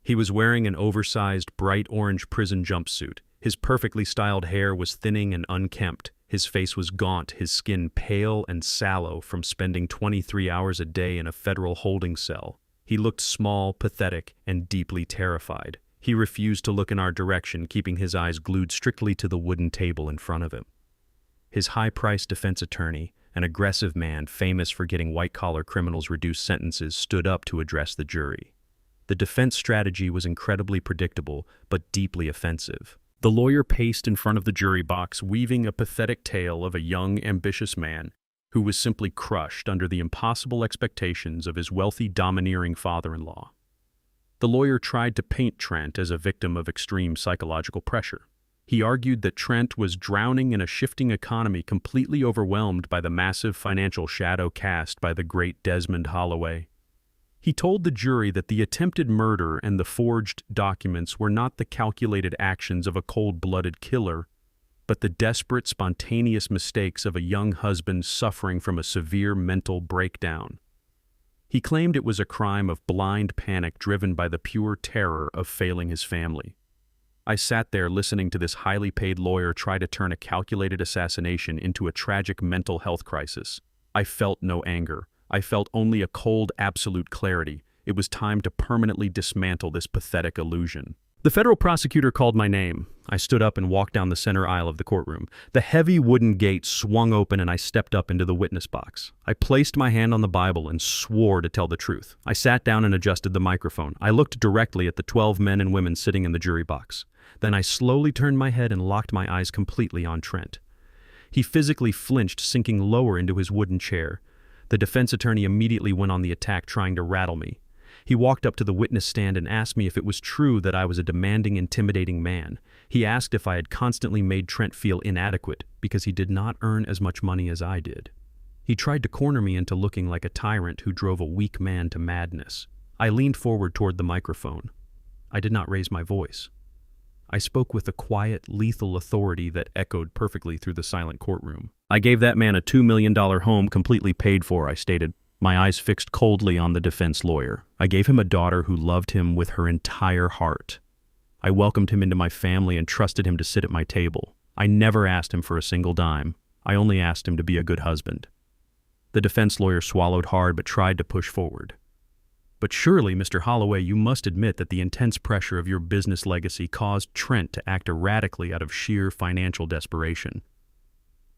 He was wearing an oversized, bright orange prison jumpsuit. His perfectly styled hair was thinning and unkempt. His face was gaunt, his skin pale and sallow from spending 23 hours a day in a federal holding cell. He looked small, pathetic, and deeply terrified. He refused to look in our direction, keeping his eyes glued strictly to the wooden table in front of him. His high-priced defense attorney, an aggressive man famous for getting white-collar criminals reduced sentences, stood up to address the jury. The defense strategy was incredibly predictable, but deeply offensive. The lawyer paced in front of the jury box, weaving a pathetic tale of a young, ambitious man who was simply crushed under the impossible expectations of his wealthy, domineering father-in-law. The lawyer tried to paint Trent as a victim of extreme psychological pressure. He argued that Trent was drowning in a shifting economy, completely overwhelmed by the massive financial shadow cast by the great Desmond Holloway. He told the jury that the attempted murder and the forged documents were not the calculated actions of a cold-blooded killer, but the desperate, spontaneous mistakes of a young husband suffering from a severe mental breakdown. He claimed it was a crime of blind panic driven by the pure terror of failing his family. I sat there listening to this highly paid lawyer try to turn a calculated assassination into a tragic mental health crisis. I felt no anger. I felt only a cold, absolute clarity. It was time to permanently dismantle this pathetic illusion. The federal prosecutor called my name. I stood up and walked down the center aisle of the courtroom. The heavy wooden gate swung open and I stepped up into the witness box. I placed my hand on the Bible and swore to tell the truth. I sat down and adjusted the microphone. I looked directly at the 12 men and women sitting in the jury box. Then I slowly turned my head and locked my eyes completely on Trent. He physically flinched, sinking lower into his wooden chair. The defense attorney immediately went on the attack, trying to rattle me. He walked up to the witness stand and asked me if it was true that I was a demanding, intimidating man. He asked if I had constantly made Trent feel inadequate because he did not earn as much money as I did. He tried to corner me into looking like a tyrant who drove a weak man to madness. I leaned forward toward the microphone. I did not raise my voice. I spoke with a quiet, lethal authority that echoed perfectly through the silent courtroom. I gave that man a $2 million home completely paid for, I stated, my eyes fixed coldly on the defense lawyer. I gave him a daughter who loved him with her entire heart. I welcomed him into my family and trusted him to sit at my table. I never asked him for a single dime. I only asked him to be a good husband. The defense lawyer swallowed hard but tried to push forward. But surely, Mr. Holloway, you must admit that the intense pressure of your business legacy caused Trent to act erratically out of sheer financial desperation.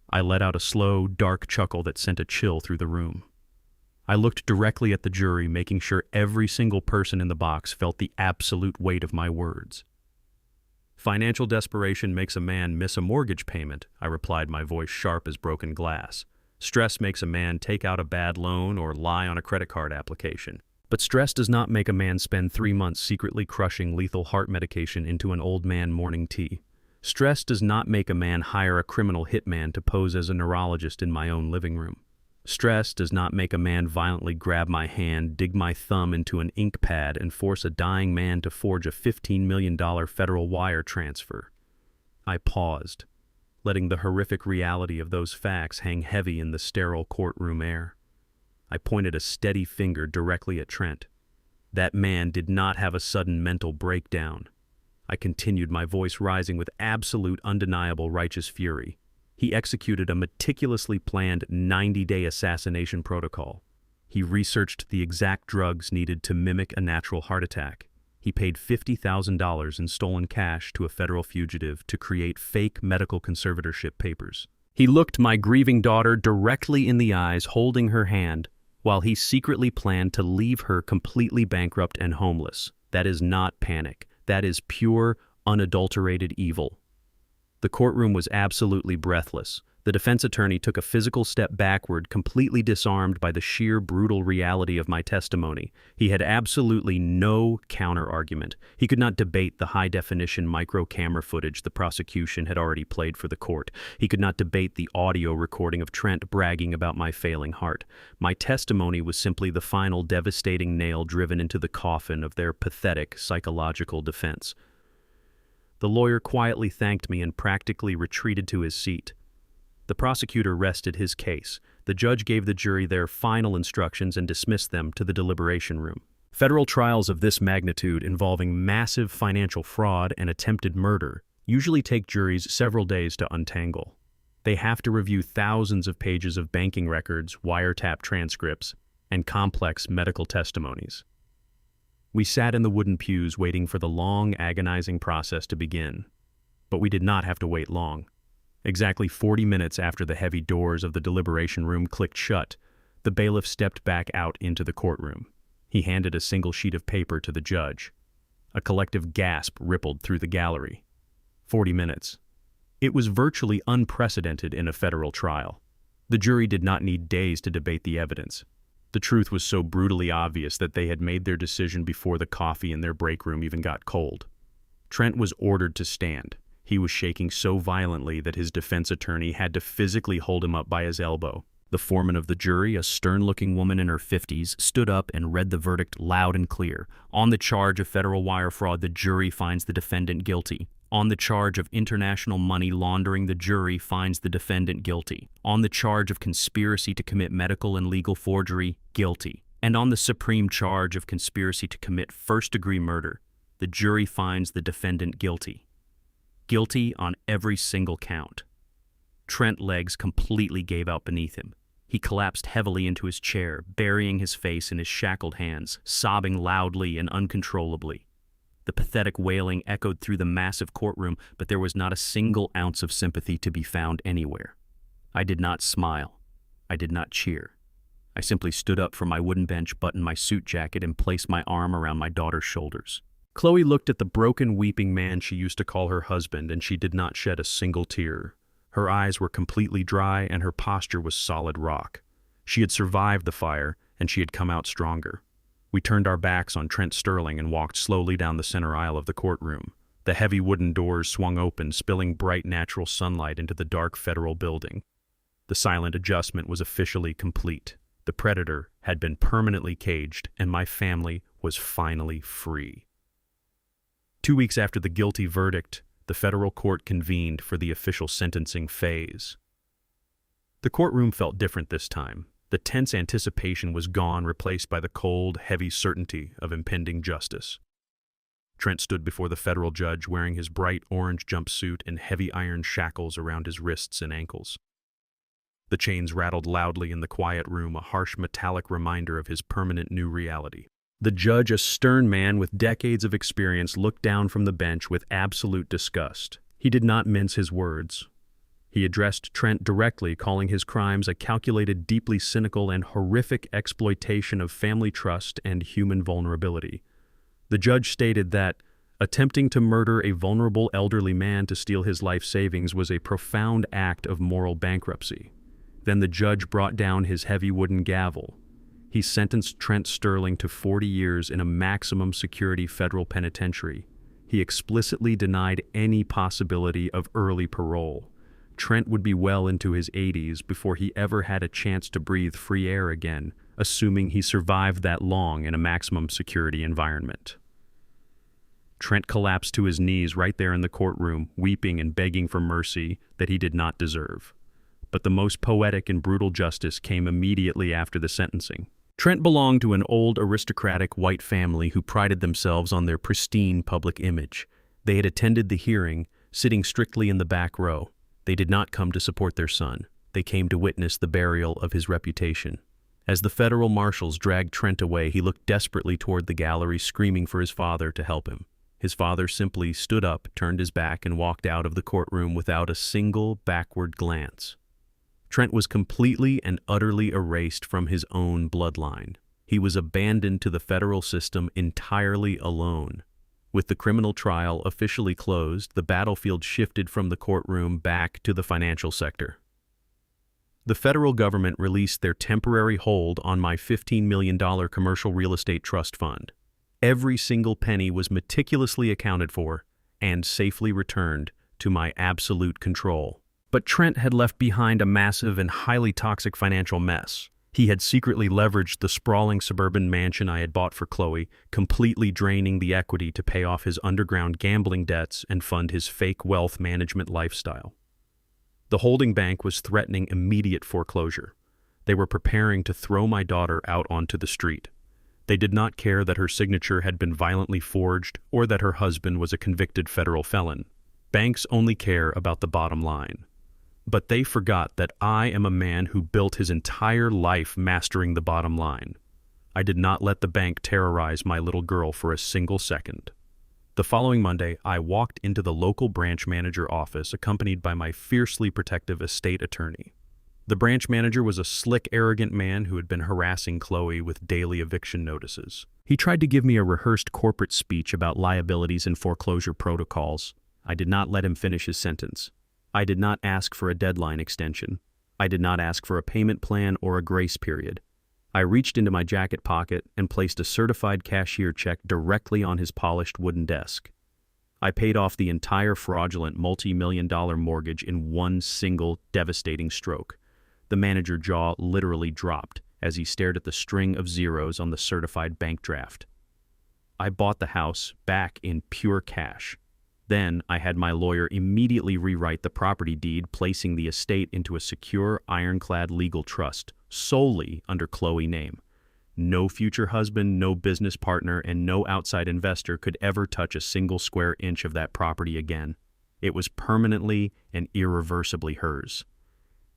I let out a slow, dark chuckle that sent a chill through the room. I looked directly at the jury, making sure every single person in the box felt the absolute weight of my words. Financial desperation makes a man miss a mortgage payment, I replied, my voice sharp as broken glass. Stress makes a man take out a bad loan or lie on a credit card application. But stress does not make a man spend 3 months secretly crushing lethal heart medication into an old man morning tea. Stress does not make a man hire a criminal hitman to pose as a neurologist in my own living room. Stress does not make a man violently grab my hand, dig my thumb into an ink pad, and force a dying man to forge a $15 million federal wire transfer. I paused, letting the horrific reality of those facts hang heavy in the sterile courtroom air. I pointed a steady finger directly at Trent. That man did not have a sudden mental breakdown. I continued, my voice rising with absolute, undeniable righteous fury. He executed a meticulously planned 90-day assassination protocol. He researched the exact drugs needed to mimic a natural heart attack. He paid $50,000 in stolen cash to a federal fugitive to create fake medical conservatorship papers. He looked my grieving daughter directly in the eyes, holding her hand, while he secretly planned to leave her completely bankrupt and homeless. That is not panic. That is pure, unadulterated evil. The courtroom was absolutely breathless. The defense attorney took a physical step backward, completely disarmed by the sheer brutal reality of my testimony. He had absolutely no counter-argument. He could not debate the high-definition micro-camera footage the prosecution had already played for the court. He could not debate the audio recording of Trent bragging about my failing heart. My testimony was simply the final devastating nail driven into the coffin of their pathetic psychological defense. The lawyer quietly thanked me and practically retreated to his seat. The prosecutor rested his case. The judge gave the jury their final instructions and dismissed them to the deliberation room. Federal trials of this magnitude involving massive financial fraud and attempted murder usually take juries several days to untangle. They have to review thousands of pages of banking records, wiretap transcripts, and complex medical testimonies. We sat in the wooden pews waiting for the long, agonizing process to begin. But we did not have to wait long. Exactly 40 minutes after the heavy doors of the deliberation room clicked shut, the bailiff stepped back out into the courtroom. He handed a single sheet of paper to the judge. A collective gasp rippled through the gallery. 40 minutes. It was virtually unprecedented in a federal trial. The jury did not need days to debate the evidence. The truth was so brutally obvious that they had made their decision before the coffee in their break room even got cold. Trent was ordered to stand. He was shaking so violently that his defense attorney had to physically hold him up by his elbow. The foreman of the jury, a stern-looking woman in her 50s, stood up and read the verdict loud and clear. On the charge of federal wire fraud, the jury finds the defendant guilty. On the charge of international money laundering, the jury finds the defendant guilty. On the charge of conspiracy to commit medical and legal forgery, guilty. And on the supreme charge of conspiracy to commit first-degree murder, the jury finds the defendant guilty. Guilty on every single count. Trent's legs completely gave out beneath him. He collapsed heavily into his chair, burying his face in his shackled hands, sobbing loudly and uncontrollably. The pathetic wailing echoed through the massive courtroom, but there was not a single ounce of sympathy to be found anywhere. I did not smile. I did not cheer. I simply stood up from my wooden bench, buttoned my suit jacket, and placed my arm around my daughter's shoulders. Kloe looked at the broken, weeping man she used to call her husband, and she did not shed a single tear. Her eyes were completely dry, and her posture was solid rock. She had survived the fire, and she had come out stronger. We turned our backs on Trent Sterling and walked slowly down the center aisle of the courtroom. The heavy wooden doors swung open, spilling bright natural sunlight into the dark federal building. The silent adjustment was officially complete. The predator had been permanently caged, and my family was finally free. 2 weeks after the guilty verdict, the federal court convened for the official sentencing phase. The courtroom felt different this time. The tense anticipation was gone, replaced by the cold, heavy certainty of impending justice. Trent stood before the federal judge wearing his bright orange jumpsuit and heavy iron shackles around his wrists and ankles. The chains rattled loudly in the quiet room, a harsh metallic reminder of his permanent new reality. The judge, a stern man with decades of experience, looked down from the bench with absolute disgust. He did not mince his words. He addressed Trent directly, calling his crimes a calculated, deeply cynical, and horrific exploitation of family trust and human vulnerability. The judge stated that attempting to murder a vulnerable elderly man to steal his life savings was a profound act of moral bankruptcy. Then the judge brought down his heavy wooden gavel. He sentenced Trent Sterling to 40 years in a maximum security federal penitentiary. He explicitly denied any possibility of early parole. Trent would be well into his 80s before he ever had a chance to breathe free air again, assuming he survived that long in a maximum security environment. Trent collapsed to his knees right there in the courtroom, weeping and begging for mercy that he did not deserve. But the most poetic and brutal justice came immediately after the sentencing. Trent belonged to an old aristocratic white family who prided themselves on their pristine public image. They had attended the hearing, sitting strictly in the back row. They did not come to support their son. They came to witness the burial of his reputation. As the federal marshals dragged Trent away, he looked desperately toward the gallery, screaming for his father to help him. His father simply stood up, turned his back, and walked out of the courtroom without a single backward glance. Trent was completely and utterly erased from his own bloodline. He was abandoned to the federal system entirely alone. With the criminal trial officially closed, the battlefield shifted from the courtroom back to the financial sector. The federal government released their temporary hold on my $15 million commercial real estate trust fund. Every single penny was meticulously accounted for and safely returned to my absolute control. But Trent had left behind a massive and highly toxic financial mess. He had secretly leveraged the sprawling suburban mansion I had bought for Kloe, completely draining the equity to pay off his underground gambling debts and fund his fake wealth management lifestyle. The holding bank was threatening immediate foreclosure. They were preparing to throw my daughter out onto the street. They did not care that her signature had been violently forged or that her husband was a convicted federal felon. Banks only care about the bottom line. But they forgot that I am a man who built his entire life mastering the bottom line. I did not let the bank terrorize my little girl for a single second. The following Monday, I walked into the local branch manager office accompanied by my fiercely protective estate attorney. The branch manager was a slick, arrogant man who had been harassing Kloe with daily eviction notices. He tried to give me a rehearsed corporate speech about liabilities and foreclosure protocols. I did not let him finish his sentence. I did not ask for a deadline extension. I did not ask for a payment plan or a grace period. I reached into my jacket pocket and placed a certified cashier check directly on his polished wooden desk. I paid off the entire fraudulent multi-million-dollar mortgage in one single devastating stroke. The manager's jaw literally dropped as he stared at the string of zeros on the certified bank draft. I bought the house back in pure cash. Then I had my lawyer immediately rewrite the property deed, placing the estate into a secure, ironclad legal trust, solely under Kloe's name. No future husband, no business partner, and no outside investor could ever touch a single square inch of that property again. It was permanently and irreversibly hers.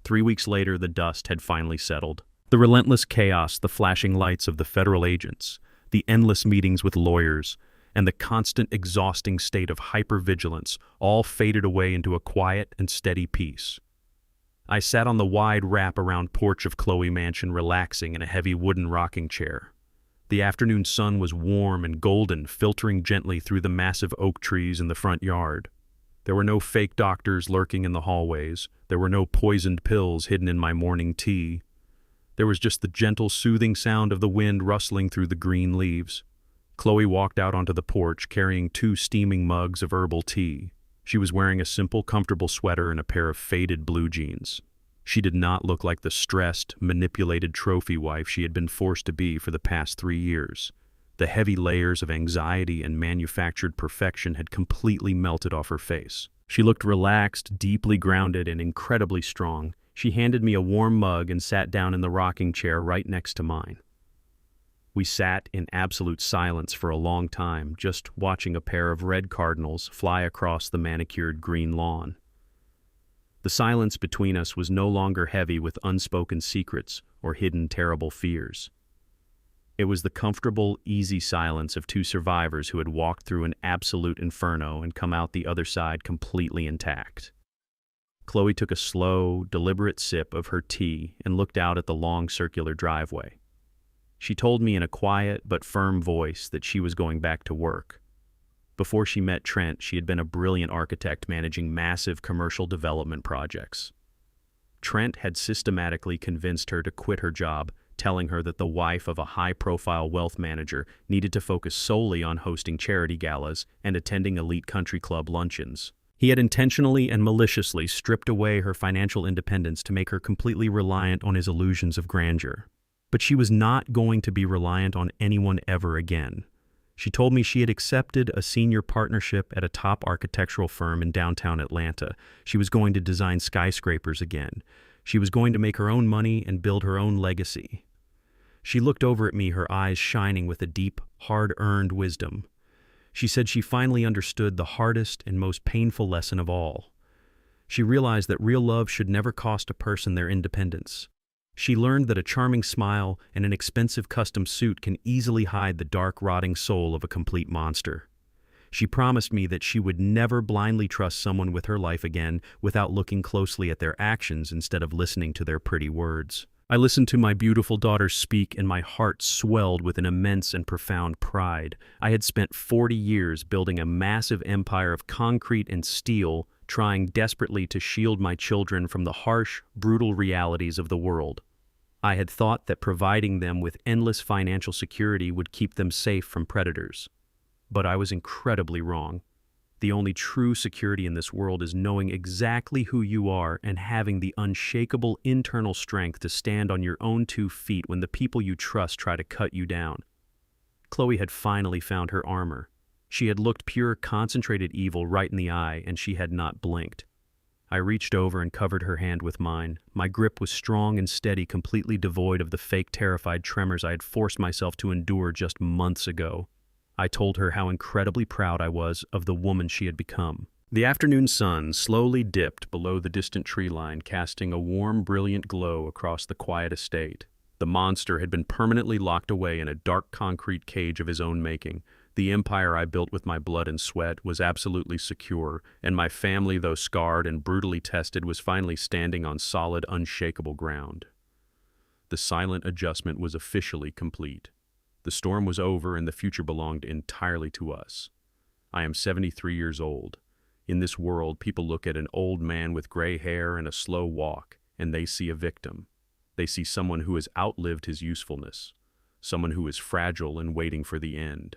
3 weeks later, the dust had finally settled. The relentless chaos, the flashing lights of the federal agents, the endless meetings with lawyers, and the constant exhausting state of hypervigilance all faded away into a quiet and steady peace. I sat on the wide wrap-around porch of Kloe Mansion, relaxing in a heavy wooden rocking chair. The afternoon sun was warm and golden, filtering gently through the massive oak trees in the front yard. There were no fake doctors lurking in the hallways. There were no poisoned pills hidden in my morning tea. There was just the gentle, soothing sound of the wind rustling through the green leaves. Kloe walked out onto the porch, carrying 2 steaming mugs of herbal tea. She was wearing a simple, comfortable sweater and a pair of faded blue jeans. She did not look like the stressed, manipulated trophy wife she had been forced to be for the past 3 years. The heavy layers of anxiety and manufactured perfection had completely melted off her face. She looked relaxed, deeply grounded, and incredibly strong. She handed me a warm mug and sat down in the rocking chair right next to mine. We sat in absolute silence for a long time, just watching a pair of red cardinals fly across the manicured green lawn. The silence between us was no longer heavy with unspoken secrets or hidden terrible fears. It was the comfortable, easy silence of 2 survivors who had walked through an absolute inferno and come out the other side completely intact. Kloe took a slow, deliberate sip of her tea and looked out at the long circular driveway. She told me in a quiet but firm voice that she was going back to work. Before she met Trent, she had been a brilliant architect managing massive commercial development projects. Trent had systematically convinced her to quit her job, telling her that the wife of a high-profile wealth manager needed to focus solely on hosting charity galas and attending elite country club luncheons. He had intentionally and maliciously stripped away her financial independence to make her completely reliant on his illusions of grandeur. But she was not going to be reliant on anyone ever again. She told me she had accepted a senior partnership at a top architectural firm in downtown Atlanta. She was going to design skyscrapers again. She was going to make her own money and build her own legacy. She looked over at me, her eyes shining with a deep, hard-earned wisdom. She said she finally understood the hardest and most painful lesson of all. She realized that real love should never cost a person their independence. She learned that a charming smile and an expensive custom suit can easily hide the dark, rotting soul of a complete monster. She promised me that she would never blindly trust someone with her life again without looking closely at their actions instead of listening to their pretty words. I listened to my beautiful daughter speak, and my heart swelled with an immense and profound pride. I had spent 40 years building a massive empire of concrete and steel, trying desperately to shield my children from the harsh, brutal realities of the world. I had thought that providing them with endless financial security would keep them safe from predators. But I was incredibly wrong. The only true security in this world is knowing exactly who you are and having the unshakable internal strength to stand on your own 2 feet when the people you trust try to cut you down. Kloe had finally found her armor. She had looked pure, concentrated evil right in the eye, and she had not blinked. I reached over and covered her hand with mine. My grip was strong and steady, completely devoid of the fake, terrified tremors I had forced myself to endure just months ago. I told her how incredibly proud I was of the woman she had become. The afternoon sun slowly dipped below the distant tree line, casting a warm, brilliant glow across the quiet estate. The monster had been permanently locked away in a dark concrete cage of his own making. The empire I built with my blood and sweat was absolutely secure, and my family, though scarred and brutally tested, was finally standing on solid, unshakable ground. The silent adjustment was officially complete. The storm was over, and the future belonged entirely to us. I am 73 years old. In this world, people look at an old man with gray hair and a slow walk, and they see a victim. They see someone who has outlived his usefulness, someone who is fragile and waiting for the end.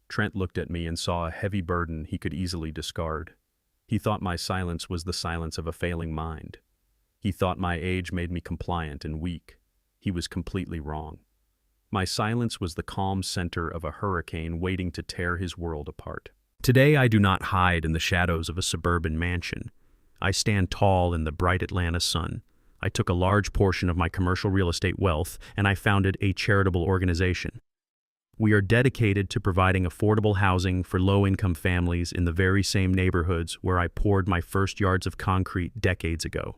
Trent looked at me and saw a heavy burden he could easily discard. He thought my silence was the silence of a failing mind. He thought my age made me compliant and weak. He was completely wrong. My silence was the calm center of a hurricane waiting to tear his world apart. Today I do not hide in the shadows of a suburban mansion. I stand tall in the bright Atlanta sun. I took a large portion of my commercial real estate wealth and I founded a charitable organization. We are dedicated to providing affordable housing for low-income families in the very same neighborhoods where I poured my first yards of concrete decades ago.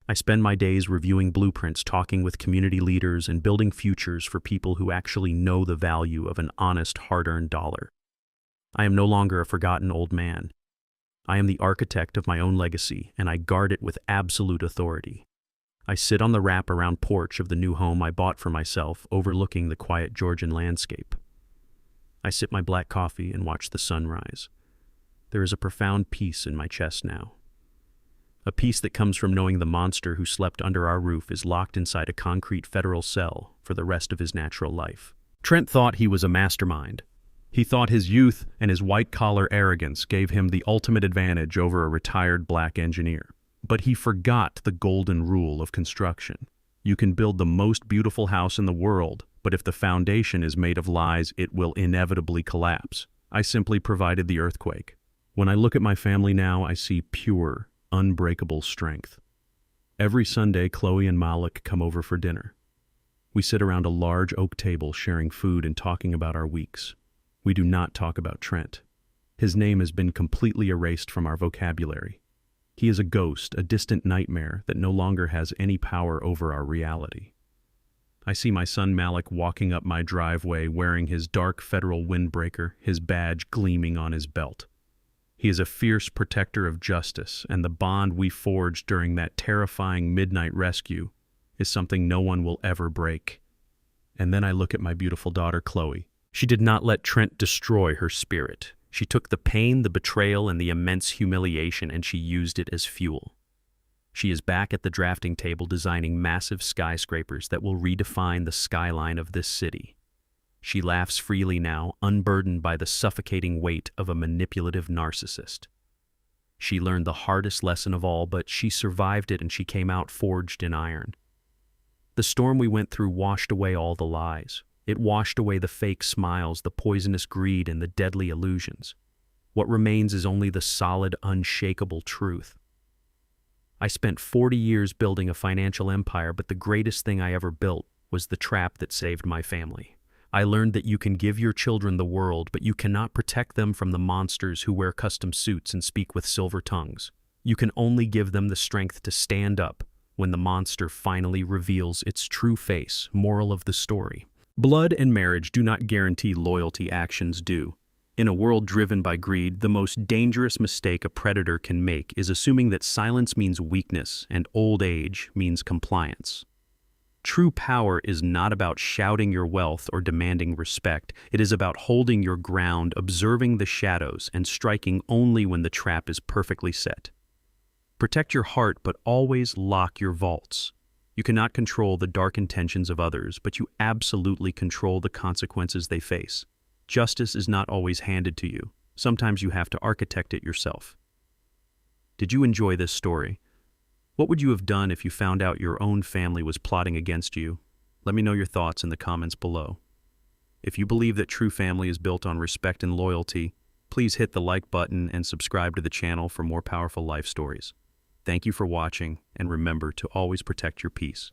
I spend my days reviewing blueprints, talking with community leaders, and building futures for people who actually know the value of an honest, hard-earned dollar. I am no longer a forgotten old man. I am the architect of my own legacy, and I guard it with absolute authority. I sit on the wrap-around porch of the new home I bought for myself, overlooking the quiet Georgian landscape. I sip my black coffee and watch the sun rise. There is a profound peace in my chest now. A peace that comes from knowing the monster who slept under our roof is locked inside a concrete federal cell for the rest of his natural life. Trent thought he was a mastermind. He thought his youth and his white-collar arrogance gave him the ultimate advantage over a retired black engineer. But he forgot the golden rule of construction. You can build the most beautiful house in the world, but if the foundation is made of lies, it will inevitably collapse. I simply provided the earthquake. When I look at my family now, I see pure, unbreakable strength. Every Sunday, Kloe and Malik come over for dinner. We sit around a large oak table sharing food and talking about our weeks. We do not talk about Trent. His name has been completely erased from our vocabulary. He is a ghost, a distant nightmare that no longer has any power over our reality. I see my son Malik walking up my driveway wearing his dark federal windbreaker, his badge gleaming on his belt. He is a fierce protector of justice, and the bond we forged during that terrifying midnight rescue is something no one will ever break. And then I look at my beautiful daughter Kloe. She did not let Trent destroy her spirit. She took the pain, the betrayal, and the immense humiliation, and she used it as fuel. She is back at the drafting table designing massive skyscrapers that will redefine the skyline of this city. She laughs freely now, unburdened by the suffocating weight of a manipulative narcissist. She learned the hardest lesson of all, but she survived it and she came out forged in iron. The storm we went through washed away all the lies. It washed away the fake smiles, the poisonous greed, and the deadly illusions. What remains is only the solid, unshakable truth. I spent 40 years building a financial empire, but the greatest thing I ever built was the trap that saved my family. I learned that you can give your children the world, but you cannot protect them from the monsters who wear custom suits and speak with silver tongues. You can only give them the strength to stand up when the monster finally reveals its true face. Moral of the story: blood and marriage do not guarantee loyalty, actions do. In a world driven by greed, the most dangerous mistake a predator can make is assuming that silence means weakness and old age means compliance. True power is not about shouting your wealth or demanding respect. It is about holding your ground, observing the shadows, and striking only when the trap is perfectly set. Protect your heart, but always lock your vaults. You cannot control the dark intentions of others, but you absolutely control the consequences they face. Justice is not always handed to you. Sometimes you have to architect it yourself. Did you enjoy this story? What would you have done if you found out your own family was plotting against you? Let me know your thoughts in the comments below. If you believe that true family is built on respect and loyalty, please hit the like button and subscribe to the channel for more powerful life stories. Thank you for watching, and remember to always protect your peace.